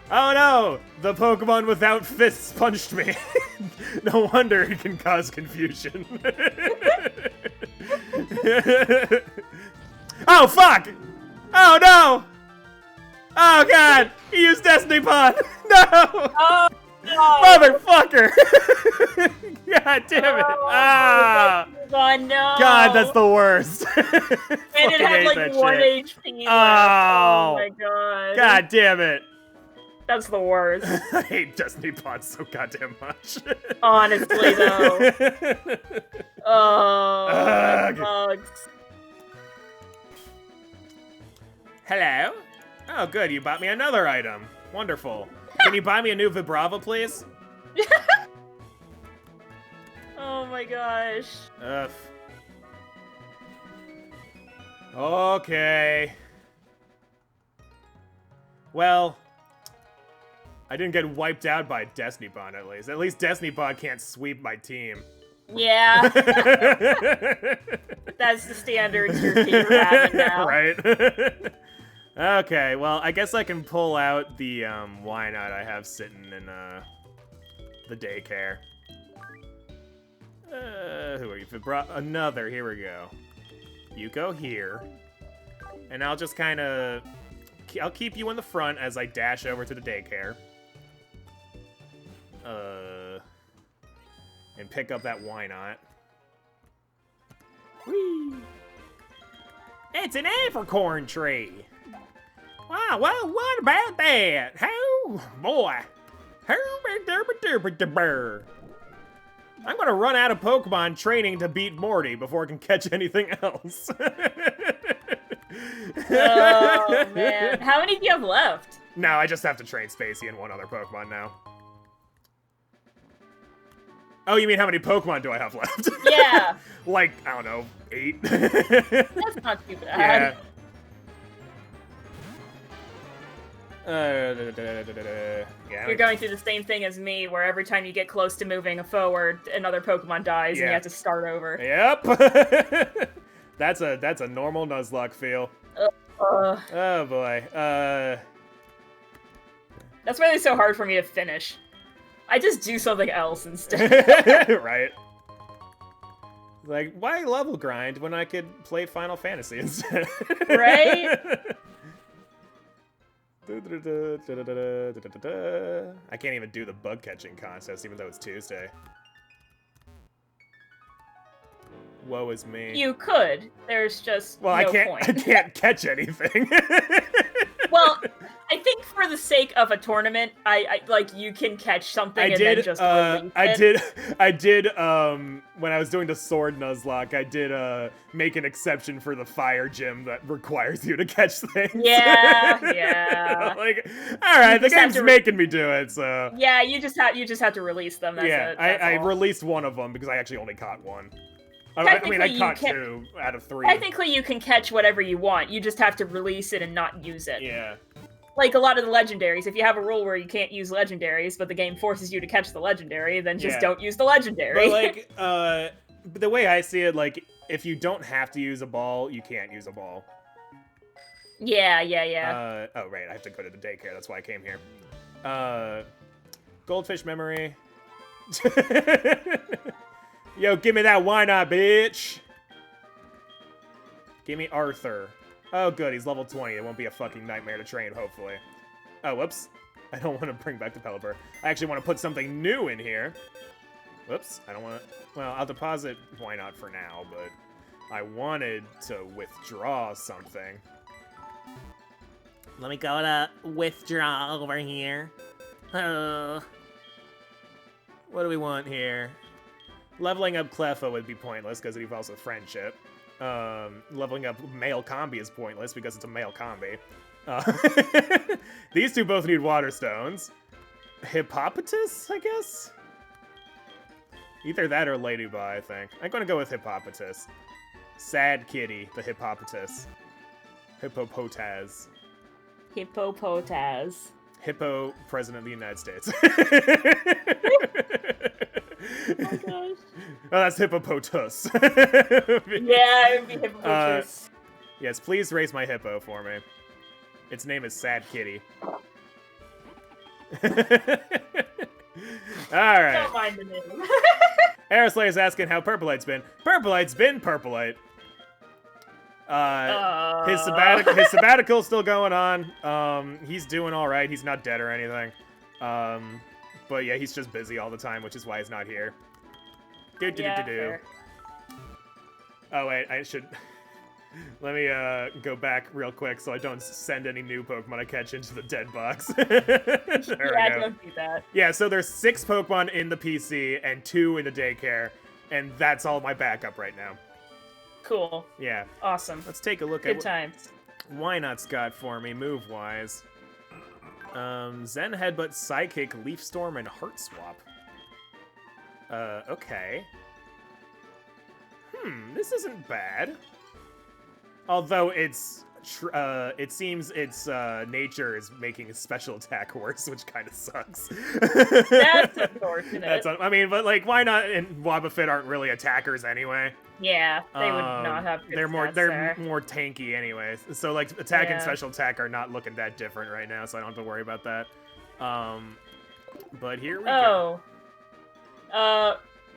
Oh no! The Pokemon without fists punched me. No wonder it can cause confusion. Oh fuck! Oh no! Oh god! He used Destiny Pod! No! Oh, no! Motherfucker! God damn it! Oh, Ah! God, no! God, that's the worst. And it had like 1 HP left. Oh. Oh my god. God damn it! That's the worst. I hate Destiny Pods so goddamn much. Honestly, though. Oh, Ugh. that sucks. Hello? Oh, good. You bought me another item. Wonderful. Can you buy me a new Vibrava, please? Oh my gosh. Ugh. Okay. Well, I didn't get wiped out by Destiny Bond, at least. At least Destiny Bond can't sweep my team. Yeah. That's the standards you're having now. Right. Okay, well, I guess I can pull out the why not I have sitting in the daycare. Who are you? Brought another. Here we go. You go here, and I'll just kind of I'll keep you in the front as I dash over to the daycare. And pick up that why not. Whee! It's an apricorn tree. Wow, well, what about that? Oh, boy. I'm gonna run out of Pokemon training to beat Morty before I can catch anything else. Oh, man. How many do you have left? No, I just have to train Spacey and one other Pokemon now. Oh, you mean how many Pokemon do I have left? Yeah. Like, I don't know, 8? That's not too bad. Yeah. You're going through the same thing as me, where every time you get close to moving forward, another Pokemon dies, and you have to start over. Yep. That's a normal Nuzlocke feel. Oh boy. That's why it's so hard for me to finish. I just do something else instead. Right. Like, why level grind when I could play Final Fantasy instead? Right? I can't even do the bug catching contest, even though it's Tuesday. Woe is me. You could. There's just no point. I can't catch anything. Well, I think for the sake of a tournament, I like you can catch something then just release it. I did when I was doing the sword Nuzlocke, I did make an exception for the fire gym that requires you to catch things. Yeah. Like, all right, the game's making me do it, so. Yeah, you just have to release them. That's yeah, it. That's I all. released one of them because I actually only caught one. I mean, I caught 2 out of 3. Technically, you can catch whatever you want. You just have to release it and not use it. Yeah. Like a lot of the legendaries, if you have a rule where you can't use legendaries, but the game forces you to catch the legendary, then just don't use the legendary. But like, the way I see it, like, if you don't have to use a ball, you can't use a ball. Yeah. Oh, right, I have to go to the daycare, that's why I came here. Goldfish memory. Yo, give me that why not, bitch! Give me Arthur. Oh, good, he's level 20. It won't be a fucking nightmare to train, hopefully. Oh, whoops. I don't want to bring back the Pelipper. I actually want to put something new in here. Whoops, I don't want to... Well, I'll deposit why not for now, but I wanted to withdraw something. Let me go to withdraw over here. What do we want here? Leveling up Cleffa would be pointless because it involves a friendship. Leveling up male combi is pointless because it's a male combi. These two both need water stones. Hippopotas, I guess? Either that or Ladybug, I think. I'm gonna go with Hippopotas. Sad kitty, the Hippopotas. Hippopotaz. Hippopotaz. Hippo, President of the United States. Oh my gosh. Oh, that's Hippopotas. Yeah, it would be Hippopotas. Yes, please raise my hippo for me. Its name is Sad Kitty. Alright. Don't mind the name. Aeroslayer is asking how Purpolite's been. Purpolite's been Purpolite. His sabbatical's still going on. He's doing alright. He's not dead or anything. But yeah, he's just busy all the time, which is why he's not here. Fair. Oh wait, I should... Let me go back real quick so I don't send any new Pokemon I catch into the dead box. There we go. Don't do that. Yeah, so there's 6 Pokemon in the PC and 2 in the daycare, and that's all my backup right now. Cool. Yeah. Awesome. Let's take a look Good at times. Why Not's got for me, move-wise. Zen Headbutt, Psychic, Leaf Storm, and Heart Swap. Okay. This isn't bad. Although it's it seems its nature is making its special attack worse, which kind of sucks. That's unfortunate. I mean, but like, why not? And Wobbuffet aren't really attackers anyway. Yeah, they would not have good they're more stats they're there. more tanky anyways. So like attack and Yeah. special attack are not looking that different right now, so I don't have to worry about that. But here we go.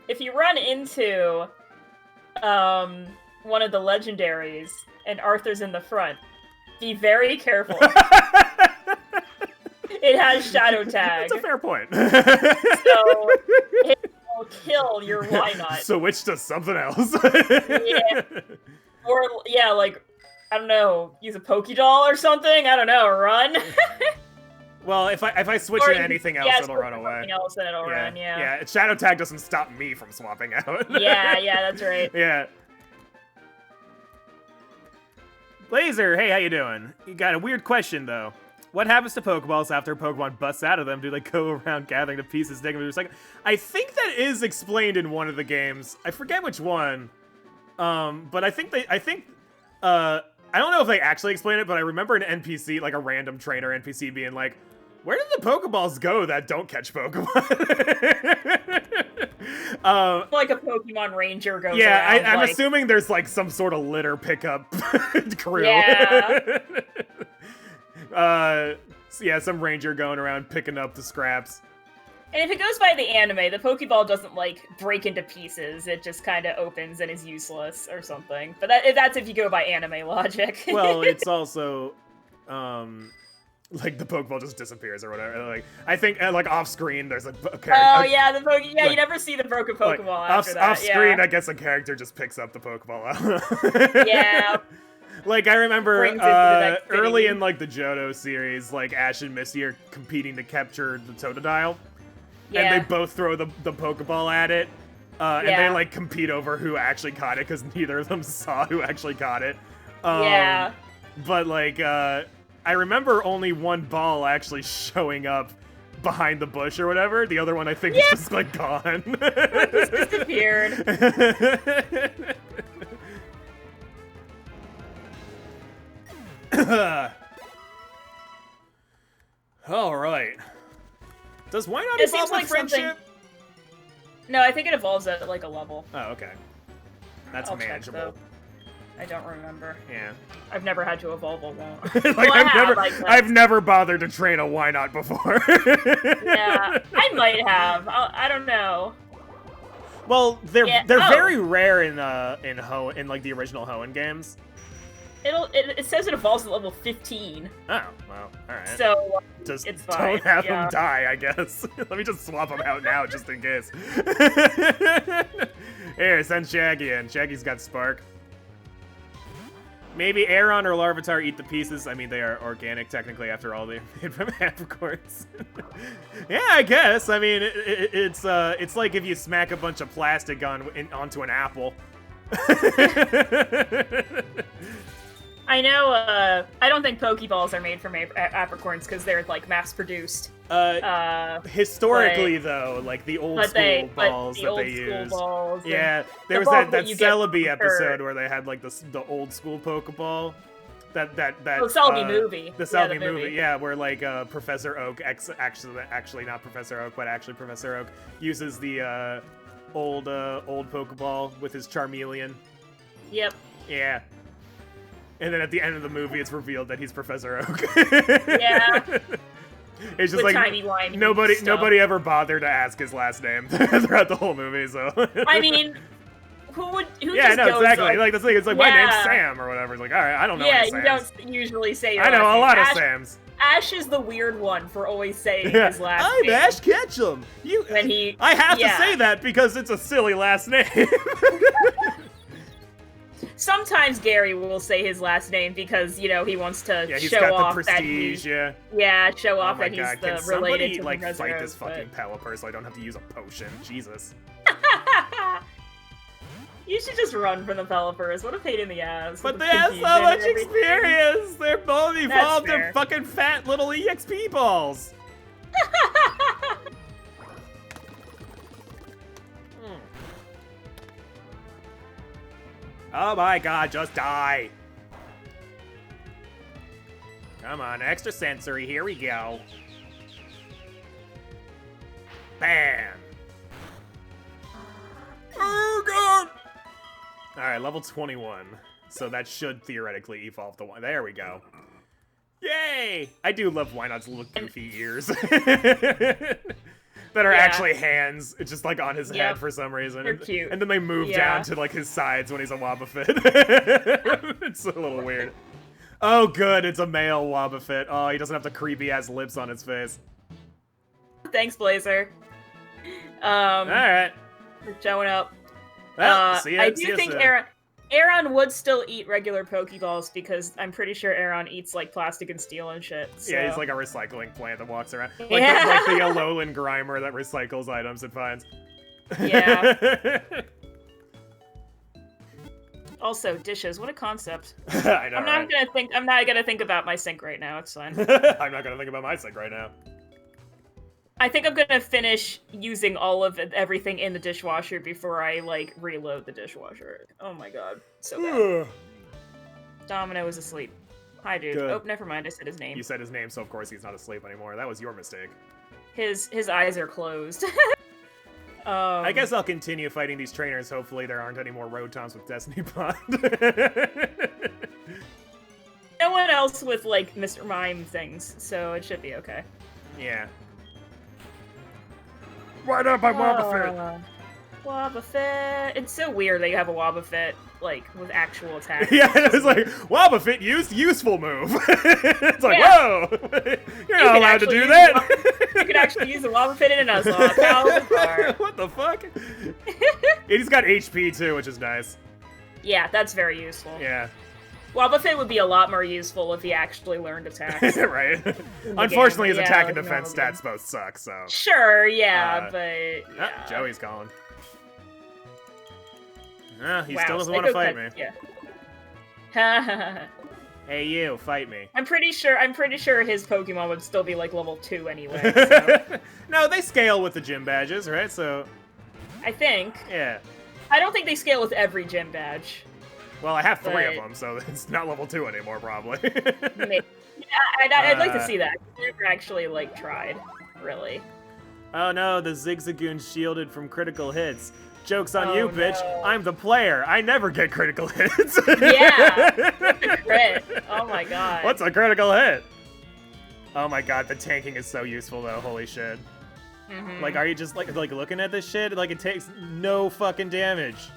If you run into one of the legendaries and Arthur's in the front, be very careful. It has Shadow Tag. That's a fair point. So it will kill your Wynot. So which does something else. Yeah. Or, yeah, like, I don't know, use a Pokédoll or something? I don't know, run? Well, if I switch Or to anything else, it'll run away. Something else and it'll run, yeah. Yeah, Shadow Tag doesn't stop me from swapping out. Yeah, that's right. Yeah. Blazer, hey, how you doing? You got a weird question, though. What happens to Pokeballs after a Pokemon busts out of them? Do they go around gathering the pieces, digging them? I think that is explained in one of the games. I forget which one. But I don't know if they actually explain it, but I remember an NPC, like a random trainer NPC, being like, where did the Pokeballs go that don't catch Pokemon? Like a Pokemon Ranger goes yeah, around, I'm like... assuming there's like some sort of litter pickup crew. Yeah. So yeah, some ranger going around picking up the scraps. And if it goes by the anime, the Pokeball doesn't, like, break into pieces. It just kind of opens and is useless or something. But that's if you go by anime logic. Well, it's also, like, the Pokeball just disappears or whatever. Like, I think, like, off-screen, there's a character... Oh, yeah, like, you never see the broken Pokeball after that. Off-screen, yeah. I guess a character just picks up the Pokeball out. Yeah. Like, I remember Brings it to the next early city. in, like, the Johto series, like, Ash and Misty are competing to capture the Totodile. Yeah. And they both throw the Pokeball at it. And they, Yeah. like, compete over who actually caught it, because neither of them saw who actually caught it. Yeah. But, like, I remember only one ball actually showing up behind the bush or whatever. The other one, I think, is just, like, gone. It just disappeared. All right. Does why not It evolve seems with like friendship? something- No, I think it evolves at, like, a level. Oh, okay. That's I'll check, manageable. though. I don't remember. Yeah. I've never had to evolve a one. Like, Well, I have, I've never bothered to train a Wynot before. Yeah, I might have. I don't know. Well, they're Yeah, very rare in like the original Hoenn games. It says it evolves at level 15. Oh, well, all right. So Just it's don't fine, have yeah. them die, I guess. Let me just swap them out now, just in case. Here, send Shaggy in. Shaggy's got Spark. Maybe Aeron or Larvitar eat the pieces. I mean, they are organic, technically, after all. They're made from apricorns. Yeah, I guess. I mean, it's like if you smack a bunch of plastic onto an apple. I know. I don't think Pokeballs are made from apricorns because they're like mass-produced. Historically, though, like the old school balls that they use. Balls Yeah, there was balls that you get Celebi from episode Kurt. where they had like the old school Pokeball. That Oh, Celebi movie. The Yeah, Celebi the movie, movie. yeah, where like Professor Oak, actually not Professor Oak, but actually Professor Oak uses the old Pokeball with his Charmeleon. Yep. Yeah. And then at the end of the movie, it's revealed that he's Professor Oak. Yeah. It's just With like timey-wimey nobody stuff. ever bothered to ask his last name throughout the whole movie. So I mean, who yeah, just no, goes exactly. Like the thing, it's like my name's Yeah. Sam or whatever. It's like, all right, I don't know. Yeah, any you Sams. don't usually say your I know last a name. lot of Ash, Sams. Ash is the weird one for always saying Yeah. his last I'm name. Ash Ketchum. When he- I have yeah. to say that because it's a silly last name. Sometimes Gary will say his last name because, you know, he wants to Yeah, he's show got off the that prestige. he's, Yeah. show Oh off my that god, he's can the somebody related to like the fight Resurrect, this fucking Pelipper so I don't have to use a potion? Jesus. You should just run from the Pelipers. What a pain in the ass. But with they the have so confusion much and everything. experience. They're both evolved fair. to fucking fat little EXP balls. Oh my god, just die. Come on, extra sensory. Here we go. Bam! Oh, God! Alright, level 21. So that should theoretically evolve the one. There we go. Yay! I do love Why Not's little goofy ears. That are actually hands. It's just like on his head for some reason. They're cute. And then they move down to like his sides when he's a Wobbuffet. It's a little weird. Oh, good. It's a male Wobbuffet. Oh, he doesn't have the creepy ass lips on his face. Thanks, Blazer. Alright. For showing up. Well, see ya, I do think Aaron would still eat regular Pokeballs because I'm pretty sure Aaron eats like plastic and steel and shit. So. Yeah, he's like a recycling plant that walks around. Like, Yeah. like the Alolan Grimer that recycles items it finds. Yeah. Also, dishes. What a concept. I know, I'm not gonna think about my sink right now. It's fine. I'm not gonna think about my sink right now. I think I'm gonna finish using all of everything in the dishwasher before I, like, reload the dishwasher. Oh my god. So bad. Domino is asleep. Hi, dude. Good. Oh, never mind. I said his name. You said his name, so of course he's not asleep anymore. That was your mistake. His eyes are closed. I guess I'll continue fighting these trainers. Hopefully there aren't any more Rotoms with Destiny Bond. No one else with, like, Mr. Mime things, so it should be okay. Yeah. Right up, my Wobbuffet! Wobbuffet. It's so weird that you have a Wobbuffet, like, with actual attacks. Yeah, it was like, Wobbuffet useful move. It's like, whoa! You're not allowed to do that! You can actually use a Wobbuffet in a Nuzlocke. How bizarre. What the fuck? He's got HP too, which is nice. Yeah, that's very useful. Yeah. Wobbuffet would be a lot more useful if he actually learned attacks. Right. Unfortunately, his attack and like, defense stats both suck, so. Sure, yeah, but yeah. Ah, Joey's calling. He Wow, still doesn't want to fight me. Yeah. Hey, you, fight me. I'm pretty sure his Pokemon would still be like level 2 anyway. So. No, they scale with the gym badges, right? So. I think. Yeah. I don't think they scale with every gym badge. Well, I have 3 of them, so it's not level 2 anymore, probably. Maybe. I'd like to see that. I've never actually, like, tried, really. Oh no, the Zigzagoon's shielded from critical hits. Joke's on you, bitch. No. I'm the player. I never get critical hits. Yeah. What's a crit? Oh my god. What's a critical hit? Oh my god, the tanking is so useful though. Holy shit. Mm-hmm. Like, are you just like looking at this shit? Like, it takes no fucking damage.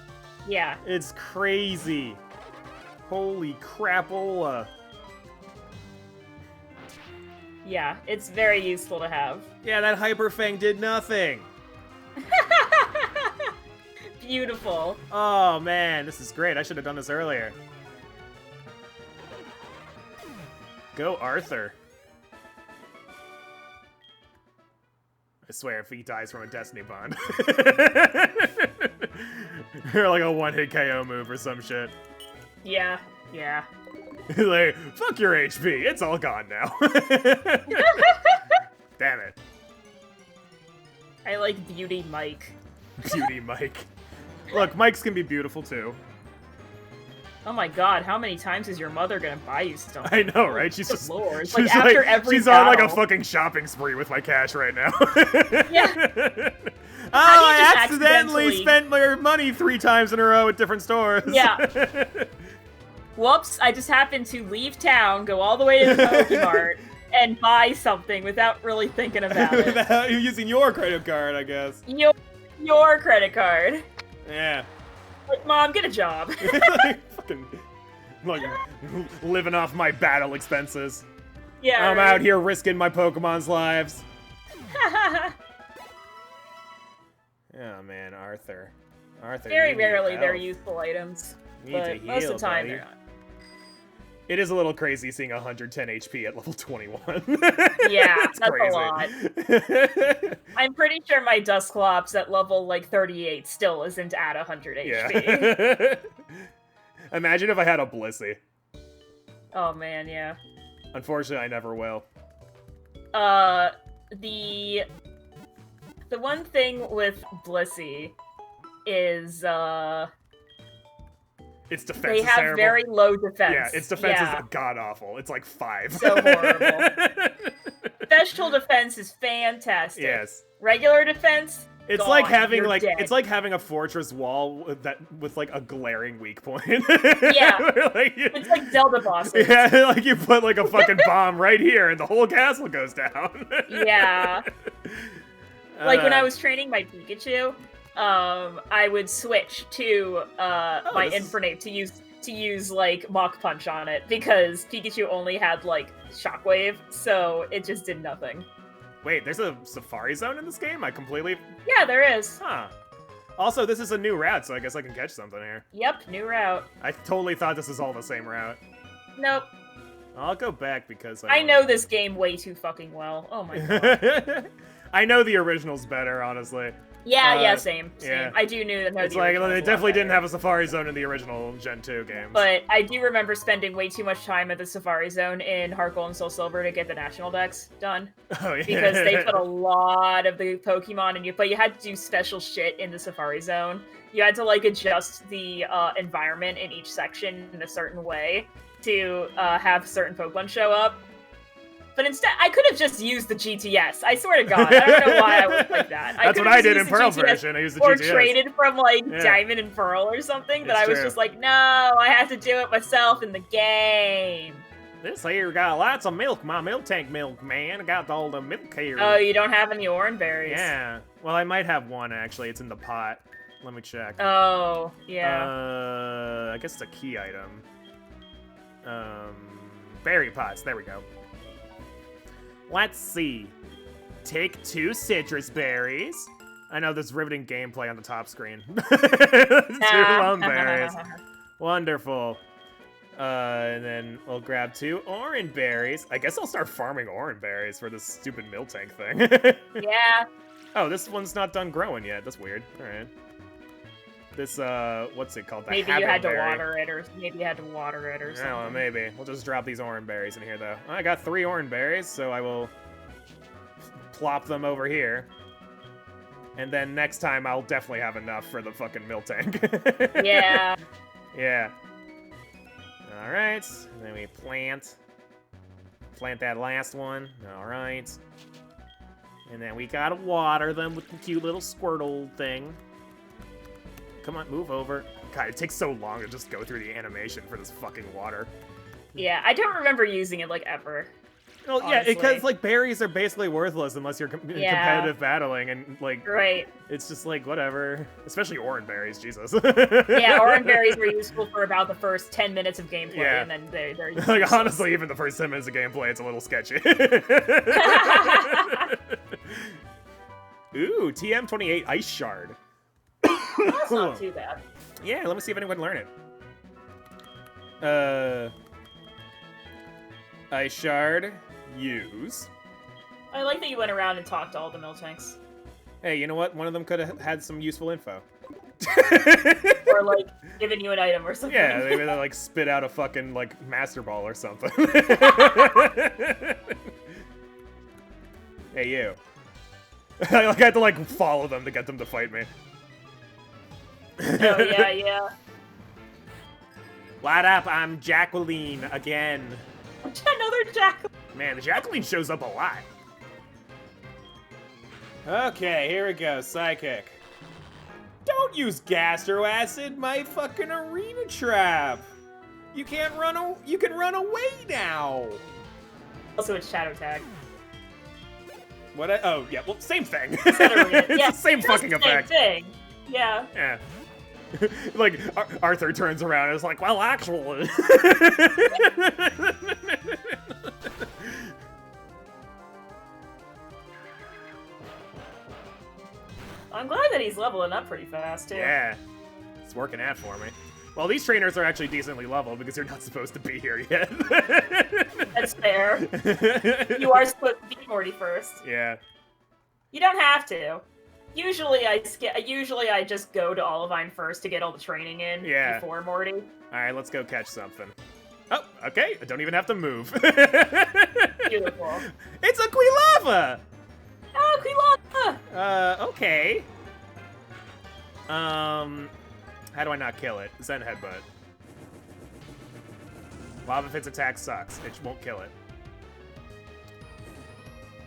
Yeah. It's crazy. Holy crapola. Yeah, it's very useful to have. Yeah, that Hyper Fang did nothing. Beautiful. Oh man, this is great. I should have done this earlier. Go Arthur. I swear, if he dies from a Destiny Bond. Or like a one-hit KO move or some shit. Yeah, yeah. Like, fuck your HP, it's all gone now. Damn it. I like Beauty Mike. Beauty Mike. Look, Mikes can be beautiful too. Oh my god, how many times is your mother gonna buy you stuff? I know, right? She's just Lord. she's Like, after every she's battle. on like a fucking shopping spree with my cash right now. Yeah. Oh, How do you I just accidentally accidentally- spent my money 3 times in a row at different stores. Yeah. Whoops, I just happened to leave town, go all the way to the Pokemart, and buy something without really thinking about it. Without you using your credit card, I guess. Your credit card. Yeah. Like, Mom, get a job. Like, fucking, like, living off my battle expenses. Yeah, I'm out here risking my Pokemon's lives. Oh man, Arthur. Very you need rarely they're help. useful items, You need but to heal, most of the time buddy. they're not. It is a little crazy seeing 110 HP at level 21. Yeah, It's that's crazy. a lot. I'm pretty sure my Dusclops at level, like, 38 still isn't at 100 HP. Yeah. Imagine if I had a Blissey. Oh, man, yeah. Unfortunately, I never will. The one thing with Blissey is, Its defense They is have terrible. very low defense. Yeah, its defense is god-awful. It's like 5. So horrible. Special defense is fantastic. Yes. Regular defense, It's gone. like having You're dead. it's like having a fortress wall with like a glaring weak point. Yeah. Like It's like Zelda bosses. Yeah, like you put like a fucking bomb right here and the whole castle goes down. Yeah. Like when I was training my Pikachu, I would switch to my Infernape to use like Mach Punch on it because Pikachu only had like Shockwave, so it just did nothing. Wait, there's a Safari Zone in this game? I completely... Yeah, there is. Huh. Also, this is a new route, so I guess I can catch something here. Yep, new route. I totally thought this was all the same route. Nope. I'll go back because I know this game way too fucking well. Oh my god. I know the original's better, honestly. Yeah, same. yeah. I do know that. It's like, they definitely didn't have a Safari Zone in the original Gen 2 games. But I do remember spending way too much time at the Safari Zone in Heart Gold and SoulSilver to get the National Dex done. Oh, yeah. Because they put a lot of the Pokemon in you, but you had to do special shit in the Safari Zone. You had to, like, adjust the environment in each section in a certain way to have certain Pokemon show up. But instead, I could have just used the GTS. I swear to God, I don't know why I was like that. That's what I did in Pearl version. I used the or GTS. Or traded from, like, Diamond and Pearl or something, but I was just like, no, I have to do it myself in the game. This here got lots of milk, my milk tank milk, man. I got all the milk here. Oh, you don't have any orange berries. Yeah. Well, I might have one, actually. It's in the pot. Let me check. Oh, yeah. I guess it's a key item. Berry pots. There we go. Let's see. Take 2 citrus berries. I know there's riveting gameplay on the top screen. 2 lum berries. Wonderful. And then we'll grab 2 orange berries. I guess I'll start farming orange berries for this stupid Miltank thing. Yeah. Oh, this one's not done growing yet. That's weird. All right. This, what's it called? The maybe you had to Habitberry. water it, or maybe you had to water it or something. Oh, maybe. We'll just drop these orange berries in here, though. I got 3 orange berries, so I will plop them over here. And then next time, I'll definitely have enough for the fucking Miltank. Yeah. Yeah. All right. And then we plant that last one. All right. And then we gotta water them with the cute little Squirtle thing. Come on, move over. God, it takes so long to just go through the animation for this fucking water. Yeah, I don't remember using it, like, ever. Well, yeah, because, like, berries are basically worthless unless you're in competitive battling, and, like, right. It's just, like, whatever. Especially orange berries, Jesus. Yeah, orange berries were useful for about the first 10 minutes of gameplay, and then they're like, honestly, even the first 10 minutes of gameplay, it's a little sketchy. Ooh, TM28 Ice Shard. That's not too bad. Yeah, let me see if anyone can learn it. Ice Shard, use. I like that you went around and talked to all the Miltanks. Hey, you know what? One of them could have had some useful info. Or, like, given you an item or something. Yeah, maybe they, like, spit out a fucking, like, Master Ball or something. Hey, you. I had to, like, follow them to get them to fight me. Oh, yeah. What up? I'm Jacqueline again. Another Jacqueline. Man, the Jacqueline shows up a lot. Okay, here we go. Psychic. Don't use Gastro Acid, my fucking arena trap. You can't run. You can run away now. Also, it's Shadow Tag. What? Oh, yeah. Well, same thing. It's the same fucking effect. Same thing. Yeah. Yeah. Like, Arthur turns around and is like, well, actually. I'm glad that he's leveling up pretty fast, too. Yeah. It's working out for me. Well, these trainers are actually decently leveled because you're not supposed to be here yet. That's fair. You are supposed to be Morty first. Yeah. You don't have to. Usually I just go to Olivine first to get all the training in before Morty. Alright, let's go catch something. Oh, okay. I don't even have to move. Beautiful. It's a Quilava! Oh, Quilava! Okay. How do I not kill it? Zen Headbutt. Lava Fit's attack sucks. It won't kill it.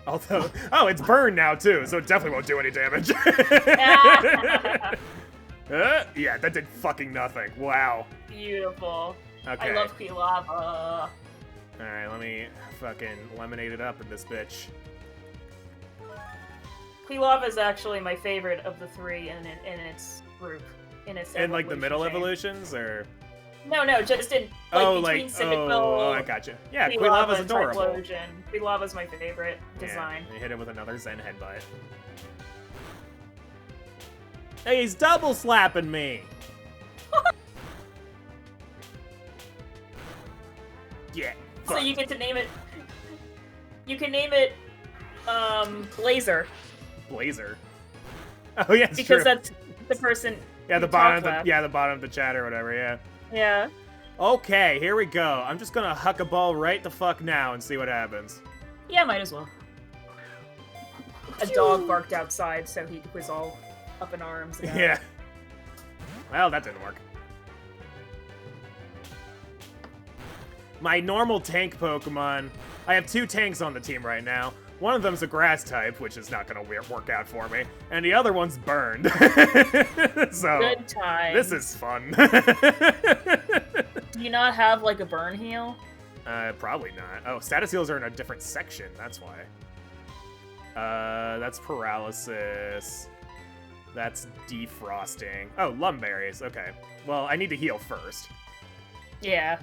Although, oh, it's burned now too, so it definitely won't do any damage. Yeah, that did fucking nothing. Wow. Beautiful. Okay. I love Queen Lava. Alright, let me fucking lemonade it up in this bitch. Queen Lava is actually my favorite of the three in its group. In like the middle chain. evolutions, or? No, just in between Cymbic Mill. I gotcha. Yeah, Queen Queen Lava's and adorable. Triplosion. Queen Lava's my favorite design. Yeah, you hit it with another Zen headbutt. Hey, he's double slapping me! Yeah. So you get to name it. You can name it, Blazer. Blazer. Oh yeah, it's because true. that's the person. Yeah, the bottom of the chat or whatever. Yeah. Yeah. Okay, here we go. I'm just gonna huck a ball right the fuck now and see what happens. Yeah, might as well. A dog barked outside, so he was all up in arms. Yeah. Well, that didn't work. My normal tank Pokemon, I have 2 tanks on the team right now. One of them's a grass type, which is not gonna work out for me, and the other one's burned. So, good time. This is fun. Do you not have, like, a burn heal? Probably not. Oh, status heals are in a different section, that's why. That's paralysis. That's defrosting. Oh, lumberries, okay. Well, I need to heal first. Yeah.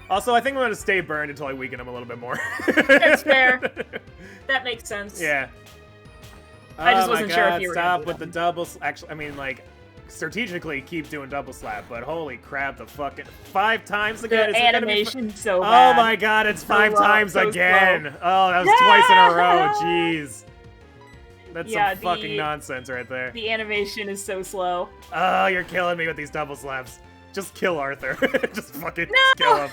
Also, I think I'm gonna stay burned until I weaken him a little bit more. That's fair. That makes sense. Yeah. I just wasn't sure if you were gonna stop do with that. the double. Actually, I mean, like, strategically keep doing double slap, but holy crap, the fucking 5 times again. The Is it gonna be animation's so bad. Oh my god, it's 5 slow, times so again. slow. Oh, that was twice in a row. Jeez. That's Yeah, some fucking nonsense right there. The animation is so slow. Oh, you're killing me with these double slaps. Just kill Arthur. Just fucking kill him.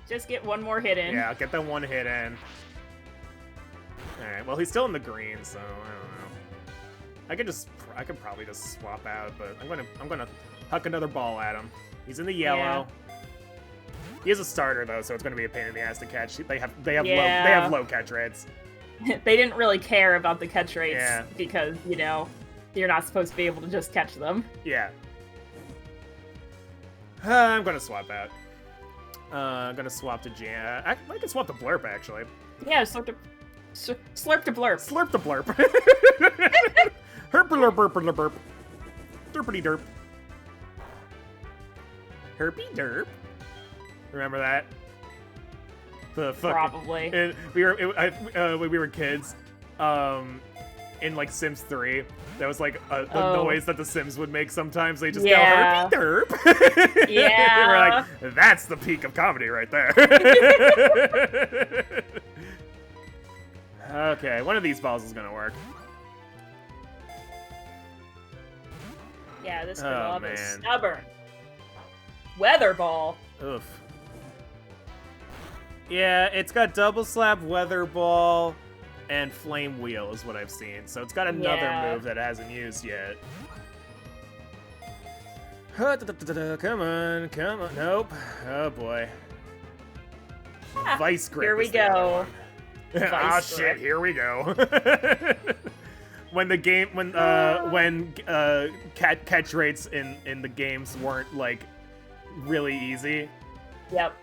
Just get one more hit in. Yeah, get that one hit in. Alright, well, he's still in the green, so I don't know. I could probably just swap out, but I'm gonna huck another ball at him. He's in the yellow. Yeah. He is a starter though, so it's gonna be a pain in the ass to catch. They have Yeah. low catch rates. They didn't really care about the catch rates Yeah. because, you know, you're not supposed to be able to just catch them. Yeah. I'm gonna swap out. I'm gonna swap to Jan. I can swap to Blurp actually. Yeah, slurp to blurp. Slurp the Blurp. Herpler burp burp. Derpity derp. Herpy derp. Remember that? The fucking, Probably. And when we were kids, in like Sims 3, that was like the noise that the Sims would make sometimes. They just go herpy derp. Yeah. We're like, that's the peak of comedy right there. Okay, one of these balls is gonna work. Yeah, this Oh, lava is man. stubborn. Weather ball. Oof. Yeah, it's got double slap, weather ball, and flame wheel is what I've seen. So it's got another move that it hasn't used yet. Come on, come on. Nope. Oh boy. Vice grip. Here we is the other go. one. Ah, Vice shit, grip. here we go. when catch rates in the games weren't like really easy Yep.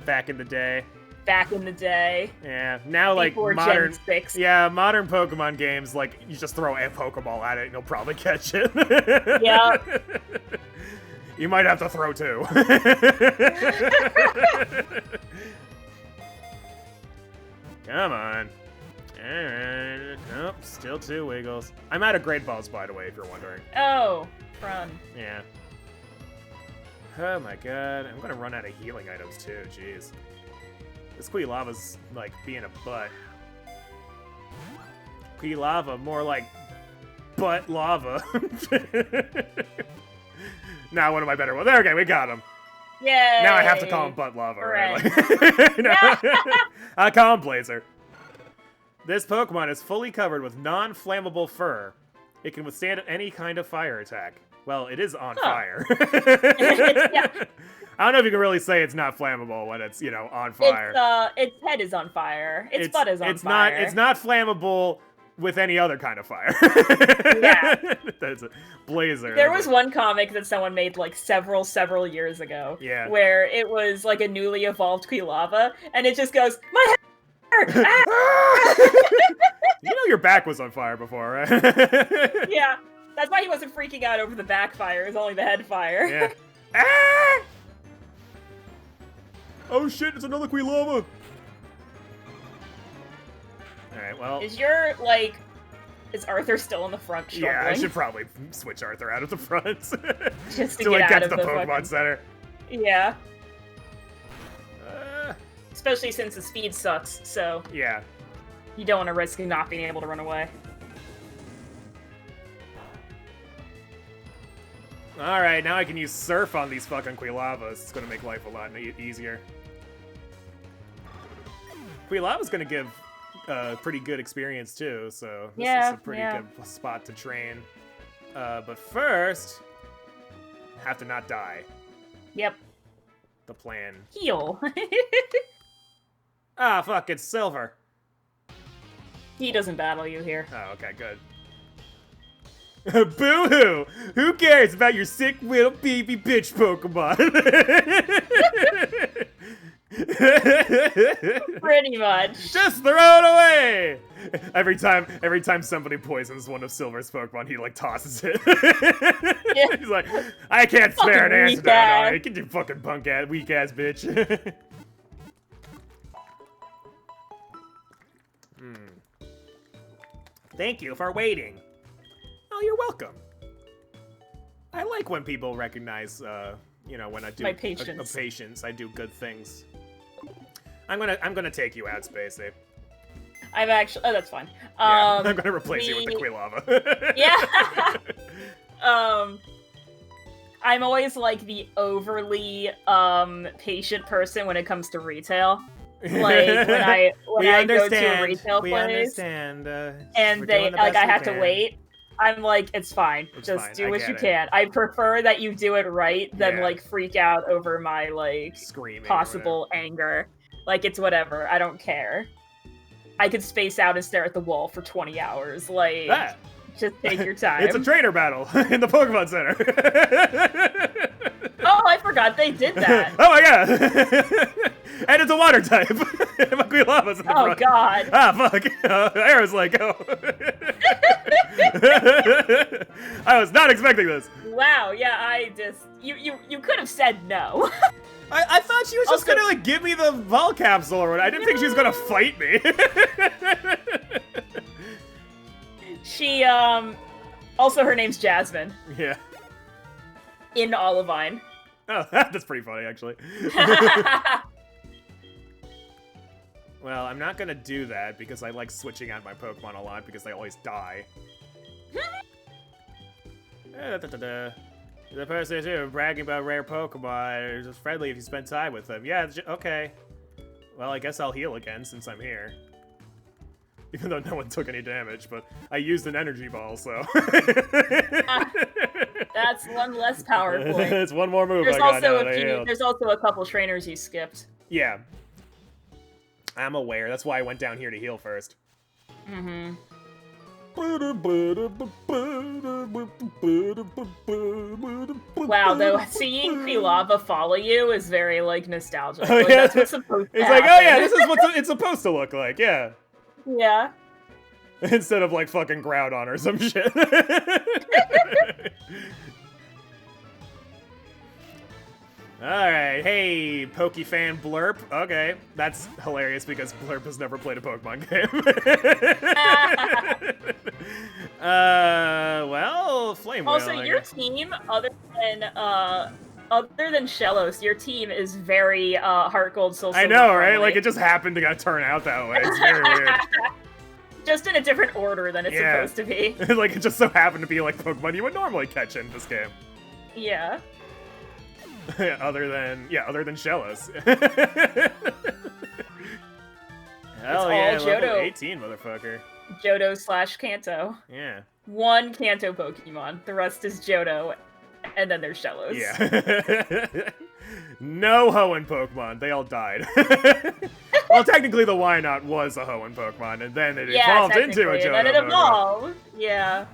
back in the day. Back in the day. Yeah, now like Before modern Gen 6. Yeah, modern Pokemon games, like you just throw a Pokeball at it and you'll probably catch it. Yeah. You might have to throw 2. Come on. Alright. Nope, still 2 Wiggles. I'm out of Great Balls, by the way, if you're wondering. Oh, run. Yeah. Oh my god. I'm gonna run out of healing items too, jeez. This Quilava's like being a butt. Quilava, more like butt lava. Now one of my better ones. Okay, we got him. Yay! Now I have to call him Butt Lava, right? Hooray. No. I'll call him Blazer. This Pokemon is fully covered with non-flammable fur. It can withstand any kind of fire attack. Well, it is on Huh. fire. Yeah. I don't know if you can really say it's not flammable when it's, you know, on fire. Its head is on fire. Its butt is on fire. It's not flammable with any other kind of fire. Yeah. That's a blazer. There was one comic that someone made like several years ago. Yeah. Where it was like a newly evolved Quilava, and it just goes, my hair! Ah! You know your back was on fire before, right? Yeah. That's why he wasn't freaking out over the backfire. It was only the head fire. Yeah. Ah! Oh shit, it's another Quilava! Alright, well... Is Arthur still in the front struggling? Yeah, I should probably switch Arthur out of the front. Just to like, get get out to of the the Pokemon fucking... Center. Yeah. Especially since the speed sucks, so... Yeah. You don't want to risk not being able to run away. Alright, now I can use Surf on these fucking Quilavas. It's gonna make life a lot easier. Quilava's gonna give pretty good experience too, so this is a pretty good spot to train. But first, have to not die. Yep. The plan. Heal. Ah, fuck, it's Silver. He doesn't battle you here. Oh, okay, good. Boo-hoo! Who cares about your sick little baby bitch Pokemon? Pretty much. Just throw it away! Every time somebody poisons one of Silver's Pokemon, he like tosses it. Yeah. He's like, I can't spare an Fucking antidote on it. Get your fucking punk ass, weak ass bitch. Thank you for waiting. Oh, you're welcome. I like when people recognize, you know, when I do My patience. A patience, I do good things. I'm gonna take you out, Spacey. I've actually. Oh, that's fine. Yeah, I'm gonna replace you with the Quilava. Yeah. I'm always like the overly patient person when it comes to retail. Like when I go to a retail place and they like I have to wait. I'm like, it's fine. Just do what you can. I prefer that you do it right than like freak out over my like screaming possible anger. Like it's whatever. I don't care. I could space out and stare at the wall for 20 hours. Like just take your time. It's a trainer battle in the Pokemon Center. Oh, I forgot they did that. Oh my god! And it's a water type. Quilava's in the front. God. Ah, fuck. Arrow's like, oh. I was not expecting this. Wow, yeah, you could have said no. I thought she was just gonna like give me the ball capsule or what. I didn't think she was gonna fight me. She, also her name's Jasmine. Yeah. In Olivine. Oh, that's pretty funny, actually. Well, I'm not gonna do that because I like switching out my Pokemon a lot because they always die. The person is here bragging about rare Pokemon. It's just friendly if you spend time with them. Yeah, okay. Well, I guess I'll heal again since I'm here. Even though no one took any damage, but I used an energy ball, so. That's one less power point. It's one more move There's I got also now that I healed. there's also a couple trainers you skipped. Yeah. I'm aware. That's why I went down here to heal first. Mm-hmm. Wow, though, seeing Quilava follow you is very, like, nostalgic. Oh, like, yeah. that's what's supposed to It's happen. like, oh yeah, this is what it's supposed to look like, yeah. Yeah. Instead of, like, fucking Groudon or some shit. Alright, hey, Pokefan Blurp. Okay, that's hilarious because Blurp has never played a Pokemon game. Well, Flame Wheel. Also, your team, other than Shellos, your team is very Heart Gold Soul Silver I know, right? friendly. Like, it just happened to turn out that way. It's very weird. Just in a different order than it's supposed to be. Like, it just so happened to be, like, Pokemon you would normally catch in this game. Yeah. other than Shellos. Hell all yeah, Johto. level 18, motherfucker. Johto / Kanto. Yeah. One Kanto Pokemon. The rest is Johto and then there's Shellos. Yeah. No Hoenn Pokemon. They all died. Well, technically the Wynaut was a Hoenn Pokemon, and then it evolved into a Johto and then it Pokemon. evolved. Yeah.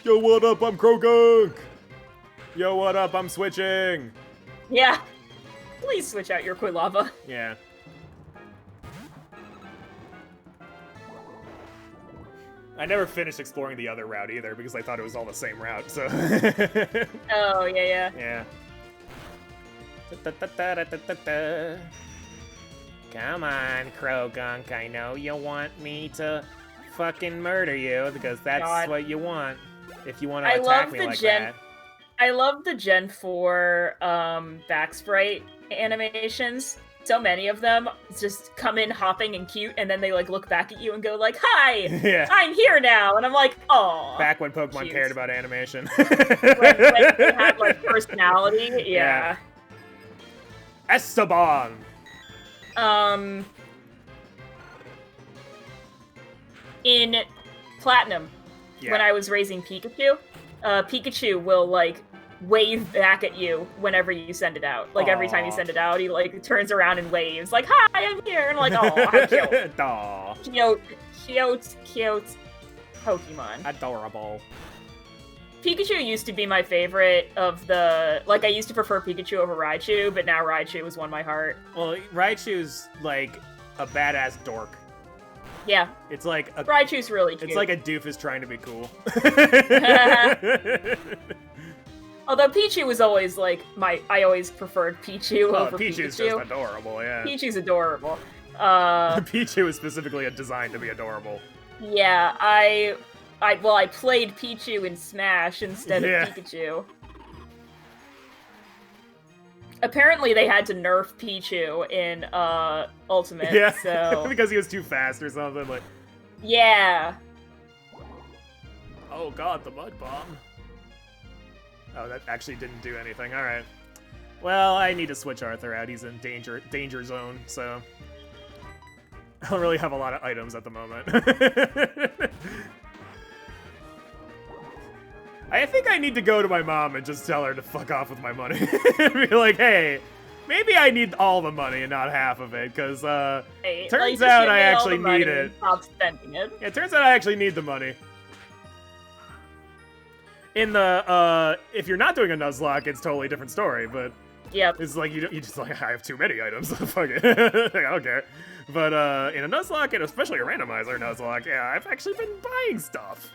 Yo, what up? I'm Krogunk. Yo, what up? I'm switching. Yeah. Please switch out your Quilava. Yeah. I never finished exploring the other route either because I thought it was all the same route, so... Oh, yeah. Yeah. Come on, Krogunk, I know you want me to fucking murder you because that's what you want. If you want to attack me like that. I love the Gen 4 back sprite animations. So many of them just come in hopping and cute, and then they like look back at you and go like, "Hi, Yeah. I'm here now," and I'm like, "Oh." Back when Pokemon cared about animation. when they had like personality, yeah. Esteban. In Platinum, when I was raising Pikachu, Pikachu will like wave back at you whenever you send it out. Like every time you send it out, he like turns around and waves like, "Hi, I'm here," and I'm like, "Oh, how cute." Aw. Cute Pokemon. Adorable. Pikachu used to be my favorite of the... Like, I used to prefer Pikachu over Raichu, but now Raichu has won my heart. Well, Raichu's like a badass dork. Yeah. It's like a... Raichu's really cute. It's like a doofus trying to be cool. Although Pichu was always like I always preferred Pichu over Pichu's Pikachu. just adorable, yeah. Pichu's adorable. Pichu is specifically designed to be adorable. Yeah, I played Pichu in Smash instead of Pikachu. Apparently they had to nerf Pichu in Ultimate. Yeah, so because he was too fast or something. Like, yeah. Oh god, the mud bomb. Oh, that actually didn't do anything. All right. Well, I need to switch Arthur out. He's in danger zone, so I don't really have a lot of items at the moment. I think I need to go to my mom and just tell her to fuck off with my money. Be like, hey, maybe I need all the money and not half of it, because turns out I actually need it. Stop spending it. Yeah, it turns out I actually need the money. In the, if you're not doing a Nuzlocke, it's a totally different story, but yep. It's like, you just like, I have too many items, fuck it. I don't care. But in a Nuzlocke, and especially a Randomizer Nuzlocke, yeah, I've actually been buying stuff.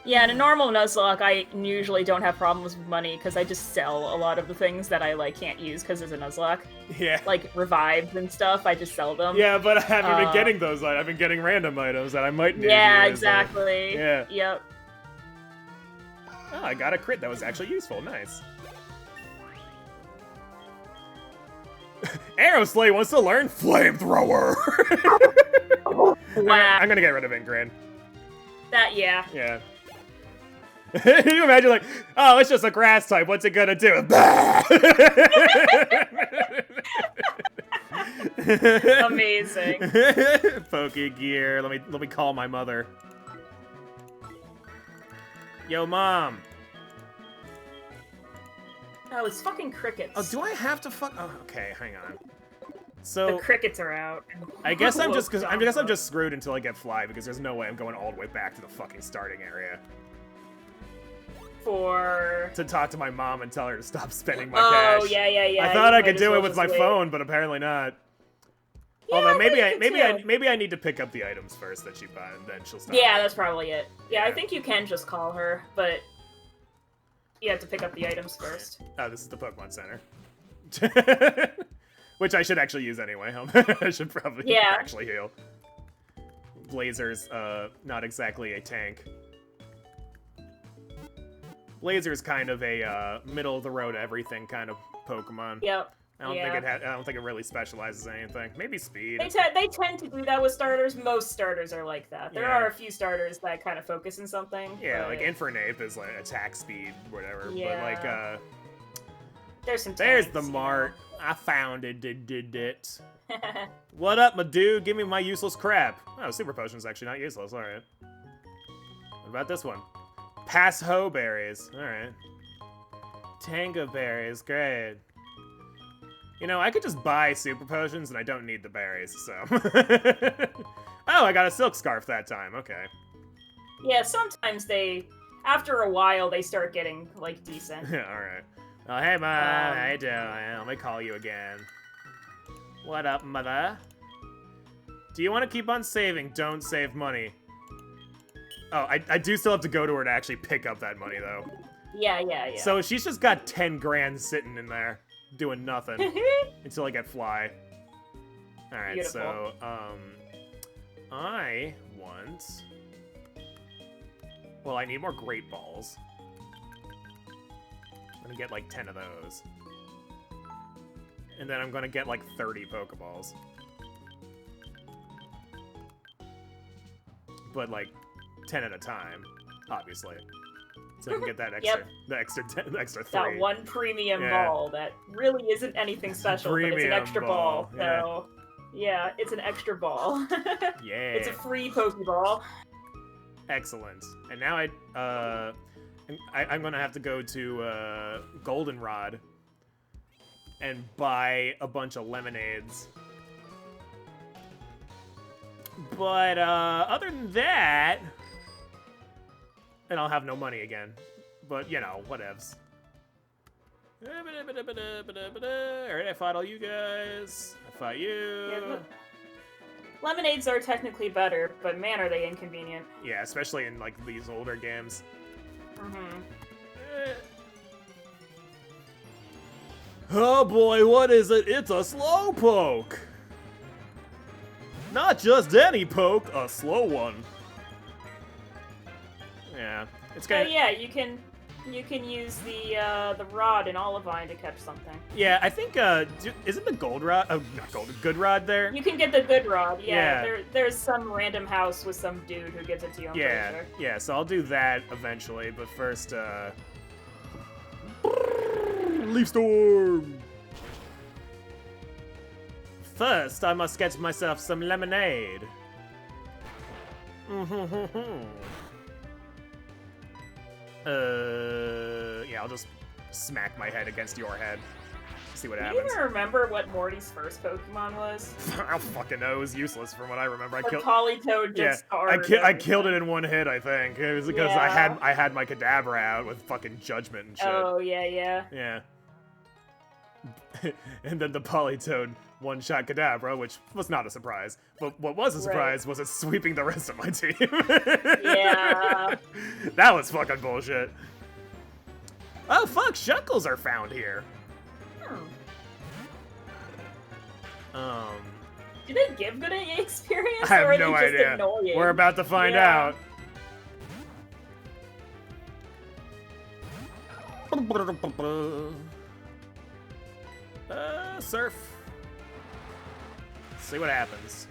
Yeah, in a normal Nuzlocke, I usually don't have problems with money, because I just sell a lot of the things that I, like, can't use because it's a Nuzlocke. Yeah. Like, revives and stuff, I just sell them. Yeah, but I haven't been getting those. I've been getting random items that I might need. Yeah, exactly. Yeah. Yep. Oh, I got a crit that was actually useful. Nice. Aeroslay wants to learn Flamethrower! Wow. I'm gonna get rid of Ingrid. Yeah. Yeah. Can you imagine, like, oh, it's just a grass type, what's it gonna do? Amazing. Pokegear. Let me call my mother. Yo, Mom. Oh, it's fucking crickets. Oh, do I have to fuck? Oh, okay, hang on. So the crickets are out. I guess I'm just screwed until I get Fly, because there's no way I'm going all the way back to the fucking starting area. To talk to my mom and tell her to stop spending my cash. Oh, yeah. I thought I could do it with my phone, but apparently not. Yeah, although maybe I need to pick up the items first that she bought, and then she'll stop. Yeah, that's probably it. Yeah, I think you can just call her, but you have to pick up the items first. Oh, this is the Pokemon Center. Which I should actually use anyway. I should probably actually heal. Blazer's not exactly a tank. Blazer's kind of a middle of the road everything kind of Pokemon. Yep. I don't think it really specializes in anything. Maybe speed. They tend to do that with starters. Most starters are like that. There are a few starters that kind of focus in something. Yeah, but... like Infernape is like attack speed, whatever. Yeah. But like there's the Mart. I found it. Did it. What up, my dude? Give me my useless crap. Oh, Super Potion's actually not useless. All right. What about this one? Pass ho berries. Alright. Tango berries, great. You know, I could just buy super potions and I don't need the berries, so. Oh, I got a silk scarf that time, okay. Yeah, sometimes after a while, they start getting, like, decent. Alright. Oh, hey, Mom, how you doing? Let me call you again. What up, mother? Do you want to keep on saving? Don't save money. Oh, I do still have to go to her to actually pick up that money, though. Yeah. So she's just got 10 grand sitting in there, doing nothing, until I get fly. Alright, so, I want... Well, I need more great balls. I'm gonna get, like, 10 of those. And then I'm gonna get, like, 30 Pokeballs. But, like, 10 at a time, obviously. So I can get that extra, the extra 3. That one premium ball that really isn't anything special, but it's an extra ball. So, yeah, it's an extra ball. Yeah. It's a free Pokeball. Excellent. And now I'm gonna have to go to Goldenrod and buy a bunch of lemonades. But other than that, and I'll have no money again. But you know, whatevs. Alright, I fought all you guys. I fought you. Yeah, lemonades are technically better, but man, are they inconvenient. Yeah, especially in like these older games. Oh boy, what is it? It's a Slowpoke! Not just any poke, a slow one. Yeah, it's kind of... yeah, you can use the rod in Olivine to catch something. Yeah, I think, isn't the Gold Rod... Oh, not Gold, Good Rod there? You can get the Good Rod, yeah. There's some random house with some dude who gives it to you, I'm pretty sure. Yeah, so I'll do that eventually, but first, Leaf Storm! First, I must get myself some lemonade. Yeah, I'll just smack my head against your head. See what happens. Do you even remember what Morty's first Pokemon was? I don't fucking know. It was useless from what I remember. Polytoad just I killed it in one hit, I think. It was because I had my Kadabra out with fucking Judgment and shit. Oh, yeah. Yeah. And then the Polytoad one-shot Kadabra, which was not a surprise. But what was a surprise was it sweeping the rest of my team. Yeah. That was fucking bullshit. Oh, fuck, Shuckles are found here. Do they give good experience, I have or are no they just idea. annoying? We're about to find out. Surf. Let's see what happens.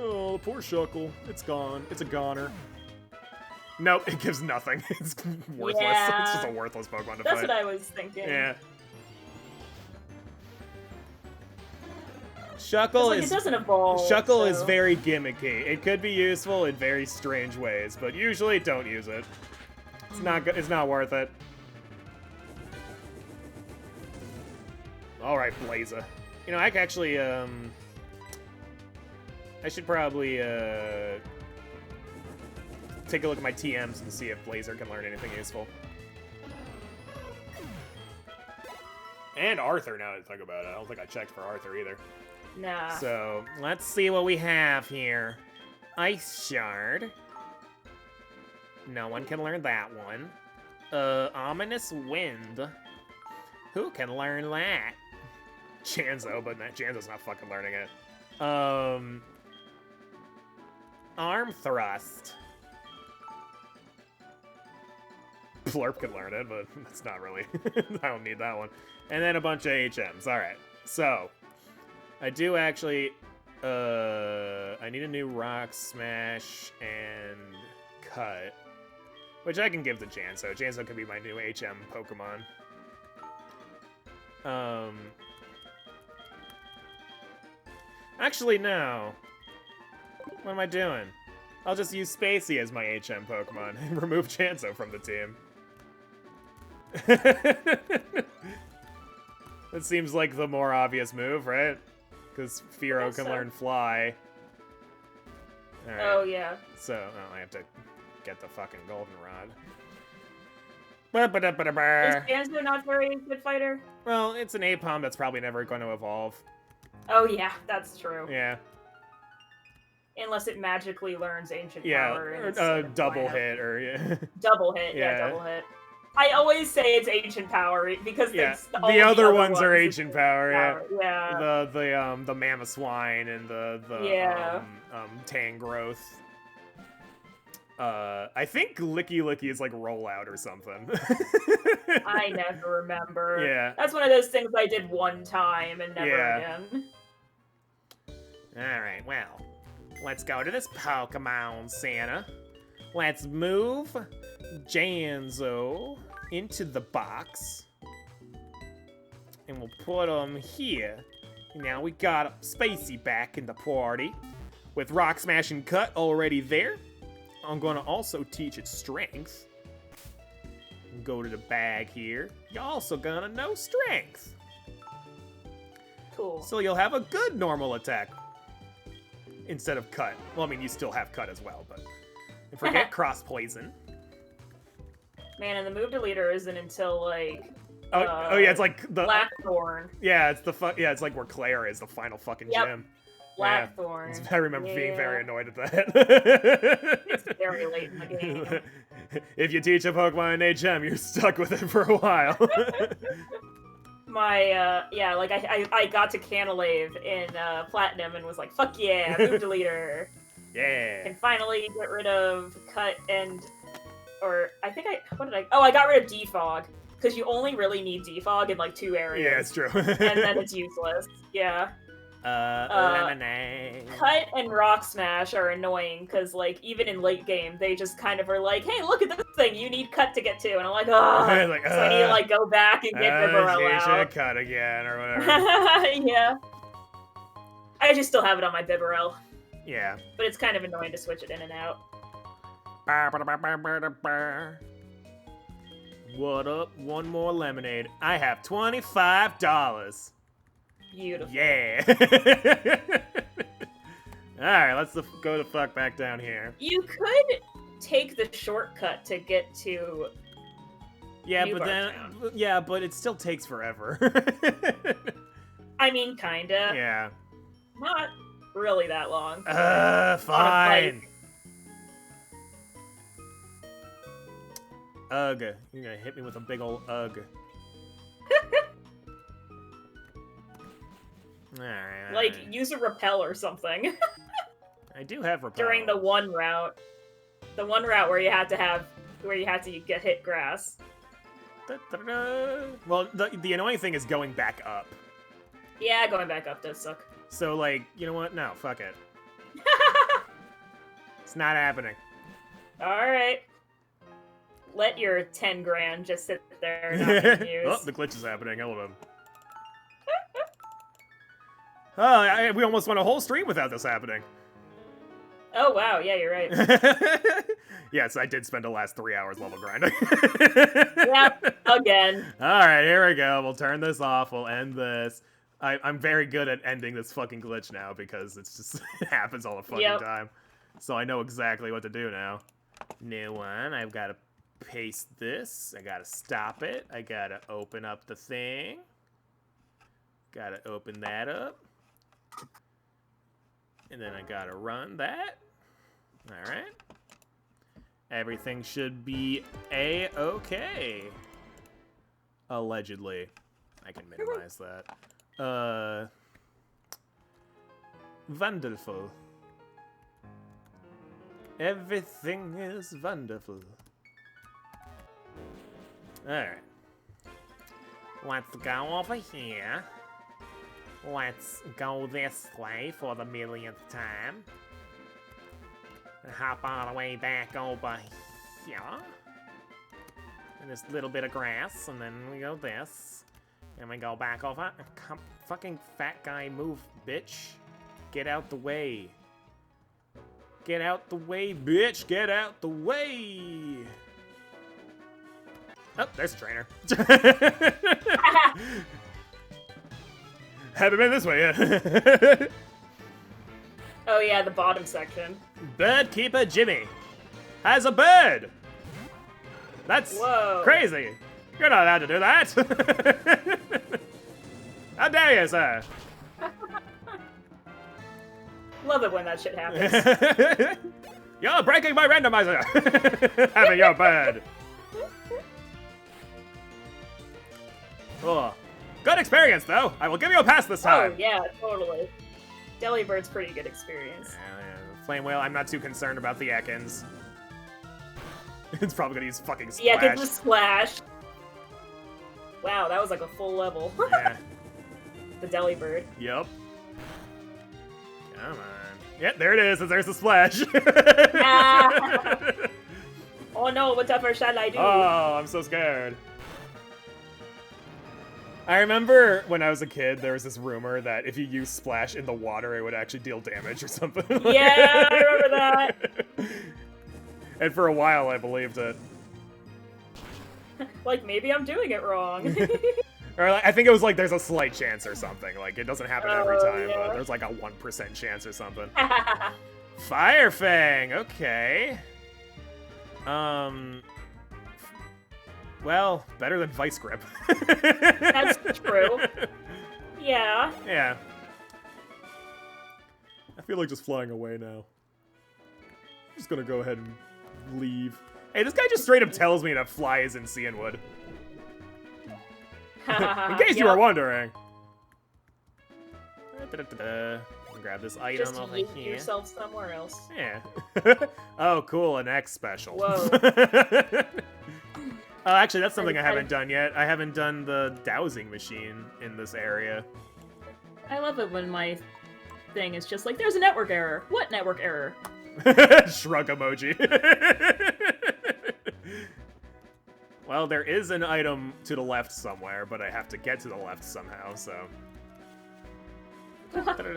Oh, the poor Shuckle. It's gone. It's a goner. Nope, it gives nothing. It's worthless. Yeah. It's just a worthless Pokemon to That's fight. what I was thinking. Yeah. Shuckle it doesn't evolve. Shuckle is very gimmicky. It could be useful in very strange ways, but usually don't use it. It's not good. It's not worth it. All right, Blazer. You know, I could actually I should probably take a look at my TMs and see if Blazer can learn anything useful. And Arthur, now that I think about it. I don't think I checked for Arthur either. Nah. So, let's see what we have here. Ice Shard. No one can learn that one. Ominous Wind. Who can learn that? Chanzo, but Chanzo's not fucking learning it. Arm Thrust. Plurp can learn it, but that's not really... I don't need that one. And then a bunch of HMs. Alright, so... I do actually... I need a new Rock Smash and Cut. Which I can give to Chanzo. Chanzo can be my new HM Pokemon. Actually, no. What am I doing? I'll just use Spacey as my HM Pokemon and remove Chanso from the team. That seems like the more obvious move, right? Because Fearow can learn Fly. All right. Oh, yeah. So, I have to get the fucking Goldenrod. Is Chanso not very good fighter? Well, it's an Apom that's probably never going to evolve. Oh, yeah, that's true. Yeah. Unless it magically learns Ancient Yeah, Power. or double hit, or yeah. Double hit, yeah, double hit. I always say it's Ancient Power because the other ones are Ancient Power, yeah. The Mamoswine and the Tangrowth. I think Licky Licky is like Rollout or something. I never remember. Yeah. That's one of those things I did one time and never again. Alright, well. Let's go to this Pokemon Center. Let's move Janzo into the box. And we'll put him here. Now we got Spacey back in the party. With Rock Smash and Cut already there. I'm going to also teach it Strength. Go to the bag here. You're also going to know Strength. Cool. So you'll have a good normal attack. Instead of Cut. Well, I mean, you still have Cut as well, but... And forget Cross Poison. Man, and the move deleter isn't until, like... Oh yeah, it's like the... Blackthorn. Yeah, it's like where Claire is, the final fucking gym. Blackthorn. Yeah. I remember being very annoyed at that. It's very late in the game. If you teach a Pokemon an HM, you're stuck with it for a while. I got to Canalave in Platinum and was like, fuck yeah, move deleter. Yeah. And finally get rid of Cut and... I got rid of Defog. Because you only really need Defog in, like, 2 areas. Yeah, it's true. And then it's useless. Yeah. Lemonade. Cut and Rock Smash are annoying, because, like, even in late game, they just kind of are like, hey, look at this thing, you need Cut to get to. And I'm like, oh. So I need to, like, go back and get Bibarel out. Cut again, or whatever. Yeah. I just still have it on my Bibarel. Yeah. But it's kind of annoying to switch it in and out. What up? One more lemonade. I have $25. Beautiful. Yeah. Alright, let's go the fuck back down here. You could take the shortcut to get to but it still takes forever. I mean, kinda. Yeah. Not really that long. Fine. Ugh. You're gonna hit me with a big old ugh. Alright. Like, use a repel or something. I do have repel. During the one route. The one route where you had to get hit grass. Well, the annoying thing is going back up. Yeah, going back up does suck. So, like, you know what? No, fuck it. It's not happening. Alright. Let your 10 grand just sit there and not be used. Oh, the glitch is happening. Hello. Oh, we almost went a whole stream without this happening. Oh, wow. Yeah, you're right. Yes, I did spend the last 3 hours level grinding. Yep, again. Alright, here we go. We'll turn this off. We'll end this. I'm very good at ending this fucking glitch now because it's just it happens all the fucking time. So I know exactly what to do now. New one. I've got to paste this. I got to stop it. I got to open up the thing. Got to open that up. And then I got to run that. Alright. Everything should be A-okay. Allegedly. I can minimize that. Wonderful. Everything is wonderful. Alright. Let's go over here. Let's go this way for the millionth time. And hop all the way back over here. And this little bit of grass, and then we go this. And we go back over. Come, fucking fat guy, move, bitch. Get out the way. Get out the way, bitch. Get out the way. Oh, there's a trainer. Haven't been this way yet. Oh yeah, the bottom section. Bird Keeper Jimmy has a bird. That's crazy. You're not allowed to do that. How dare you, sir? Love it when that shit happens. You're breaking my randomizer. Having your bird. Oh, good experience, though. I will give you a pass this time. Oh, yeah, totally. Delibird's pretty good experience. Yeah. Flame Whale, I'm not too concerned about the Ekans. It's probably gonna use fucking Splash. Yeah, get the Splash. Wow, that was like a full level. Yeah. The Delibird. Yep. Come on. Yeah, there it is. There's the Splash. Ah. Oh no, whatever shall I do? Oh, I'm so scared. I remember when I was a kid, there was this rumor that if you use Splash in the water, it would actually deal damage or something. Yeah, I remember that. And for a while, I believed it. Like, maybe I'm doing it wrong. Or like, I think it was like there's a slight chance or something. Like, it doesn't happen every time, yeah. but there's like a 1% chance or something. Fire Fang, okay. Well, better than Vice Grip. That's true. Yeah. Yeah. I feel like just flying away now. I'm just gonna go ahead and leave. Hey, this guy just straight up tells me to fly is in Cianwood. In case you were wondering. Grab this item Just over yeet here. yourself somewhere else. Yeah. Oh, cool, an X special. Whoa. Actually, that's something I haven't done yet. I haven't done the dowsing machine in this area. I love it when my thing is just like, there's a network error. What network error? Shrug emoji. Well, there is an item to the left somewhere, but I have to get to the left somehow, so...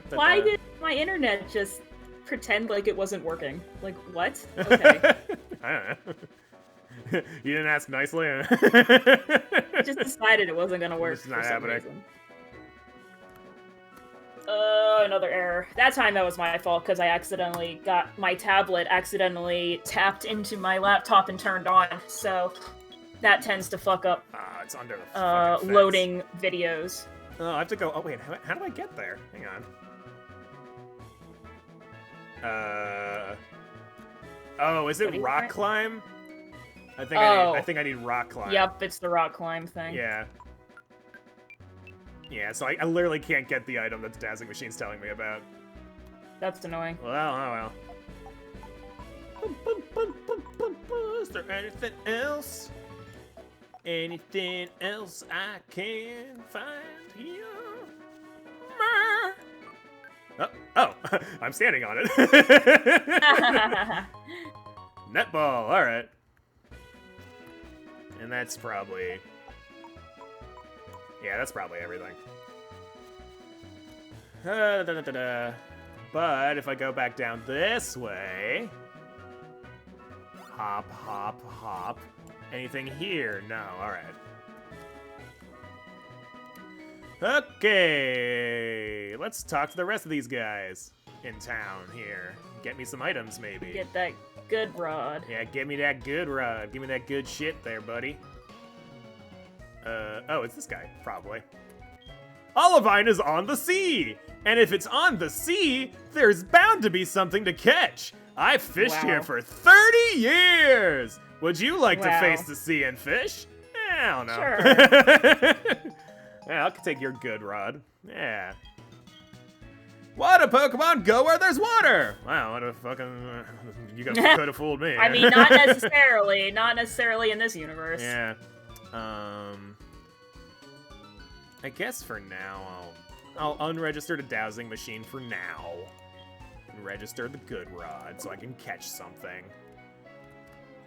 Why did my internet just pretend like it wasn't working? Like, what? Okay. I don't know. You didn't ask nicely? I just decided it wasn't gonna work. It's not for some happening. reason. Another error. That time that was my fault because I accidentally got my tablet tapped into my laptop and turned on. So that tends to fuck up It's under the fucking fence. loading videos. Oh, I have to go. Oh, wait. How do I get there? Hang on. Oh, is it rock climb? I think I need rock climb. Yep, it's the rock climb thing. Yeah. Yeah, so I literally can't get the item that the dowsing machine's telling me about. That's annoying. Well, oh well. Is there anything else? Anything else I can find here? Oh, I'm standing on it. Netball, alright. And that's probably... Yeah, that's probably everything. But if I go back down this way... Hop, hop, hop. Anything here? No, alright. Okay, let's talk to the rest of these guys in town here. Get me some items, maybe. Get that good rod. Yeah, give me that good rod. Give me that good shit there, buddy. Oh, it's this guy, probably. Olivine is on the sea! And if it's on the sea, there's bound to be something to catch. I've fished here for 30 years! Would you like to face the sea and fish? I don't know. Sure. Yeah, I'll take your good rod. Yeah. Water Pokemon, go where there's water! Wow, what a fucking... You could have fooled me. I mean, not necessarily. Not necessarily in this universe. Yeah. I guess for now, I'll unregister the dowsing machine for now. And register the good rod so I can catch something.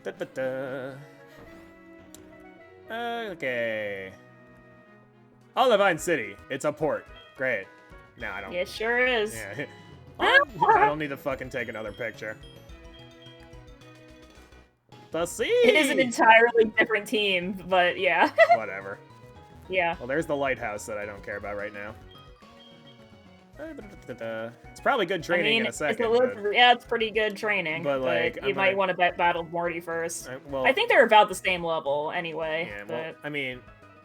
Da-da-da. Okay. Olivine City. It's a port. Great. No, I don't. It sure is. Yeah. I don't need to fucking take another picture. The sea! It is an entirely different team, but yeah. Whatever. Yeah. Well, there's the lighthouse that I don't care about right now. It's probably good training in a second. It's pretty good training. But, like, you might want to battle Morty first. Well, I think they're about the same level anyway. Yeah, well, I mean...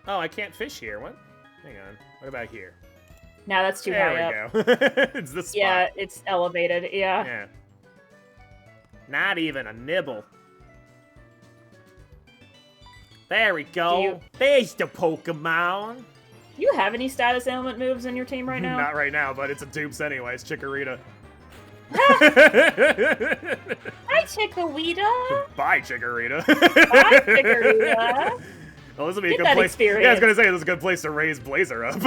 Oh, I can't fish here. What? Hang on. What about here? No, that's too high up. There we go. It's this spot. Yeah, it's elevated. Yeah. Not even a nibble. There we go. There's the Pokemon. Do you have any status ailment moves in your team right now? Not right now, but it's a dupes anyways. Chikorita. Hi, Chikorita. Bye, Chikorita. Bye, Chikorita. Well, this would be a good place. Experience. Yeah, I was gonna say this is a good place to raise Blazer up.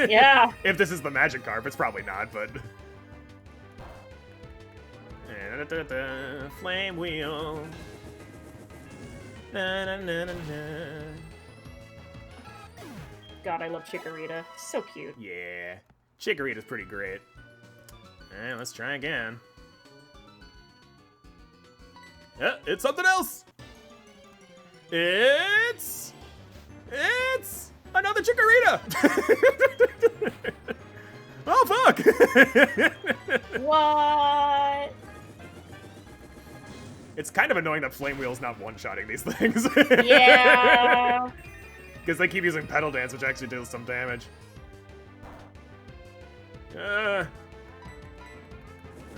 Yeah. If this is the Magikarp, it's probably not, but. Flame wheel. Na, na, na, na, na. God, I love Chikorita. So cute. Yeah, Chikorita's pretty great. Alright, let's try again. Yeah, it's something else. It's another Chikorita. Oh fuck! What? It's kind of annoying that Flame Wheel's not one-shotting these things. Yeah. Because they keep using Pedal Dance, which actually deals some damage. Yeah,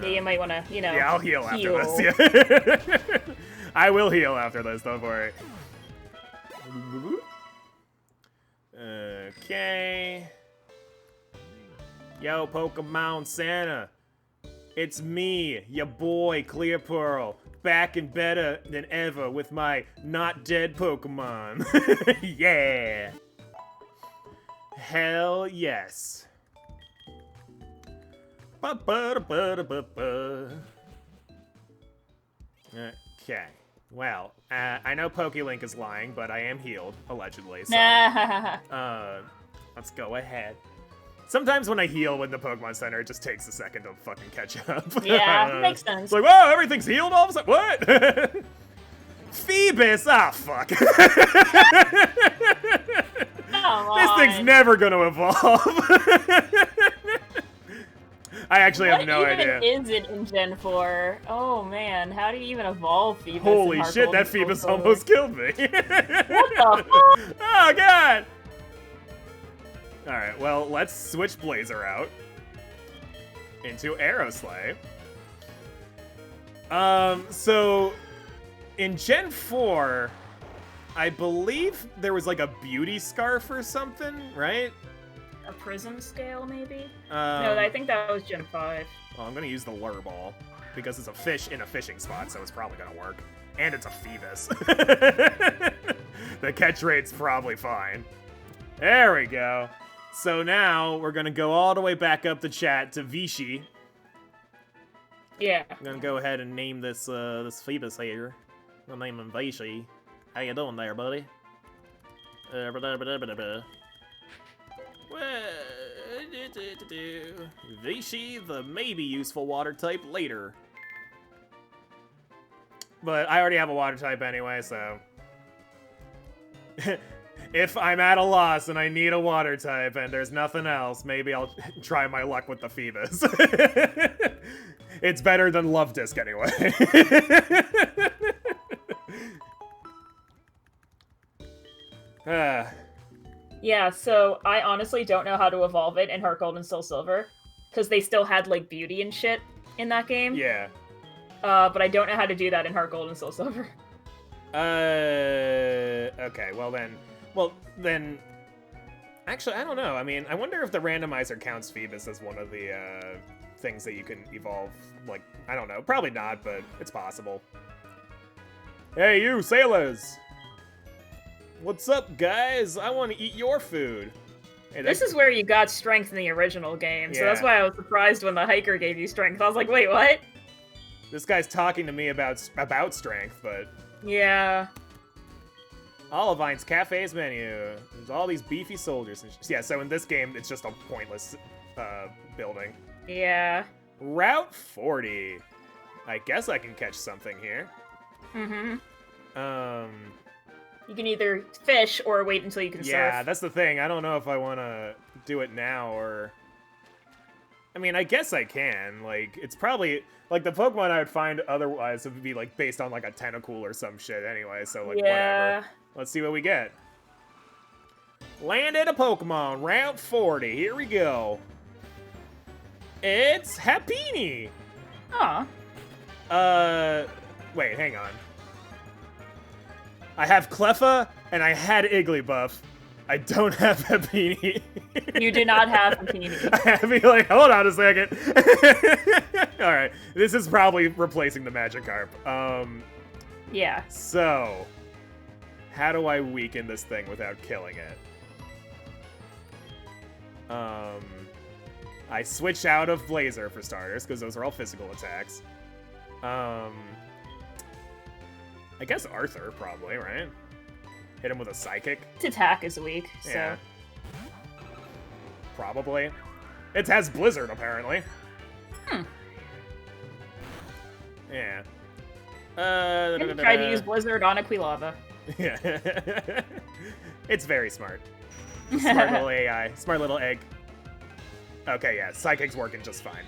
you might want to, Yeah, I'll heal after this. Yeah. I will heal after this, don't worry. Okay. Yo, Pokemon Santa. It's me, your boy, ClearPearl. Back and better than ever with my not dead Pokemon. Yeah. Hell yes. Okay. Well, I know PokeLink is lying, but I am healed, allegedly. So, let's go ahead. Sometimes when I heal in the Pokemon Center, it just takes a second to fucking catch up. Yeah, makes sense. It's like, whoa, everything's healed all of a sudden. What? Phoebus! Ah, fuck. This thing's never gonna evolve. I actually have no idea. What even is it in Gen 4? Oh man, how do you even evolve Phoebus? Holy shit, that Phoebus almost killed me. What the fuck? Oh god! Alright, well, let's switch Blazer out into Aeroslay. So in Gen 4, I believe there was like a beauty scarf or something, right? A prism scale, maybe? No, I think that was Gen 5. Well, I'm gonna use the lure ball because it's a fish in a fishing spot, so it's probably gonna work. And it's a Phoebus. The catch rate's probably fine. There we go. So now we're gonna go all the way back up the chat to Vichy. Yeah. I'm gonna go ahead and name this this Phoebus here. I'll name him Vichy. How you doing there, buddy? Vichy, the maybe useful water type later. But I already have a water type anyway, so... If I'm at a loss and I need a water type and there's nothing else, maybe I'll try my luck with the Phoebus. It's better than Love Disc anyway. Yeah, so I honestly don't know how to evolve it in Heart Gold and SoulSilver, because they still had, like, beauty and shit in that game. Yeah. But I don't know how to do that in Heart Gold and SoulSilver. Okay, well then... Actually, I don't know. I mean, I wonder if the randomizer counts Phoebus as one of the, things that you can evolve, like, I don't know. Probably not, but it's possible. Hey, you, sailors! What's up, guys? I want to eat your food. Hey, this is where you got strength in the original game, so that's why I was surprised when the hiker gave you strength. I was like, wait, what? This guy's talking to me about strength, but... Yeah. Olivine's Cafe's menu. There's all these beefy soldiers. Yeah, so in this game, it's just a pointless building. Yeah. Route 40. I guess I can catch something here. Mm-hmm. Um... You can either fish or wait until you can surf. Yeah, that's the thing. I don't know if I want to do it now or... I mean, I guess I can. Like, it's probably... Like, the Pokemon I would find otherwise would be, like, based on, like, a Tentacool or some shit anyway, so, like, whatever. Let's see what we get. Landed a Pokemon, Route 40. Here we go. It's Happiny! Aw. Wait, hang on. I have Cleffa, and I had Igglybuff. I don't have Happiny. You do not have Happiny. I have to be like, hold on a second. Alright, this is probably replacing the Magikarp. Yeah. So, how do I weaken this thing without killing it? I switch out of Blazer for starters, because those are all physical attacks. I guess Arthur, probably, right? Hit him with a Psychic. Its attack is weak, so... Yeah. Probably. It has Blizzard, apparently. Yeah. I'm try to use Blizzard on a Quilava. Yeah. It's very smart. Smart little AI. Smart little egg. Okay, yeah. Psychic's working just fine.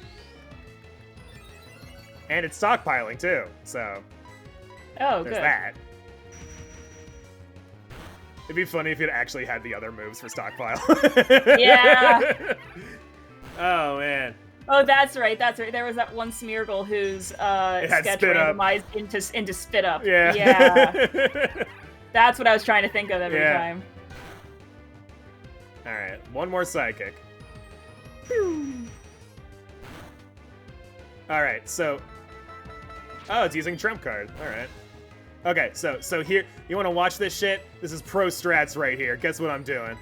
And it's stockpiling, too, so... Oh, there's good. that. It'd be funny if it actually had the other moves for stockpile. Yeah. Oh, man. Oh, that's right. That's right. There was that one Smeargle whose sketch randomized into Spit Up. Yeah. Yeah. That's what I was trying to think of every time. All right, one more Psychic. All right, so... Oh, it's using Trump card. All right. Okay, so here, you want to watch this shit? This is pro strats right here. Guess what I'm doing?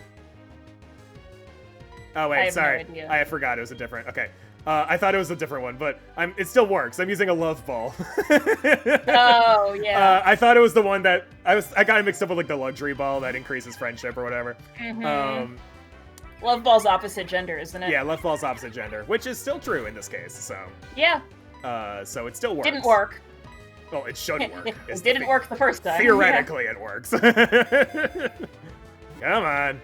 Oh wait, sorry. No idea. I forgot it was a different. Okay, I thought it was a different one, but it still works. I'm using a Love Ball. Oh yeah. I thought it was the one that I got it mixed up with like the Luxury Ball that increases friendship or whatever. Mm-hmm. Love Ball's opposite gender, isn't it? Yeah, Love Ball's opposite gender, which is still true in this case. So. Yeah. So it still works. Didn't work. Well, it should work. It didn't work the first time. Theoretically, it works. Come on.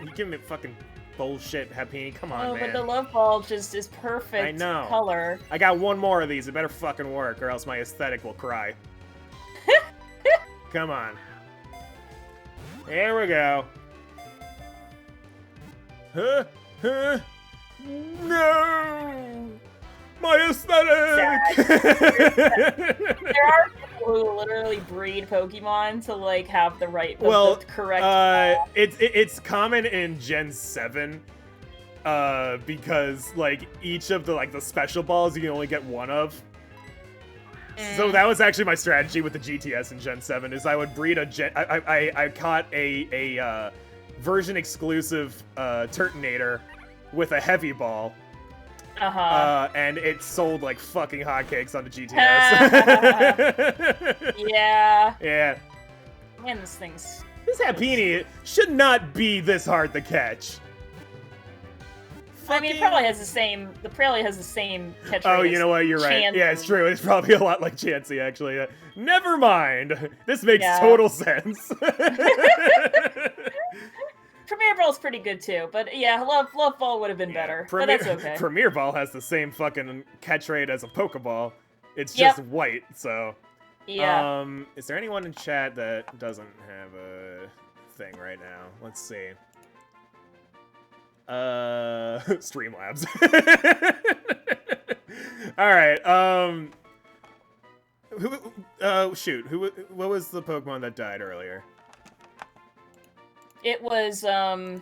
You give me fucking bullshit, Happiny. Come on, man. But the Love Ball just is perfect I know. color. I got one more of these. It better fucking work, or else my aesthetic will cry. Come on. Here we go. Huh? No! My aesthetic! There are people who literally breed Pokemon to like have the right, the correct. It's common in Gen 7, because like each of the special balls you can only get one of. So that was actually my strategy with the GTS in Gen 7. Is I would breed a I caught a version exclusive Turtonator with a heavy ball. And it sold like fucking hotcakes on the GTS. Yeah. Yeah. Man, this thing's... This Happiny should not be this hard to catch. I mean, it probably has the same... The probably has the same catch Oh, rate you know what? You're right. Chansey. Yeah, it's true. It's probably a lot like Chansey, actually. Never mind. This makes total sense. Premier Ball's pretty good too, but yeah, Love Ball would have been better. But that's okay. Premier Ball has the same fucking catch rate as a Pokeball. It's just white, so... Yeah. Is there anyone in chat that doesn't have a thing right now? Let's see. Streamlabs. Alright, what was the Pokemon that died earlier? It was, I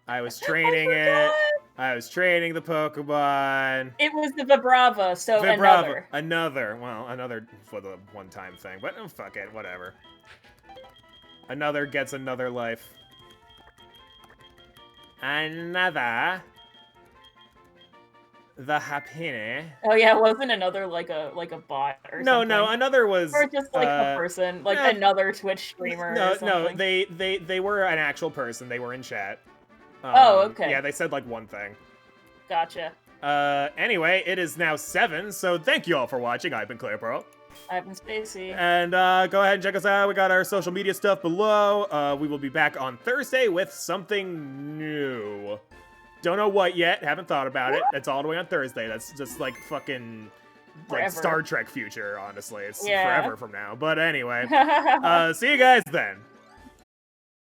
was training it. I was training the Pokemon. It was the Vibrava, so another. Another for the one-time thing, but fuck it, whatever. Another gets another life. Another. the Happini. Oh yeah, wasn't another like a bot or No, something? no, another was Or just like a person, like another Twitch streamer or no, something. they were an actual person. They were in chat. Oh, okay. Yeah, they said like one thing. Gotcha. Anyway, it is now 7, so thank you all for watching. I've been ClearPearl. I've been Spacey. And go ahead and check us out. We got our social media stuff below. We will be back on Thursday with something new. Don't know what yet. Haven't thought about it. That's all the way on Thursday. That's just like fucking like Star Trek future, honestly. It's forever from now. But anyway, see you guys then.